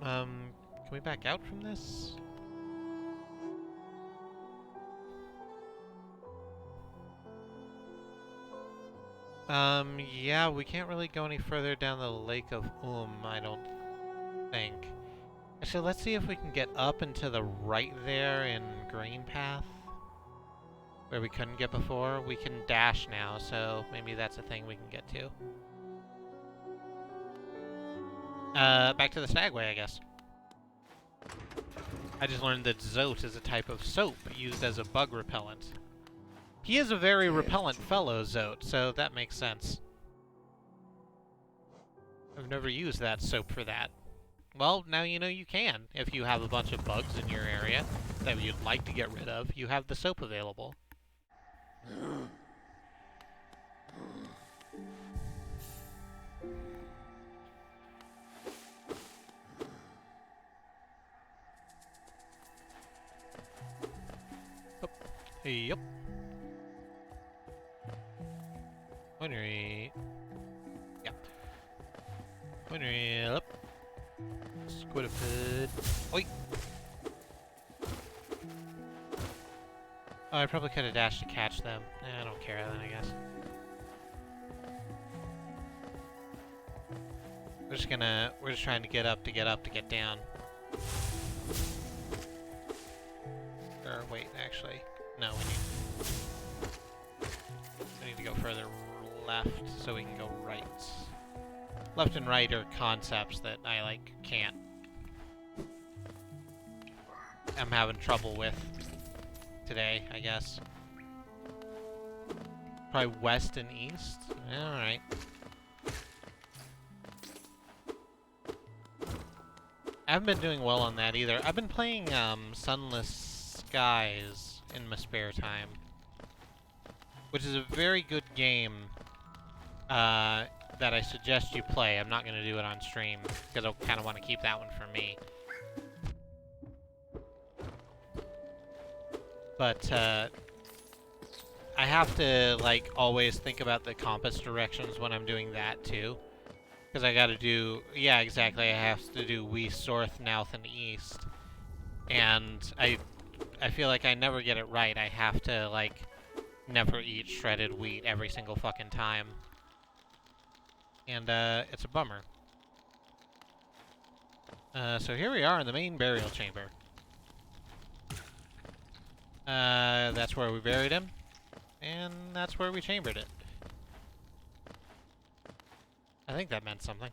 Can we back out from this? Yeah, we can't really go any further down the Lake of I don't think. Actually, let's see if we can get up and to the right there in Green Path, where we couldn't get before. We can dash now, so maybe that's a thing we can get to. Back to the Stagway, I guess. I just learned that Zote is a type of soap used as a bug repellent. He is a very repellent fellow, Zote, so that makes sense. I've never used that soap for that. Well, now you know you can. If you have a bunch of bugs in your area that you'd like to get rid of, you have the soap available. Oh. Yep. Winery. Yep. Winery up. Squidapid. Oi! Oh, I probably could have dashed to catch them. I don't care then, I guess. We're just trying to get up, to get down. Or wait, actually. No, we need to go further left so we can go right. Left and right are concepts that I, like, can't. I'm having trouble with today, I guess. Probably west and east? Alright. I haven't been doing well on that either. I've been playing, Sunless Skies in my spare time, which is a very good game, that I suggest you play. I'm not going to do it on stream, because I kind of want to keep that one for me. But, I have to, like, always think about the compass directions when I'm doing that, too. Because I gotta do... Yeah, exactly. I have to do west, north, south, and east. And I feel like I never get it right. I have to, like, never eat shredded wheat every single fucking time. And, it's a bummer. So here we are in the main burial chamber. That's where we buried him. And that's where we chambered it. I think that meant something.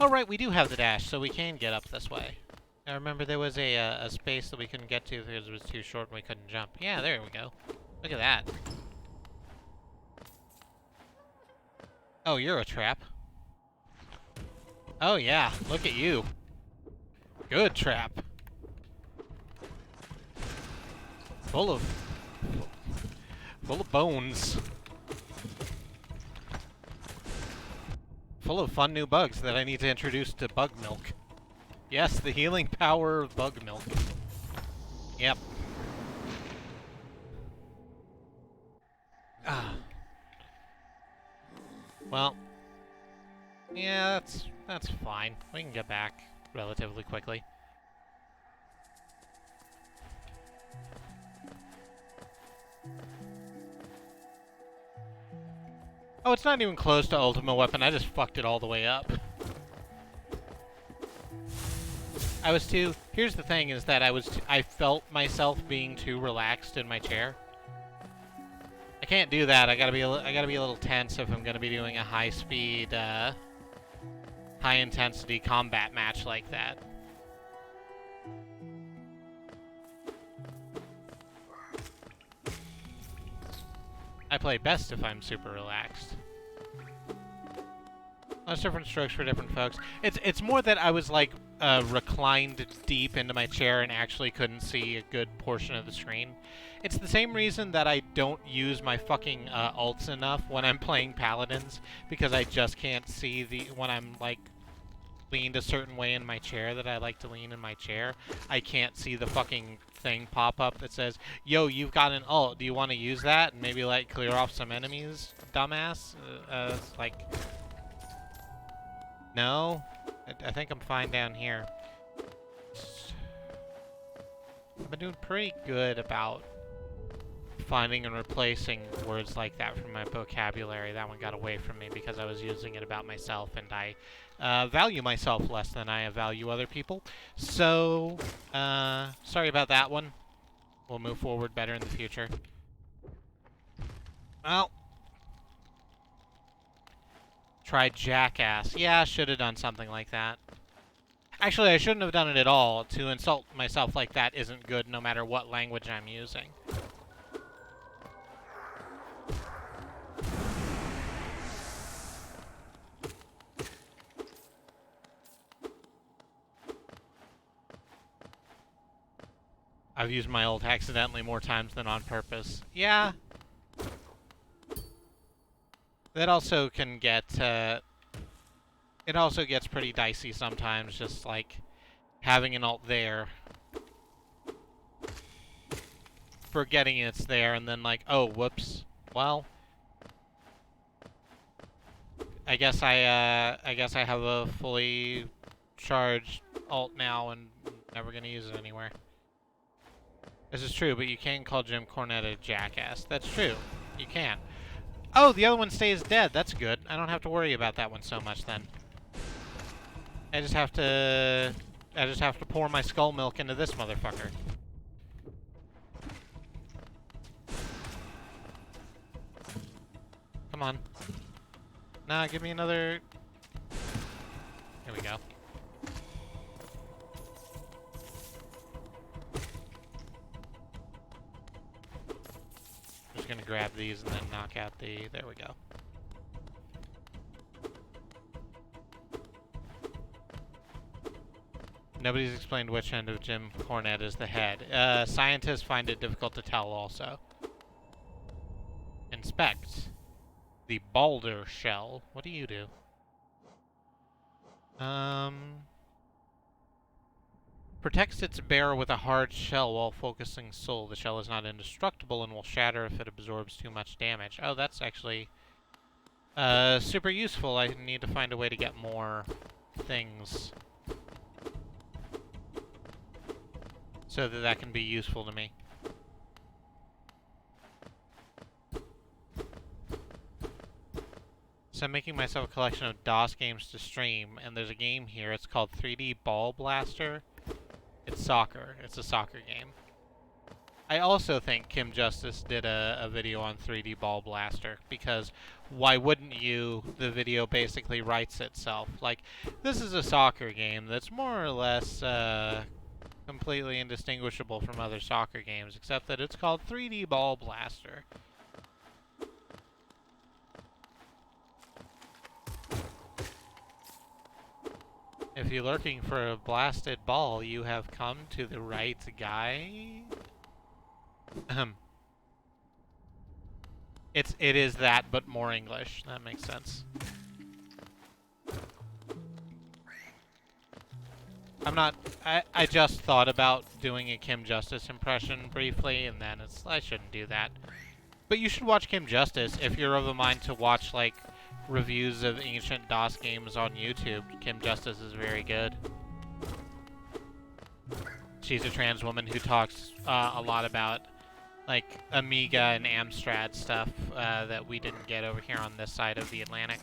Oh, right, we do have the dash, so we can get up this way. I remember there was a space that we couldn't get to because it was too short and we couldn't jump. Yeah, there we go. Look at that. Oh, you're a trap. Oh, yeah, look at you. Good trap. Full of bones. Full of fun new bugs that I need to introduce to bug milk. Yes, the healing power of bug milk. Yep. Ah. Well. Yeah, that's fine. We can get back relatively quickly. Oh, it's not even close to ultimate weapon. I just fucked it all the way up. Here's the thing, is that I felt myself being too relaxed in my chair. I can't do that. I gotta be a little tense if I'm gonna be doing a high-speed, high-intensity combat match like that. I play best if I'm super relaxed. There's different strokes for different folks. It's more that I was like reclined deep into my chair and actually couldn't see a good portion of the screen. It's the same reason that I don't use my fucking ults enough when I'm playing paladins, because I just can't see when I'm like leaned a certain way in my chair that I like to lean in my chair. I can't see the fucking thing pop up that says, "Yo, you've got an ult. Do you want to use that and maybe like clear off some enemies, dumbass?" It's like, no. I think I'm fine down here. I've been doing pretty good about finding and replacing words like that from my vocabulary. That one got away from me because I was using it about myself, and I value myself less than I value other people. So, sorry about that one. We'll move forward better in the future. Well, tried jackass. Yeah, I should have done something like that. Actually, I shouldn't have done it at all. To insult myself like that isn't good no matter what language I'm using. I've used my ult accidentally more times than on purpose. Yeah. That also can get, it also gets pretty dicey sometimes, just like having an ult there, forgetting it's there, and then like, oh, whoops. Well, I guess I have a fully charged ult now and never gonna use it anywhere. This is true, but you can call Jim Cornette a jackass. That's true. You can. Oh, the other one stays dead. That's good. I don't have to worry about that one so much then. I just have to pour my skull milk into this motherfucker. Come on. Nah, give me another... Here we go. Just gonna grab these and then knock out the... There we go. Nobody's explained which end of Jim Cornette is the head. Scientists find it difficult to tell also. Inspect. The Balder shell. What do you do? Protects its bearer with a hard shell while focusing soul. The shell is not indestructible and will shatter if it absorbs too much damage. Oh, that's actually super useful. I need to find a way to get more things so that that can be useful to me. So I'm making myself a collection of DOS games to stream, and there's a game here. It's called 3D Ball Blaster. It's soccer. It's a soccer game. I also think Kim Justice did a video on 3D Ball Blaster, because why wouldn't you? The video basically writes itself. Like, this is a soccer game that's more or less completely indistinguishable from other soccer games, except that it's called 3D Ball Blaster. If you're looking for a blasted ball, you have come to the right guy. It is that, but more English. That makes sense. I just thought about doing a Kim Justice impression briefly, and then I shouldn't do that. But you should watch Kim Justice if you're of a mind to watch, like, reviews of ancient DOS games on YouTube. Kim Justice is very good. She's a trans woman who talks a lot about, like, Amiga and Amstrad stuff that we didn't get over here on this side of the Atlantic.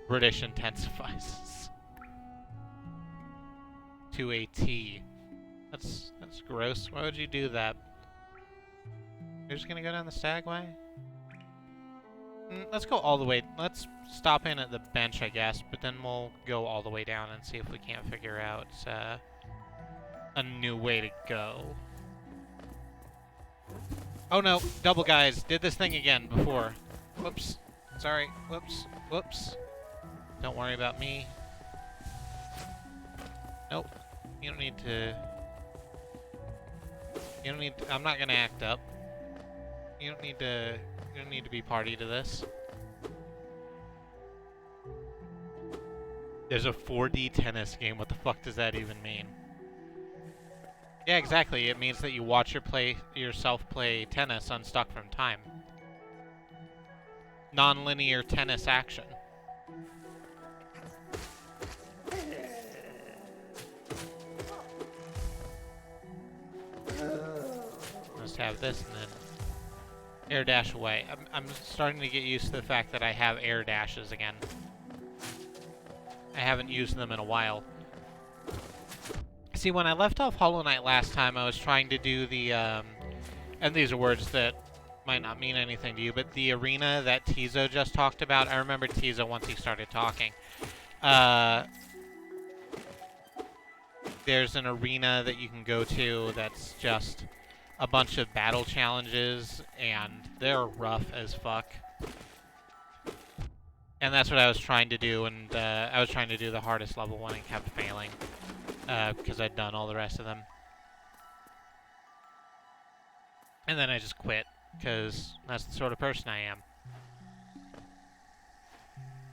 British intensifies to a T. That's gross. Why would you do that? You're just gonna go down the stagway? Let's go all the way. Let's stop in at the bench, I guess, but then we'll go all the way down and see if we can't figure out a new way to go. Oh no, double guys did this thing again before. Whoops. Sorry. Whoops. Whoops. Don't worry about me. Nope. You don't need to... You don't need to, I'm not gonna act up. You don't need to be party to this. There's a 4D tennis game. What the fuck does that even mean? Yeah, exactly. It means that you watch yourself play tennis unstuck from time. Non-linear tennis action. Just have this and then air dash away. I'm starting to get used to the fact that I have air dashes again. I haven't used them in a while. See, when I left off Hollow Knight last time, I was trying to do the, and these are words that might not mean anything to you, but the arena that Tizo just talked about, I remember Tizo once he started talking. There's an arena that you can go to that's just a bunch of battle challenges, and they're rough as fuck. And that's what I was trying to do, and I was trying to do the hardest level one and kept failing, because I'd done all the rest of them. And then I just quit, because that's the sort of person I am.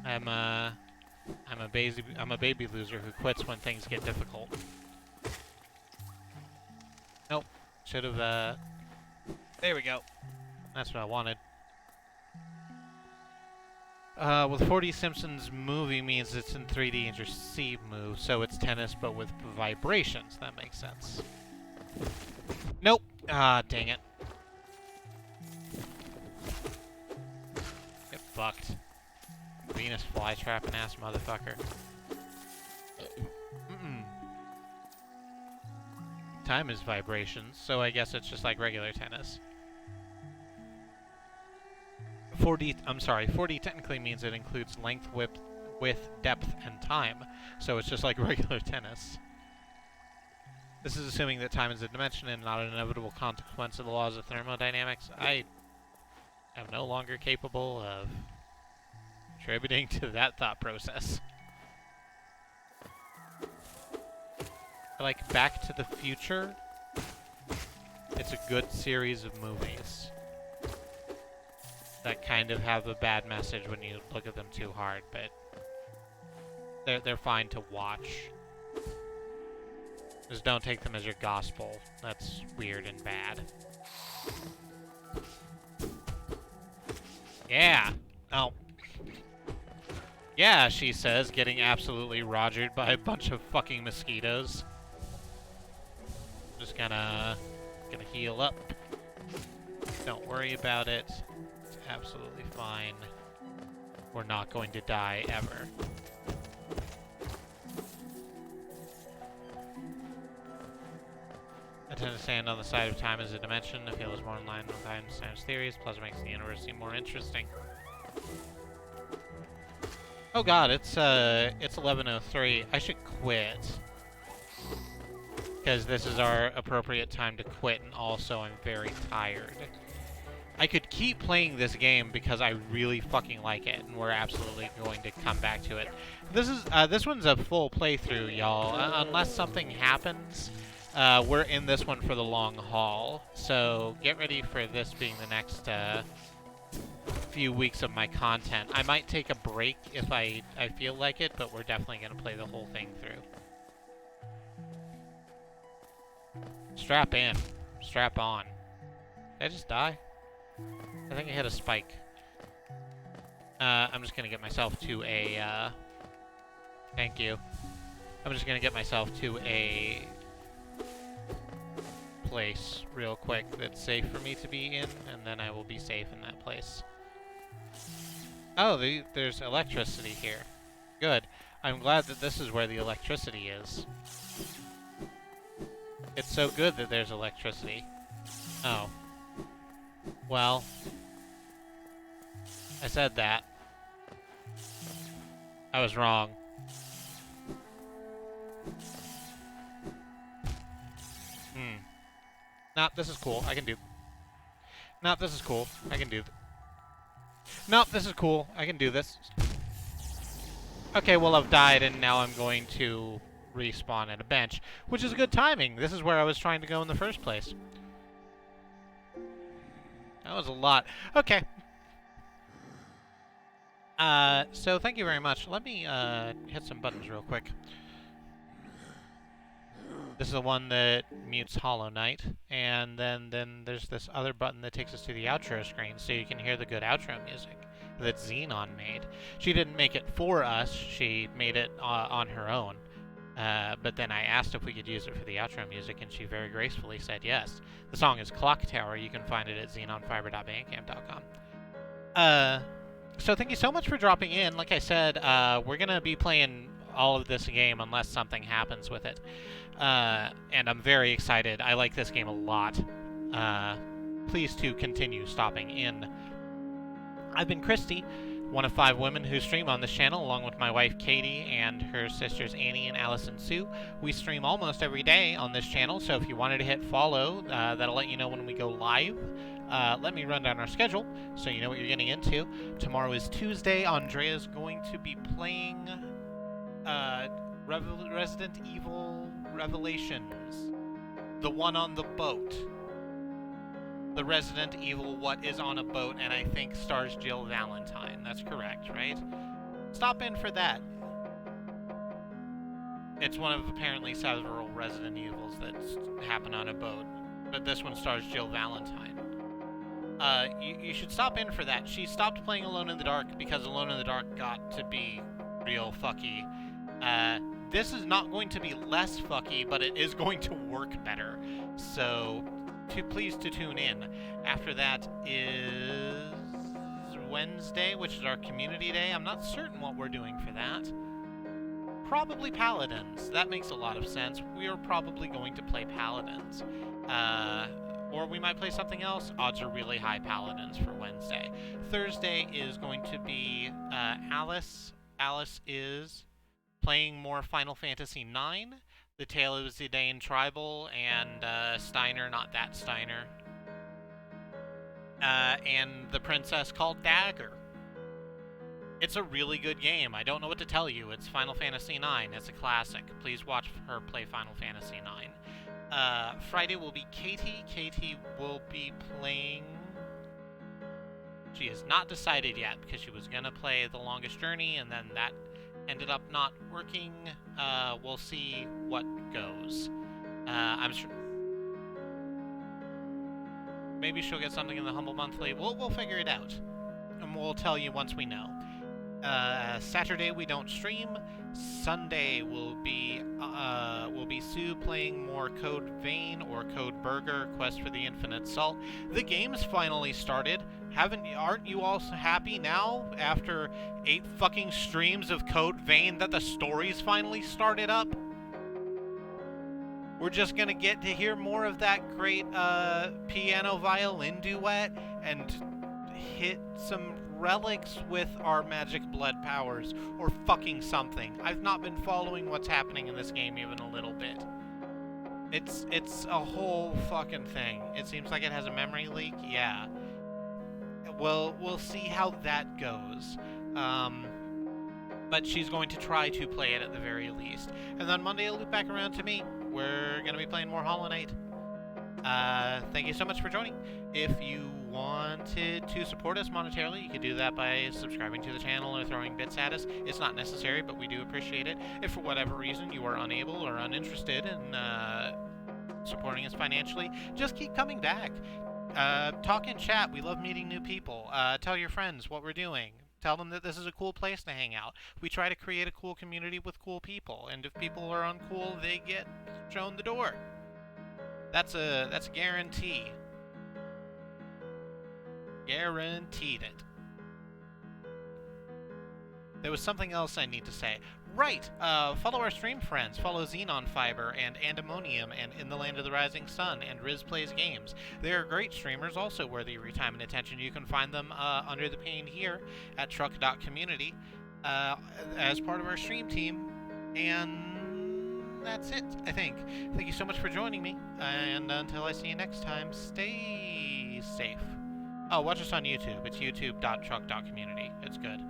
I'm a baby loser who quits when things get difficult. Nope. Should have, there we go. That's what I wanted. With 4D Simpsons movie means it's in 3D and your C move, so it's tennis but with vibrations. That makes sense. Nope. Ah, dang it. Get fucked. Venus flytrapping ass motherfucker. Time is vibrations, so I guess it's just like regular tennis. 4D technically means it includes length, width, depth, and time, so it's just like regular tennis. This is assuming that time is a dimension and not an inevitable consequence of the laws of thermodynamics. I am no longer capable of contributing to that thought process. Like Back to the Future, it's a good series of movies that kind of have a bad message when you look at them too hard, but they're fine to watch. Just don't take them as your gospel. That's weird and bad. Yeah. Oh. Yeah, she says, getting absolutely rogered by a bunch of fucking mosquitoes. Just gonna heal up. Don't worry about it. It's absolutely fine. We're not going to die ever. I tend to stand on the side of time as a dimension. I feel it's more in line with Einstein's theories, plus it makes the universe seem more interesting. Oh god, it's 11:03. I should quit. Because this is our appropriate time to quit, and also I'm very tired. I could keep playing this game because I really fucking like it, and we're absolutely going to come back to it. This one's a full playthrough, y'all. Unless something happens, we're in this one for the long haul. So get ready for this being the next few weeks of my content. I might take a break if I feel like it, but we're definitely going to play the whole thing through. Strap in. Strap on. Did I just die? I think I hit a spike. I'm just gonna get myself to a, thank you. I'm just gonna get myself to a place real quick that's safe for me to be in, and then I will be safe in that place. Oh, there's electricity here. Good. I'm glad that this is where the electricity is. It's so good that there's electricity. Oh. Well, I said that. I was wrong. Nope, this is cool. I can do... Nope, this is cool. I can do... Nope, this is cool. I can do this. Okay, well, I've died, and now I'm going to respawn at a bench, which is good timing. This is where I was trying to go in the first place. That was a lot. Okay. So thank you very much. Let me hit some buttons real quick. This is the one that mutes Hollow Knight, and then there's this other button that takes us to the outro screen, so you can hear the good outro music that Xenon made. She didn't make it for us, she made it on her own. But then I asked if we could use it for the outro music, and she very gracefully said yes. The song is Clock Tower. You can find it at xenonfiber.bandcamp.com. So thank you so much for dropping in. Like I said, we're going to be playing all of this game unless something happens with it. And I'm very excited. I like this game a lot. Please to continue stopping in. I've been Kristie, one of 5 women who stream on this channel, along with my wife Katie and her sisters Annie and Allison Sue. We stream almost every day on this channel, so if you wanted to hit follow, that'll let you know when we go live. Let me run down our schedule so you know what you're getting into. Tomorrow is Tuesday. Andrea's going to be playing Resident Evil Revelations, the one on the boat. The Resident Evil What Is on a Boat, and I think stars Jill Valentine. That's correct, right? Stop in for that. It's one of apparently several Resident Evils that happen on a boat, but this one stars Jill Valentine. You should stop in for that. She stopped playing Alone in the Dark because Alone in the Dark got to be real fucky. This is not going to be less fucky, but it is going to work better. So... please to tune in. After that is Wednesday, which is our community day. I'm not certain what we're doing for that. Probably Paladins. That makes a lot of sense. We are probably going to play Paladins. Or we might play something else. Odds are really high Paladins for Wednesday. Thursday is going to be Alice. Alice is playing more Final Fantasy IX. The Tale of Zidane Tribal, and Steiner, not that Steiner. And the princess called Dagger. It's a really good game. I don't know what to tell you. It's Final Fantasy IX. It's a classic. Please watch her play Final Fantasy IX. Friday will be Katie. Katie will be playing... She is not decided yet, because she was going to play The Longest Journey, and then that ended up not working. We'll see what goes. I'm sure maybe she'll get something in the Humble Monthly. We'll figure it out, and we'll tell you once we know. Saturday we don't stream. Sunday will be Sue playing more Code Vein or Code Burger, Quest for the Infinite Salt. The game's finally started. Aren't you all so happy now after 8 fucking streams of Code Vein that the story's finally started up? We're just gonna get to hear more of that great piano violin duet and hit some relics with our magic blood powers or fucking something. I've not been following what's happening in this game even a little bit. It's a whole fucking thing. It seems like it has a memory leak. Yeah. Well, we'll see how that goes. But she's going to try to play it at the very least. And then Monday it'll loop back around to me. We're going to be playing more Hollow Knight. Thank you so much for joining. If you wanted to support us monetarily, you could do that by subscribing to the channel or throwing bits at us. It's not necessary, but we do appreciate it. If for whatever reason you are unable or uninterested in supporting us financially, just keep coming back. Talk in chat. We love meeting new people. Tell your friends what we're doing. Tell them that this is a cool place to hang out. We try to create a cool community with cool people, and if people are uncool, they get shown the door. That's a guarantee. Guaranteed it. There was something else I need to say. Right, follow our stream friends. Follow Xenon Fiber and Andemonium and In the Land of the Rising Sun and Riz Plays Games. They are great streamers, also worthy of your time and attention. You can find them under the pane here at truck.community as part of our stream team. And that's it, I think. Thank you so much for joining me. And until I see you next time, stay safe. Oh, watch us on YouTube. It's youtube.truck.community. It's good.